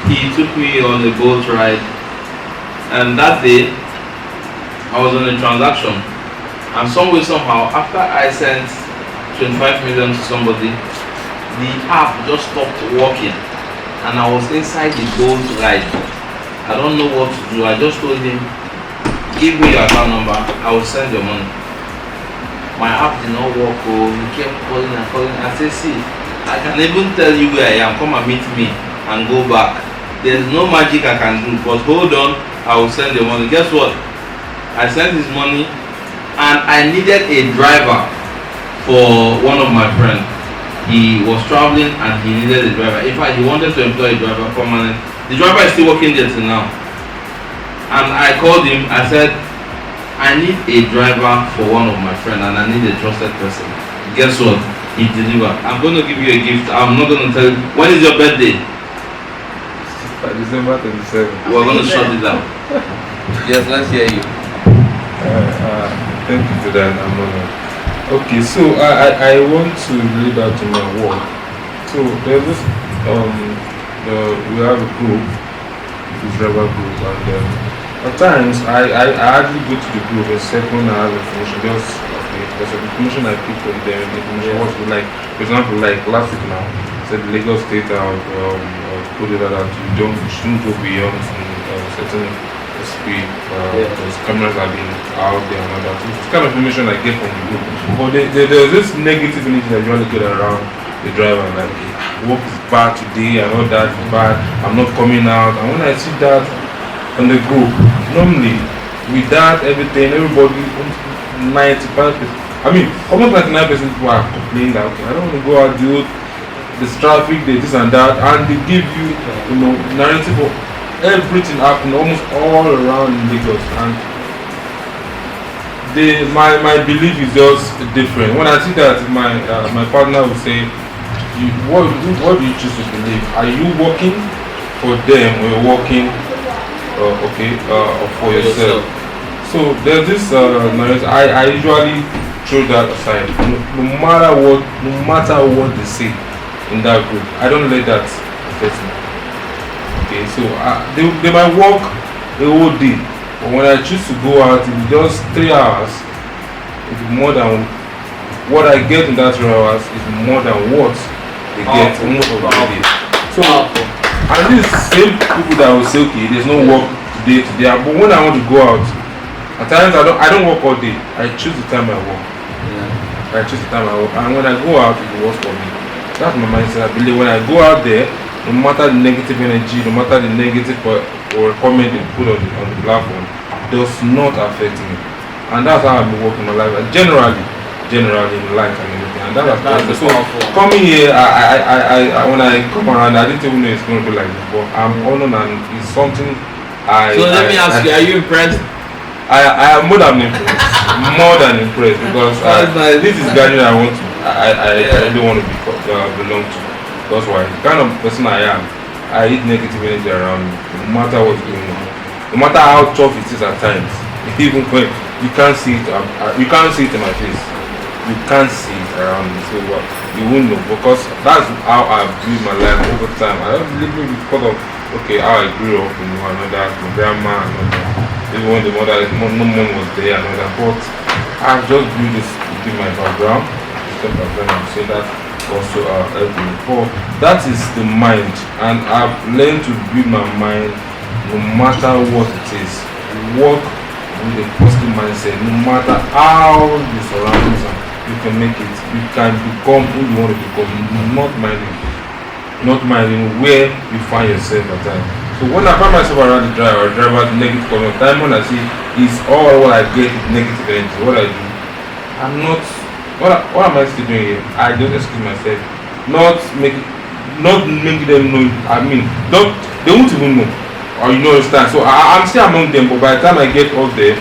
Speaker 1: he took me on a boat ride, and that day I was on a transaction, and some way somehow after I sent 25 million to somebody, the app just stopped working, and I was inside the boat ride. I don't know what to do. I just told him, give me your account number, I will send your money. My app did not work. Oh, he kept calling and calling. I said, see, I can even tell you where I am. Come and meet me and go back. There's no magic I can do, but hold on, I will send your money. Guess what? I sent his money, and I needed a driver for one of my friends. He was traveling and he needed a driver. In fact, he wanted to employ a driver permanent. The driver is still working there till now. And I called him, I said, I need a driver for one of my friends and I need a trusted person. Guess what? He delivered. I'm going to give you a gift. I'm not going to tell you. When is your birthday?
Speaker 4: December 27th.
Speaker 1: We're going to shut it down. Yes, let's hear you.
Speaker 4: Thank you for that. I'm honored. Okay, so I want to relate that to my work. So there's this we have a group, this driver group, and at times I hardly go to the group except when I have information. Just okay, there's some information I pick from them. The information was like, for example, like last week now, said Lagos State have put it out that you shouldn't go beyond certain speed. Because cameras have been out there and all that. So it's kind of information I get from the group. But there's this negative energy that you want to get around the driver, like work is bad today and all that is bad. I'm not coming out. And when I see that on the group, normally with that everything, everybody 95%, I mean almost 99% people are complaining that okay, I don't want to go out, deal this traffic, this and that, and they give you narrative of everything happening almost all around Lagos, and my belief is just different. When I see that, my partner will say, what do you choose to believe? Are you working for them or you're working for yourself? So there's this narrative. I usually throw that aside. No matter what they say in that group, I don't let that affect me. Okay, so they might work the whole day, but when I choose to go out, it's just 3 hours. It's more than what I get in that 3 hours is more than what they get almost of the day. So, and these same people that will say, okay, there's no work today, but when I want to go out, at times I don't work all day. I choose the time I work. Yeah. I choose the time I work, and when I go out, it works for me. That's my mindset. I believe when I go out there, no matter the negative energy, no matter the negative or comment they put on the platform, does not affect me. And that's how I've been working my life. Generally in life and everything. And that's so coming here, I when I come around, I didn't even know it's going to be like this, but I'm honored and it's something
Speaker 1: So let me ask you, are you impressed?
Speaker 4: I am more than impressed because this is Ghana I want to. I don't want to belong to. That's why the kind of person I am, I hate negative energy around me, no matter what's going on. No matter how tough it is at times, even when you can't see it, you can't see it in my face. You can't see it around me, so you won't know, because that's how I built my life over time. I don't believe it because of how I grew up, my grandma and all that. Even when the mother, no mom was there and all that, but I've just built this within my background. And say that also help me. But that is the mind, and I've learned to build my mind no matter what it is. Work with a positive mindset, no matter how the surroundings are, you can make it. You can become who you want to become, not minding where you find yourself at times. So when I find myself around the driver negative comment, time when I see is all what I get with negative energy. What I do, I'm not. What am I still doing here? I don't excuse myself. Not making them know. I mean, they won't even know, or you know, understand. So I'm still among them, but by the time I get off there,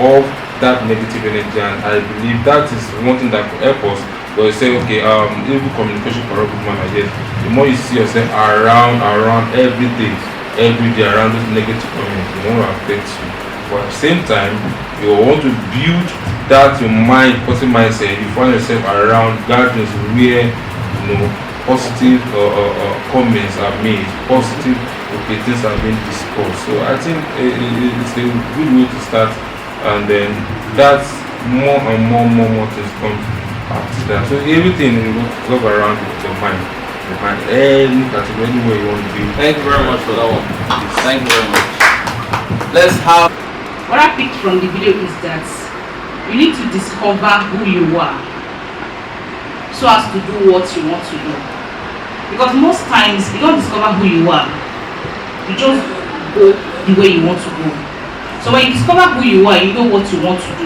Speaker 4: off that negative energy, and I believe that is one thing that could help us. But you say, okay, even communication for a good man, I guess. The more you see yourself around everything, every day around those negative comments, it won't affect you. But at the same time, you want to build that your mind, positive mindset. You find yourself around gatherings where positive comments are made, positive things are being discussed. So I think it's a good way to start, and then that's more and more things come after that. So everything will go around your mind. Any category, anywhere you want to be.
Speaker 1: Thank you very much for that one. Thank you very much. Let's have.
Speaker 8: What I picked from the video is that you need to discover who you are so as to do what you want to do. Because most times you don't discover who you are, you just go the way you want to go. So when you discover who you are, you know what you want to do.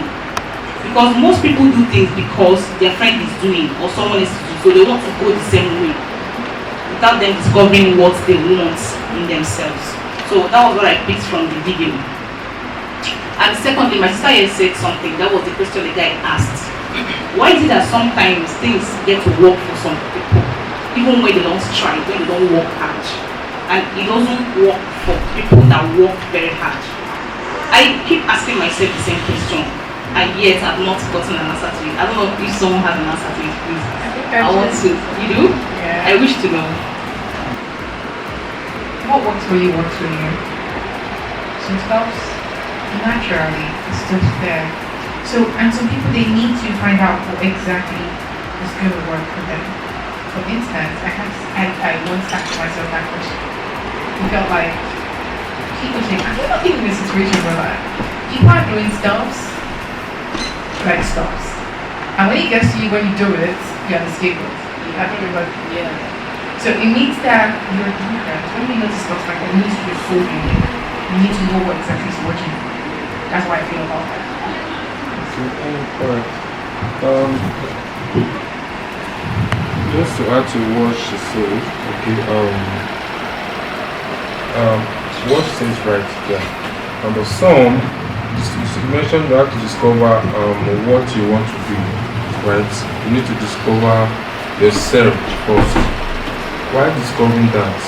Speaker 8: Because most people do things because their friend is doing or someone else is doing, so they want to go the same way without them discovering what they want in themselves. So that was what I picked from the video. And secondly, my sister here said something. That was the question the guy asked. Why is it that sometimes things get to work for some people, even when they don't try, when they don't work hard, and it doesn't work for people that work very hard? I keep asking myself the same question, and yet I've not gotten an answer to it. I don't know if someone has an answer to it, please. I want to. You do?
Speaker 11: Yeah.
Speaker 8: I wish to know.
Speaker 11: What works for you works for you. Some stuff naturally it's just there. So, and some people, they need to find out what exactly is going to work for them. For instance, I once asked myself that question. I felt like people think, I feel like in a situation where like people are doing stuffs like stuffs, and when it gets to you, when you do it, you're the scapegoat. I think about
Speaker 8: Yeah.
Speaker 11: So it means that you're different. When you notice stuff like that, it means you're so unique. You need to know what exactly is working. That's why I feel about that.
Speaker 4: Just to add to what she said, what she says right there. Number some, you mentioned you have to discover what you want to be, right? You need to discover yourself first. Why discovering that?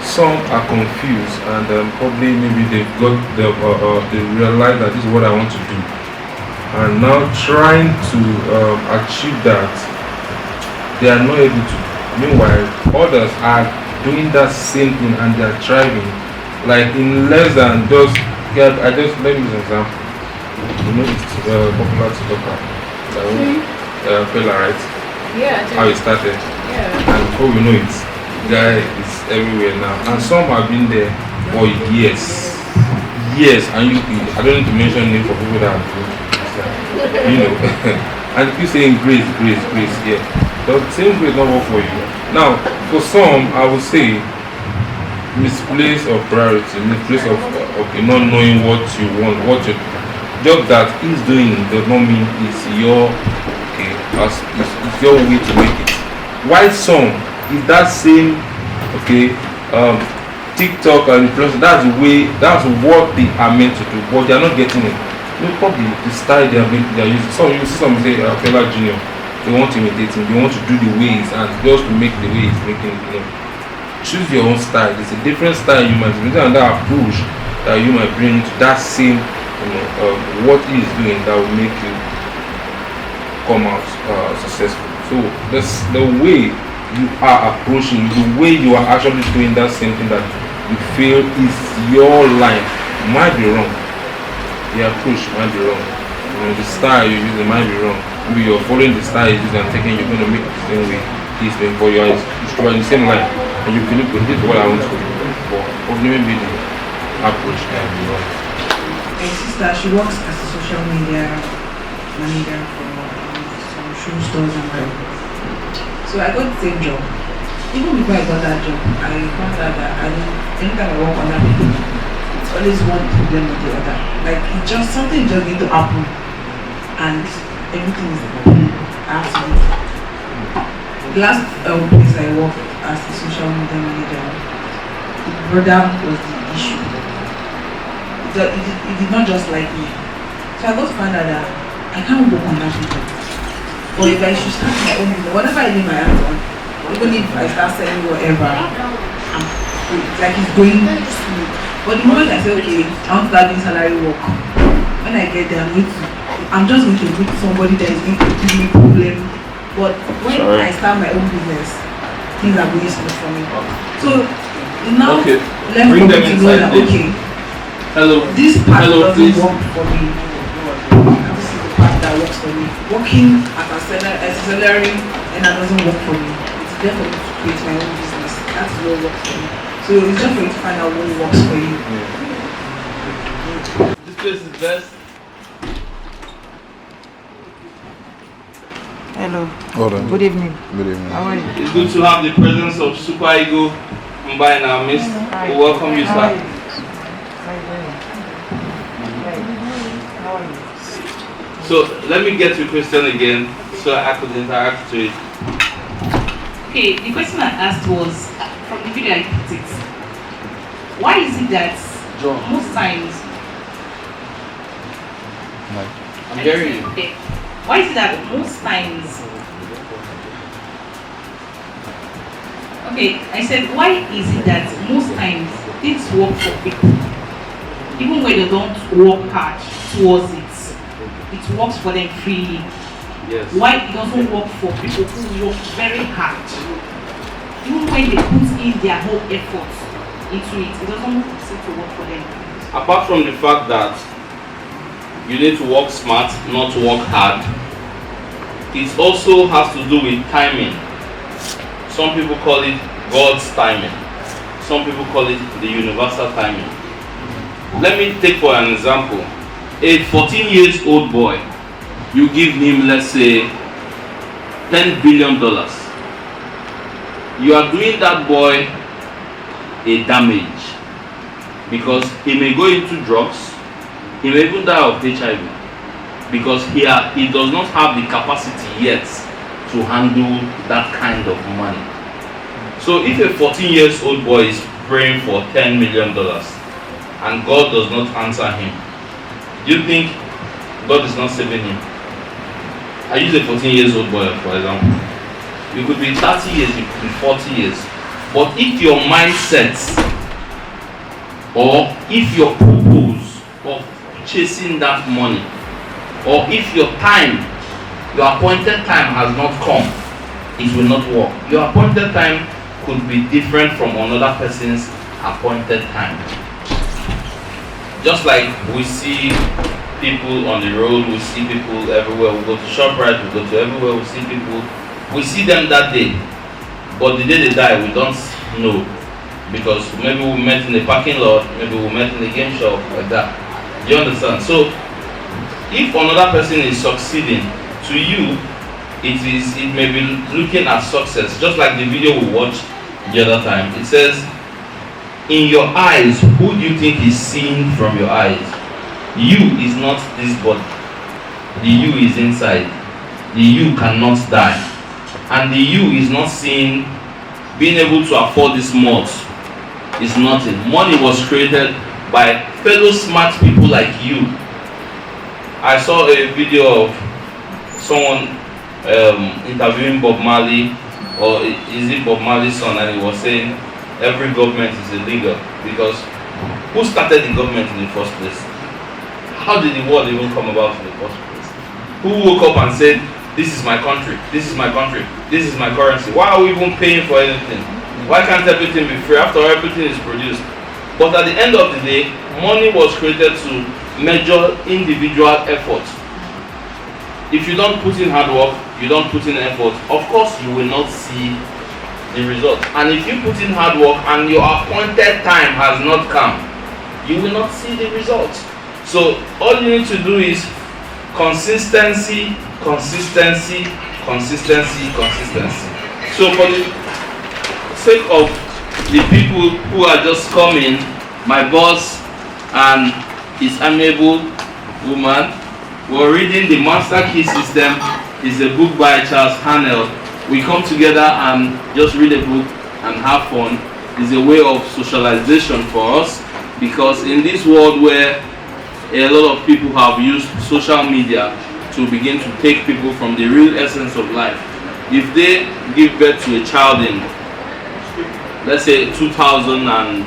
Speaker 4: Some are confused and probably maybe they realize that this is what I want to do, and now trying to achieve that, they are not able to. Meanwhile, others are doing that same thing and they are thriving, like in less than just. Yeah, let me use an example. You know, it's popular TikToker, fella, right?
Speaker 11: Yeah.
Speaker 4: How he started,
Speaker 11: Yeah.
Speaker 4: and before we know it, guy is everywhere now, and some have been there for years, and I don't need to mention names for people that have, you know, and if you saying grace, yeah, the same grace not work for you. Now, for some, I would say misplace of priority, misplace of not knowing what you want, what you job that he's doing does not mean it's your it's your way to make it. Why some is that same TikTok and influencer, that's what they are meant to do, but they are not getting it. Probably the style they are using. So you see some say Fela Junior, they want to imitate him, they want to do the ways and just to make the way he's making it. Choose your own style. It's a different style you might bring, and that approach that you might bring to that same what he is doing that will make you come out successful. So that's the way you are approaching, the way you are actually doing that same thing that you feel is your line might be wrong. The approach might be wrong. The style you use, it might be wrong. Maybe you're following the style you use and thinking you're going to make the same way this thing, but you're in the same line. And you believe this is what I want to do. But maybe the approach can be wrong.
Speaker 8: My sister, she works as a social media manager for some shoe stores and all. So I got the same job. Even before I got that job, I found out that anytime I work under people, it's always one problem or the other. Like something just need to happen, and everything is absolute. The last place I worked as a social media manager, the brother was the issue. He did not just like me. So I got to find out that I can't work on that people. Or if I should start my own business, whatever I lay my hands on, even if I start selling whatever, like it's going smooth. But the moment I say, okay, I want to start doing salary work, when I get there, I'm just going to meet somebody that is going to give me a problem. But when I start my own business, things are going smooth for me. So now left for me to know that, okay, this part doesn't work for me. This is the part that works for me. Working as a salary and that doesn't work for me. It's there for me to create my own business. That's what works for me. So it's just for you to find out what works for you.
Speaker 1: This place is best.
Speaker 12: Hello.
Speaker 9: Hold on.
Speaker 12: Good evening.
Speaker 9: Good evening.
Speaker 12: How are you?
Speaker 1: It's good to have the presence of Super Ego Mba in our midst. We welcome you, sir. So let me get to question again so I could interact to it.
Speaker 11: Okay, the question I asked was from the video I picked it. Why is it that most times
Speaker 1: I'm hearing you.
Speaker 11: Okay. Why is it that most times I said why is it that most times things work for people even when they don't work hard towards it? It works for them freely.
Speaker 1: Yes.
Speaker 11: Why it doesn't work for people who work very hard? Even when they put in their whole effort into it, it doesn't seem to work for them.
Speaker 1: Apart from the fact that you need to work smart, not work hard, it also has to do with timing. Some people call it God's timing. Some people call it the universal timing. Let me take for an example. A 14-year-old boy, you give him, let's say, $10 billion. You are doing that boy a damage because he may go into drugs, he may even die of HIV because he does not have the capacity yet to handle that kind of money. So if a 14-year-old boy is praying for $10 million and God does not answer him, do you think God is not saving him? I use a 14-year-old boy for example. You could be 30 years, you could be 40 years. But if your mindset or if your purpose of chasing that money or if your time, your appointed time has not come, it will not work. Your appointed time could be different from another person's appointed time. Just like we see people on the road, we see people everywhere. We go to ShopRite, we go to everywhere, we see people. We see them that day, but the day they die, we don't know. Because maybe we met in the parking lot, maybe we met in the game shop, like that. You understand? So, if another person is succeeding, to you, it may be looking at success. Just like the video we watched the other time. It says, in your eyes, who do you think is seen from your eyes? You is not this body. The you is inside. The you cannot die. And the you is not seen being able to afford this much. It's nothing. Money was created by fellow smart people like you. I saw a video of someone interviewing Bob Marley, or is it Bob Marley's son, and he was saying every government is illegal because who started the government in the first place? How did the world even come about in the first place? Who woke up and said, this is my country, this is my country, this is my currency? Why are we even paying for anything? Why can't everything be free after everything is produced? But at the end of the day, money was created to measure individual effort. if you don't put in hard work, you don't put in effort, of course you will not see the result. And if you put in hard work and your appointed time has not come, you will not see the results. So all you need to do is consistency, consistency, consistency, consistency. So for the sake of the people who are just coming, my boss and his amiable woman, we're reading the Master Key System. It's a book by Charles Hanel. We come together and just read a book and have fun. It's a way of socialization for us, because in this world where a lot of people have used social media to begin to take people from the real essence of life, if they give birth to a child in, let's say 2000 and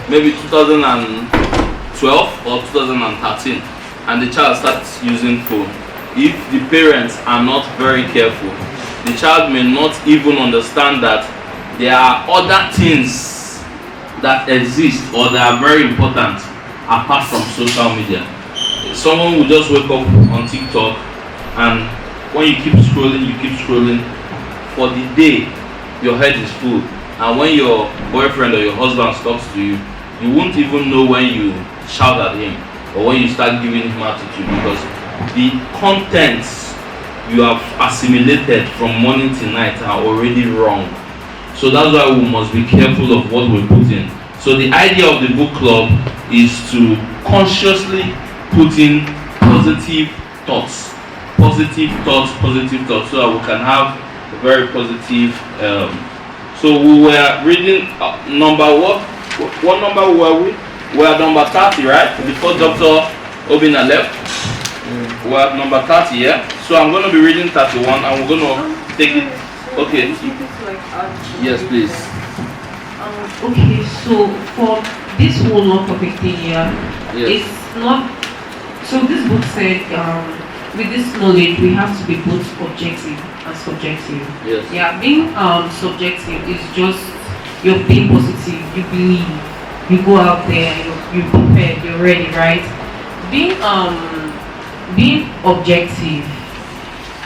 Speaker 1: maybe 2012 or 2013, and the child starts using phone, if the parents are not very careful, the child may not even understand that there are other things that exist or that are very important apart from social media. Someone will just wake up on TikTok, and when you keep scrolling for the day, your head is full. And when your boyfriend or your husband talks to you, you won't even know when you shout at him or when you start giving him attitude, because the contents you have assimilated from morning to night are already wrong. So that's why we must be careful of what we put in. So the idea of the book club is to consciously put in positive thoughts, so that we can have a very positive. So we were reading number what number were we? We are number 30, right? Before Dr. Obinna left. We are number 30, yeah? So I'm going to be reading 31 and we're going to take it. Okay. Yes, please.
Speaker 11: Okay, so for this whole non-topic thing here,
Speaker 1: Yes.
Speaker 11: it's not. So this book said, with this knowledge, we have to be both objective and subjective.
Speaker 1: Yes.
Speaker 11: Yeah, being subjective is just you're being positive, you believe, you go out there, you're prepared, you're ready, right? Being objective,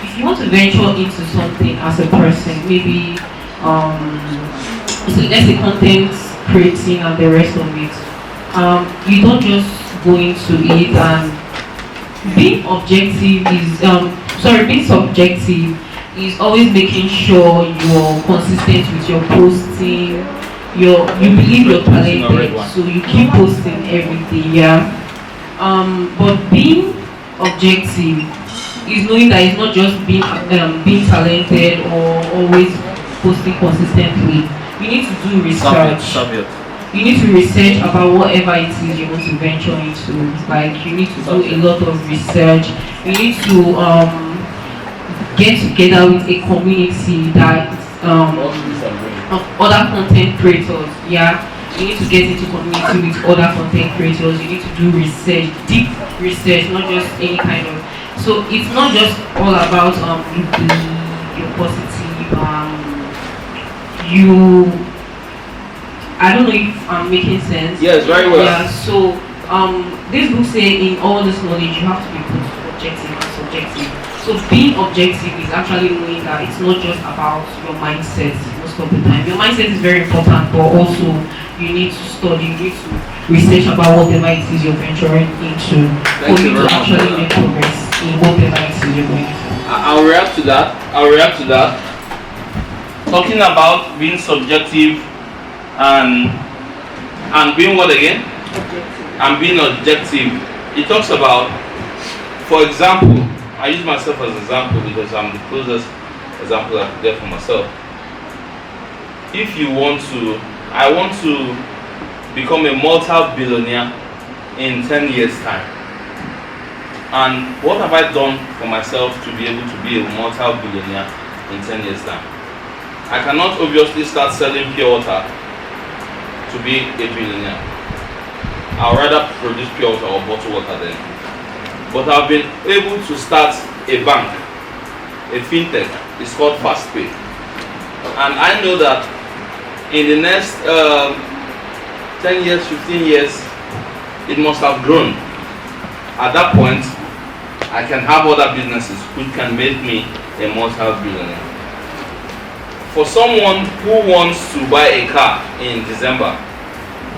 Speaker 11: if you want to venture into something as a person, maybe so let's say content creating and the rest of it, you don't just go into it. And being objective is being subjective is always making sure you're consistent with your posting. You believe you're talented, so you keep posting every day, yeah. But being objective is knowing that it's not just being talented or always posting consistently. You need to do research. You need to research about whatever it is you want to venture into. Like, you need to do a lot of research. You need to get together with a community that of other content creators. Yeah, you need to get into community with other content creators. You need to do research, deep research, not just any kind of. So it's not just all about you believe, you're positive, I don't know if I'm making sense.
Speaker 1: Yes, very well.
Speaker 11: Yeah, so this book says in all this knowledge you have to be both objective and subjective. So being objective is actually knowing that it's not just about your mindset most of the time. Your mindset is very important, but also you need to study, you need to research about whatever it is you're venturing into for you to actually make progress in whatever it is you're going to.
Speaker 1: I'll react to that. Talking about being subjective and being what again? Objective. And being objective. It talks about, for example, I use myself as an example because I'm the closest example I could get for myself. If you want to, I want to become a multi-billionaire in 10 years' time. And what have I done for myself to be able to be a multi-billionaire in 10 years' time? I cannot obviously start selling pure water to be a billionaire. I'd rather produce pure water or bottle water then. But I've been able to start a bank, a fintech. It's called FastPay. And I know that in the next 10 years, 15 years, it must have grown. At that point, I can have other businesses which can make me a must-have billionaire. For someone who wants to buy a car in December,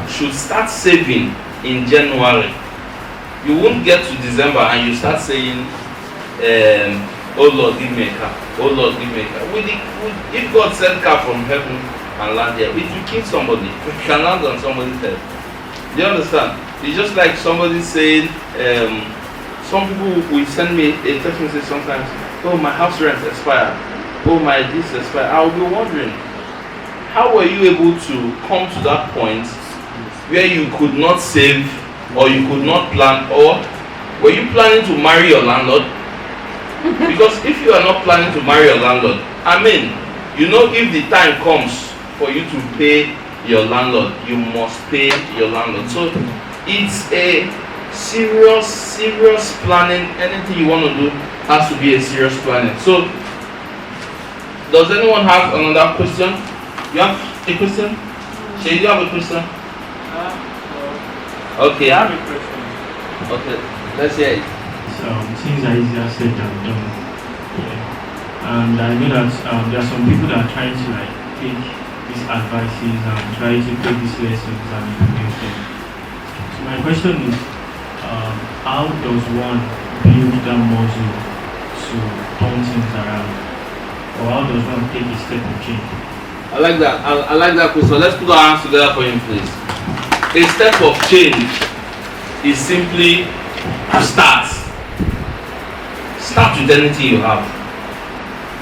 Speaker 1: should start saving in January. You won't get to December and you start saying, oh Lord, give me a car. Oh Lord, give me a car. If God sent car from heaven and land here, it will kill somebody. It can land on somebody's head. Do you understand? It's just like somebody saying, some people will send me a text message sometimes, oh, my house rent expired. Oh, my this expired. I will be wondering, how were you able to come to that point where you could not save, or you could not plan, or were you planning to marry your landlord? Because if you are not planning to marry your landlord, I mean, you know, if the time comes for you to pay your landlord, you must pay your landlord. So it's a serious planning. Anything you want to do has to be a serious planning. So does anyone have another question? You have a question? Shay, do you have a question? Okay.
Speaker 3: I have a question.
Speaker 1: Okay, let's hear it.
Speaker 3: So things are easier said than done. Yeah. And I know that there are some people that are trying to like take these advices and try to take these lessons and implement them. So my question is, how does one build that muscle to turn things around? Or how does one take a step of change?
Speaker 1: I like that. I like that question. Let's put our hands together for him, please. A step of change is simply to start. Start with anything you have.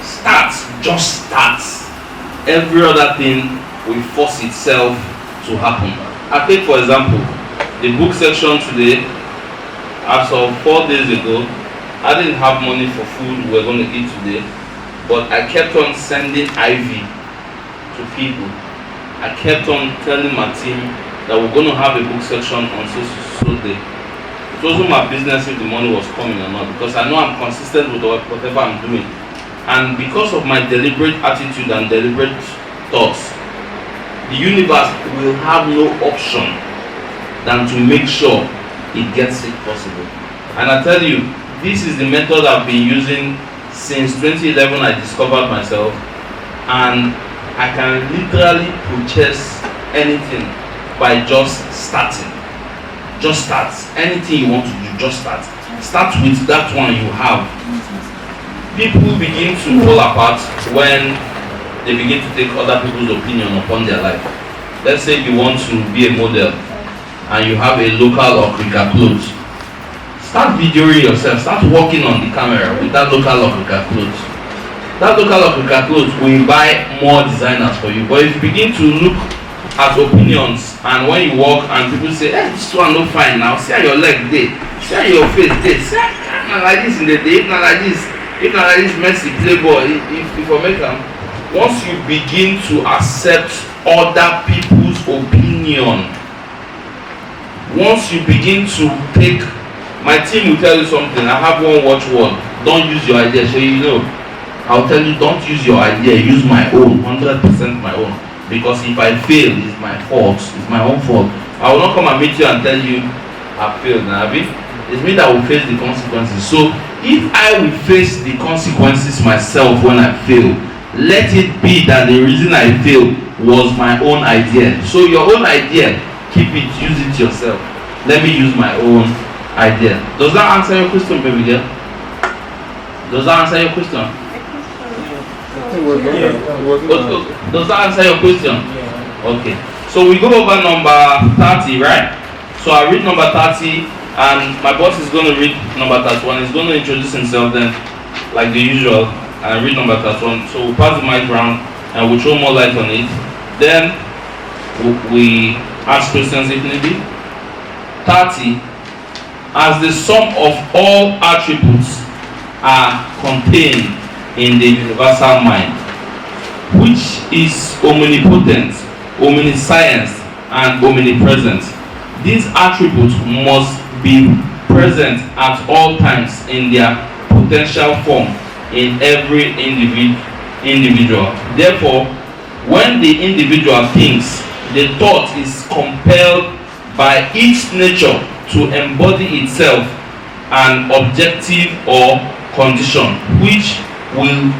Speaker 1: Start. Just start. Every other thing will force itself to happen. I take, for example, the book section today. As of 4 days ago, I didn't have money for food we're going to eat today, but I kept on sending IV to people. I kept on telling my team that we're going to have a book section on so day. It wasn't my business if the money was coming or not, because I know I'm consistent with whatever I'm doing. And because of my deliberate attitude and deliberate thoughts, the universe will have no option than to make sure it gets it possible. And I tell you, this is the method I've been using since 2011. I discovered myself, and I can literally purchase anything by just starting. Just start. Anything you want to do, just start. Start with that one you have. People begin to fall apart when they begin to take other people's opinion upon their life. Let's say you want to be a model and you have a local Okrika clothes. Start videoing yourself. Start working on the camera with that local Okrika clothes. That local Okrika clothes will buy more designers for you. But if you begin to look at opinions, and when you walk and people say, hey, this one no fine now, see how your leg day, see how your face day, see how like this in the day, if not like this messy playboy, if you make them. Once you begin to accept other people's opinion, once you begin to take, my team will tell you something. I have one watchword: don't use your idea. So you know, I'll tell you, don't use your idea, use my own, 100% my own. Because if I fail, it's my fault, it's my own fault. I will not come and meet you and tell you I failed. It's me that will face the consequences. So if I will face the consequences myself when I fail, let it be that the reason I failed was my own idea. So your own idea, keep it, use it yourself. Let me use my own idea. Does that answer your question, baby girl? Does that answer your question? Does that answer your question? Okay. So we go over number 30, right? So I read number 30, and my boss is going to read number 31. He's going to introduce himself then, like the usual, and read number 31. So we'll pass the mic around and we'll throw more light on it. Then we ask questions if need be. 30. As the sum of all attributes are contained in the universal mind, which is omnipotent, omniscient, and omnipresent. These attributes must be present at all times in their potential form in every individual. Therefore, when the individual thinks, the thought is compelled by its nature to embody itself an objective or condition which will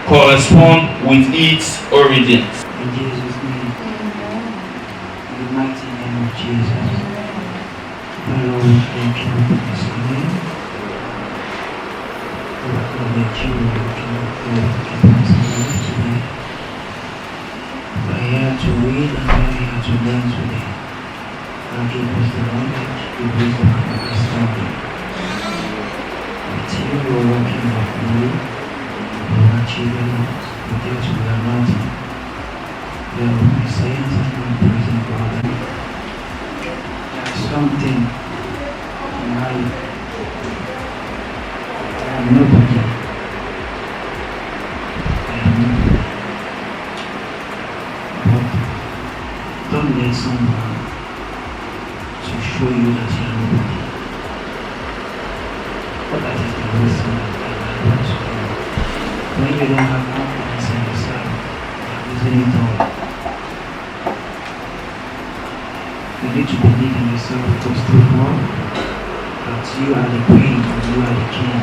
Speaker 1: correspond with its origin.
Speaker 12: In Jesus' name, in the mighty name of Jesus. Lord, we thank you for this evening. Lord, we let you keep us alive today. We are here to read and we are here to learn today. God give us the knowledge, the wisdom and understanding. With you, we are walking with you. We are achieving us. Without you, we are nothing. We are only saints and we are praising God. There's something in life. I am nobody. I am nobody. But don't let someone to show you that you are nobody. But that is the worst thing that I want to do. When you don't have confidence in yourself, you are losing it all. You need to believe in yourself first of all, that you are the queen and you are the king.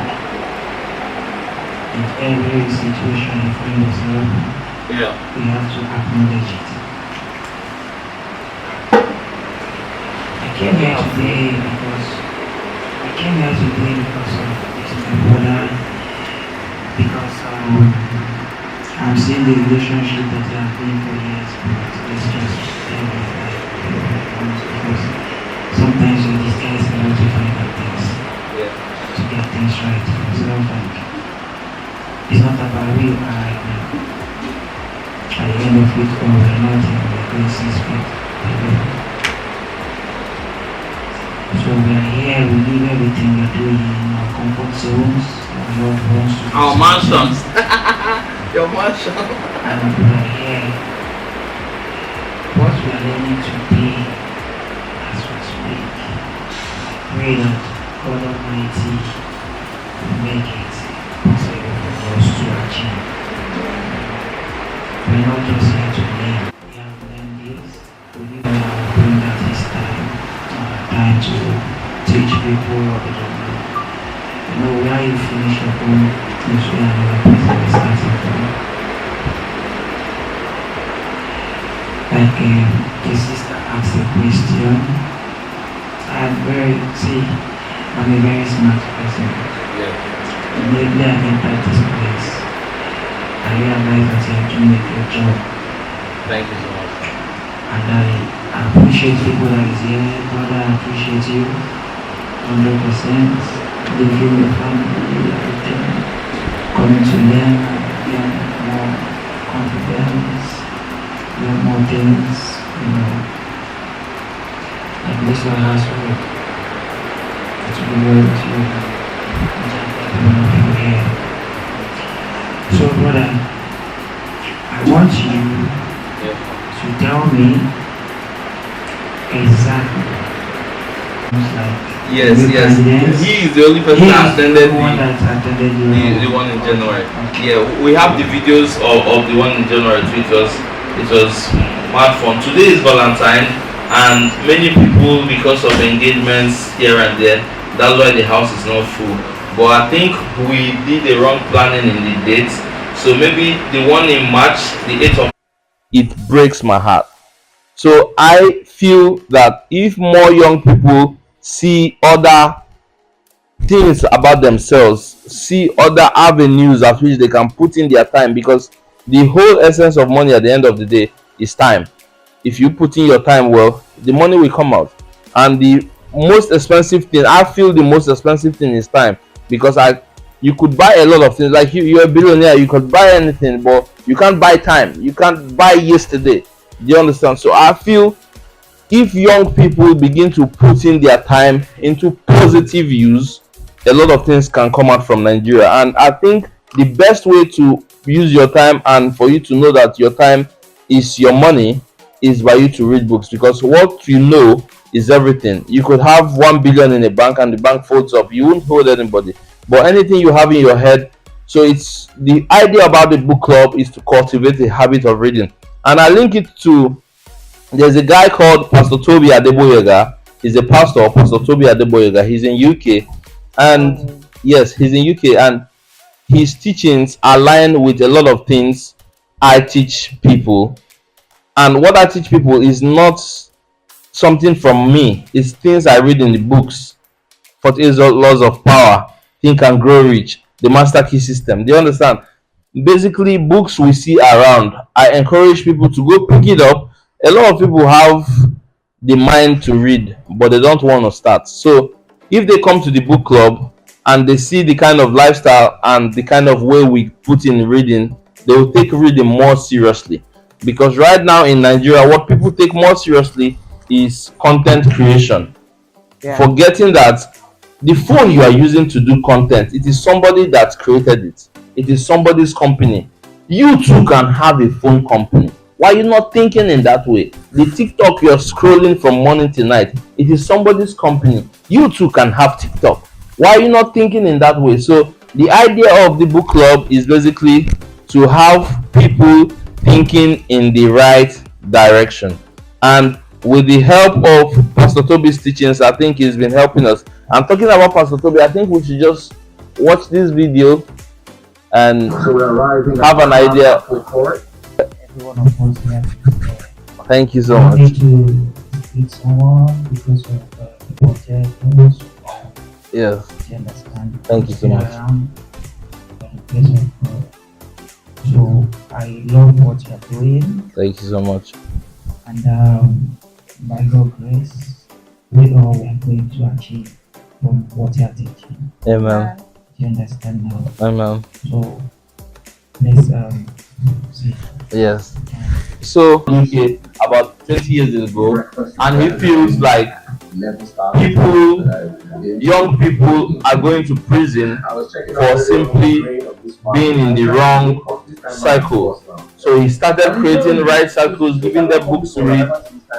Speaker 12: In every situation you find yourself, you have to acknowledge it. I came here today because it's my brother, because I'm seeing the relationship that they have been for years, but it's just because sometimes you disguise a lot to find out things, to get things right. So like, it's not about we are right now. At the end of it all, we're not in the grace and spirit. So we are here, we leave everything we're doing in our comfort zones, our loved ones.
Speaker 1: Our mansions. Your mansion.
Speaker 12: And we are here. What we are learning to be as we speak. Pray that God Almighty will make it possible for us to achieve. We're not just here to learn. We have learned this. We will bring that this time to teach people what they don't know. You know, where you finish your own is where another person is starting from. Like the sister asked a question. I'm a very smart person. Lately I entered this place. I realized that you are doing a good job.
Speaker 1: Thank you so much.
Speaker 12: And I appreciate people that is here. God, I appreciate you 100%. Living your family, everything. Coming to learn, get more confidence, learn more things, you know. Like this one has work. It's been well with you. One of you here. So brother, I want you to tell me exactly.
Speaker 1: Yes. He is the only person that attended the one in January. Yeah, we have the videos of the one in January too. It was mad fun. Today is Valentine, and many people, because of engagements here and there, that's why the house is not full. But I think we did the wrong planning in the dates. So maybe the one in March, the 8th of, it breaks my heart. So I feel that if more young people see other things about themselves, see other avenues at which they can put in their time, because the whole essence of money at the end of the day is time. If you put in your time well, the money will come out. And the most expensive thing, I feel the most expensive thing is time, because you could buy a lot of things. Like you're a billionaire, you could buy anything, but you can't buy time. You can't buy yesterday. Do you understand? So I feel if young people begin to put in their time into positive use, a lot of things can come out from Nigeria. And I think the best way to use your time and for you to know that your time is your money is by you to read books, because what you know is everything. You could have 1 billion in a bank and the bank folds up, you won't hold anybody, but anything you have in your head. So it's the idea about the book club is to cultivate a habit of reading. And I link it to, there's a guy called Pastor Toby Adeboyega. He's a pastor, Pastor Toby Adeboyega. He's in UK, And yes, he's in UK, and his teachings align with a lot of things I teach people. And what I teach people is not something from me, it's things I read in the books. 48 laws of power, think and grow rich, the master key system. Do you understand? Basically, books we see around. I encourage people to go pick it up. A lot of people have the mind to read, but they don't want to start. So if they come to the book club and they see the kind of lifestyle and the kind of way we put in reading, they will take reading more seriously. Because right now in Nigeria, what people take more seriously is content creation, forgetting that the phone you are using to do content, it is somebody that created it, it is somebody's company. You too can have a phone company. Why are you not thinking in that way? The TikTok you're scrolling from morning to night, it is somebody's company. You too can have TikTok. Why are you not thinking in that way? So the idea of the book club is basically to have people thinking in the right direction. And with the help of Pastor Toby's teachings, I think he's been helping us. I'm talking about Pastor Toby. I think we should just watch this video and have an idea.
Speaker 12: Every one of us here.
Speaker 1: Thank you so
Speaker 12: I
Speaker 1: much.
Speaker 12: need to meet someone because of the project.
Speaker 1: Yes.
Speaker 12: You understand?
Speaker 1: Thank you so much.
Speaker 12: Around the place of God. So I love what you're doing,
Speaker 1: Thank you so much.
Speaker 12: and by God's grace, we all are going to achieve from what you're teaching.
Speaker 1: Amen.
Speaker 12: You understand now?
Speaker 1: Amen.
Speaker 12: So let's see.
Speaker 1: Yes. So UK about 20 years ago, and he feels like people, young people, are going to prison for simply being in the wrong cycle. So he started creating right cycles, giving them books to read,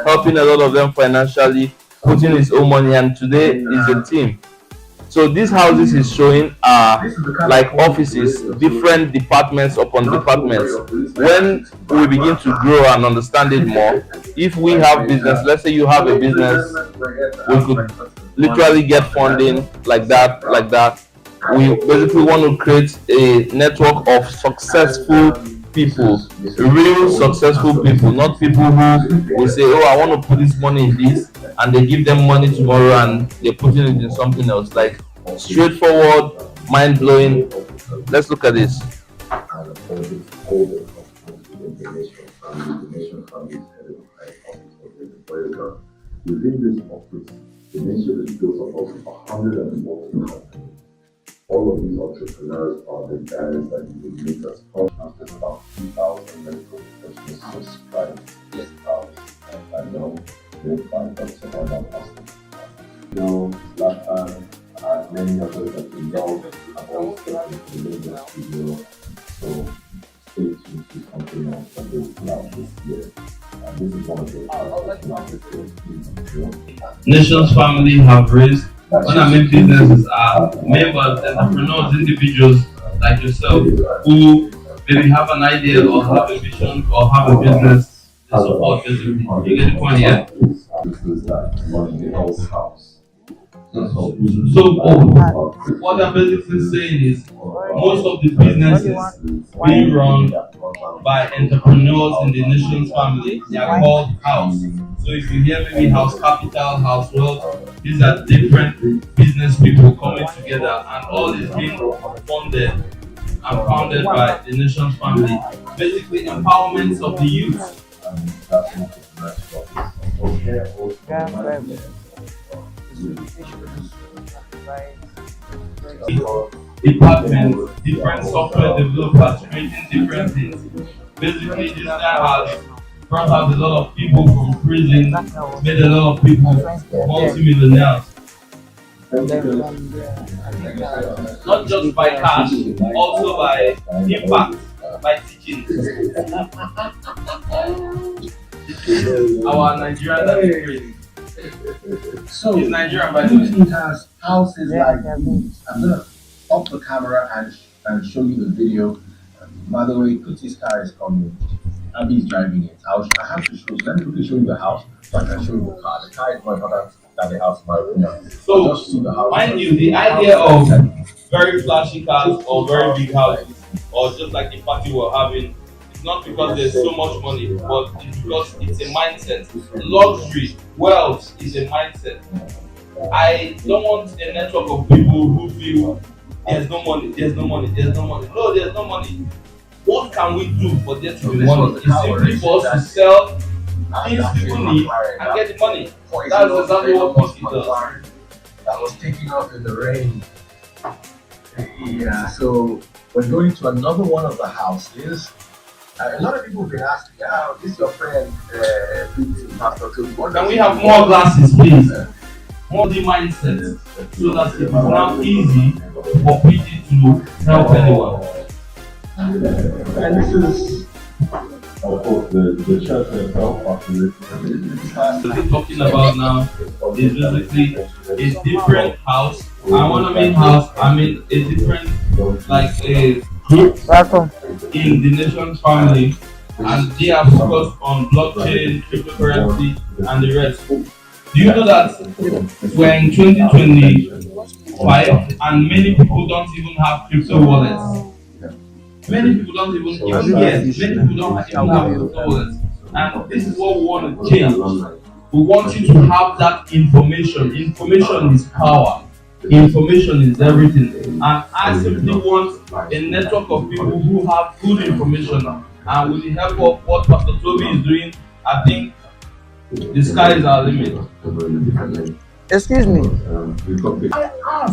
Speaker 1: helping a lot of them financially, putting his own money, and today is a team. So these houses he's showing are like offices, different departments upon departments. When we begin to grow and understand it more, if we have business, let's say you have a business, we could literally get funding like that, like that. We basically want to create a network of successful people, real successful people, not people who will say, oh, I want to put this money in this, and they give them money tomorrow and they're putting it in something else. Like straightforward, mind blowing. Let's look at this.
Speaker 13: Within this office, the nation is built of over 140 companies. All of these entrepreneurs are the guys that you would meet us. There's about 3,000 medical professionals subscribed to this house. I know they find Dr. Obinna Pastor. Zlatan, and many others that we know have all stepped into the Lagos studio. So stay tuned to something else that will come out this year. And this is one of the
Speaker 1: Nations family have raised when I make businesses are members, entrepreneurs, individuals like yourself who maybe have an idea or have a vision or have a business they support basically. You get the point here? So what I'm basically saying is most of the businesses being run by entrepreneurs in the nation's family, they are called house. So if you hear maybe house capital, house wealth, these are different business people coming together and all is being funded and founded by the nation's family. Basically empowerment of the youth. Departments, different software developers creating different things. Basically, this guy has brought out a lot of people from prison, made a lot of people multi-millionaires. Not just by cash, also by impact, by teaching. Our Nigerian that is crazy.
Speaker 14: So,
Speaker 1: he's Nigerian by the way.
Speaker 14: he has houses like these. I'm gonna off the camera and show you the video. By the way, Kuti's car is coming. Abby's driving it. I have to show you. Let me quickly show you the house so I can show you the car. The car is more important than the house, in my opinion.
Speaker 1: So,
Speaker 14: Just see the house.
Speaker 1: mind you, the idea of very flashy cars or very big houses, or just like the party we're having, it's not because there's so much money, but it's because it's a mindset. Luxury, wealth is a mindset. I don't want a network of people who feel there's no money, there's no money, there's no money. No, there's no money. What can we do for there to be money? It's simply for us to sell things people need and get the money. That's exactly what Whiskey does.
Speaker 14: That was taking off in the rain. Yeah, so we're going to another one of the houses. A lot of people have been asking, this is your friend, Pastor Tittle.
Speaker 1: Can we have more glasses, please? More the mindset, so that it is now easy for people to help anyone.
Speaker 14: And this is,
Speaker 13: of course, the church itself.
Speaker 1: What we're talking about now is basically a different house. And when I mean house, I mean a different, like a group in the nation's family, and they are focused on blockchain, cryptocurrency, and the rest. Do you know that we're in 2025 and many people don't even have crypto wallets? Many people don't even many people don't even have crypto wallets. And this is what we want to change. We want you to have that information. Information is power. Information is everything. And I simply want a network of people who have good information. And with the help of what Pastor Toby is doing, I think the sky is our limit.
Speaker 15: Excuse me.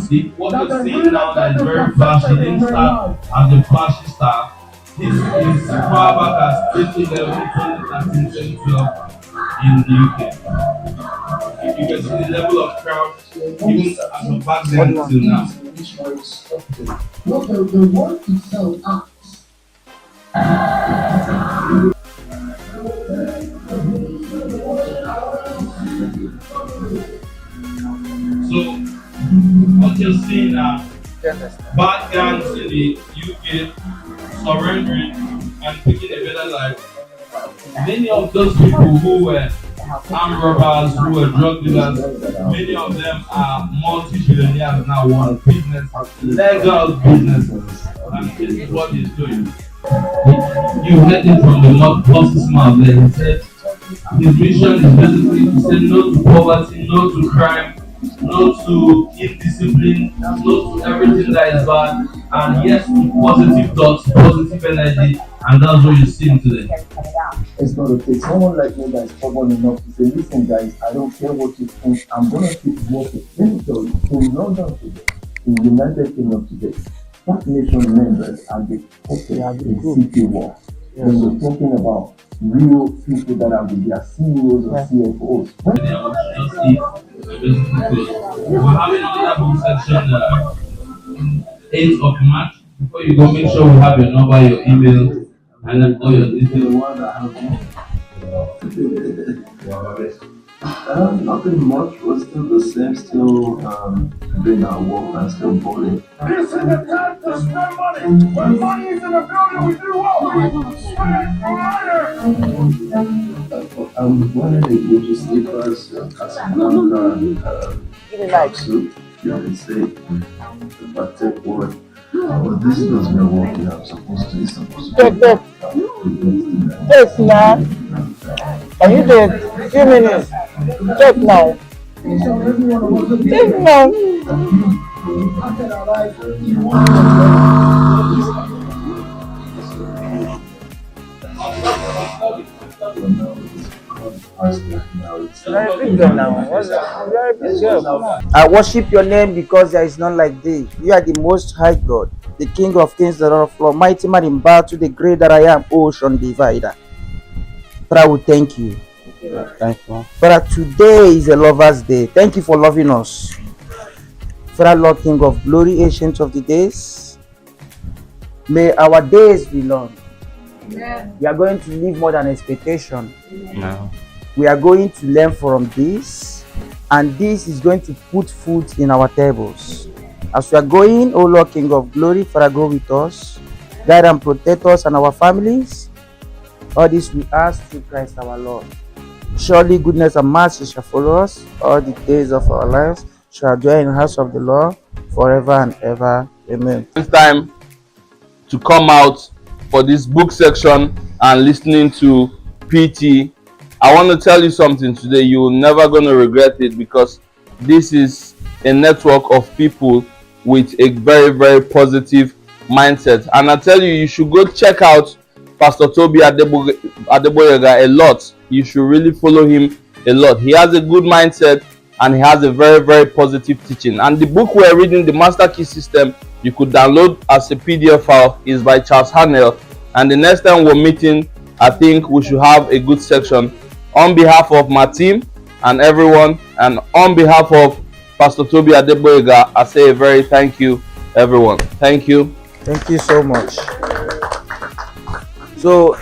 Speaker 1: See, what you're seeing now that is very flashy, didn't start as a flashy star. This is far back as 2011, 2013, 2012 in the UK. You can see the level of crowd even as of back then till now.
Speaker 14: Well, the word itself acts.
Speaker 1: So, what you're seeing now, bad gangs in the UK surrendering and taking a better life. Many of those people who were armed robbers, who were drug dealers, many of them are multi-billionaires now, one business, legal businesses, and this is what he's doing. You heard it from the boss's mouth there. He said his mission is basically to say no to poverty, no to crime, no to indiscipline, no to everything that is bad, and yes to positive thoughts, positive energy, and that's what you're seeing today.
Speaker 14: It's going to take someone like me that is stubborn enough to say, listen guys, I don't care what you think, I'm going to keep working. Let me tell you, in London today, in the United Kingdom today, that nation members are the city war. When we're talking about real people that are with their CEOs or CFOs.
Speaker 1: We're having another book section 8th of March. Before you go, make sure we have your number, your email, and then all your details.
Speaker 14: Nothing much, was still the same, still doing our work and still bowling.
Speaker 16: This is the time to spend money. When money is in the building, we do what? We spend fire.
Speaker 14: I'm wearing a Gucci slippers, Casablanca, tracksuit, you can say, the batek word. But this does not work. I'm supposed to.
Speaker 15: Yes, now. Can you do it? 2 minutes. Check now. Check now. I worship your name because there is none like thee. You are the most high God, the King of kings, the Lord of lords, mighty man in battle, the great that I am, ocean divider. Father, we thank you. Thank you. Father, today is a lover's day. Thank you for loving us. Father, Lord, King of glory, ancient of the days, may our days be long. Yeah. We are going to live more than expectation.
Speaker 1: No.
Speaker 15: We are going to learn from this, and this is going to put food in our tables. As we are going, O Lord, King of glory, Father, go with us, guide and protect us and our families. All this we ask through Christ our Lord. Surely goodness and mercy shall follow us all the days of our lives. Shall dwell in the house of the Lord forever and ever. Amen.
Speaker 1: It's time to come out for this book section and listening to PT. I want to tell you something today. You're never going to regret it, because this is a network of people with a very, very positive mindset. And I tell you, you should go check out Pastor Toby Adeboyega a lot. You should really follow him a lot. He has a good mindset and he has a very, very positive teaching. And the book we're reading, the Master Key System, you could download as a PDF file, is by Charles Harnell. And the next time we're meeting, I think we should have a good section. On behalf of my team and everyone, and on behalf of Pastor Toby Adeboyega, I say a very thank you, everyone. Thank you.
Speaker 15: Thank you so much. So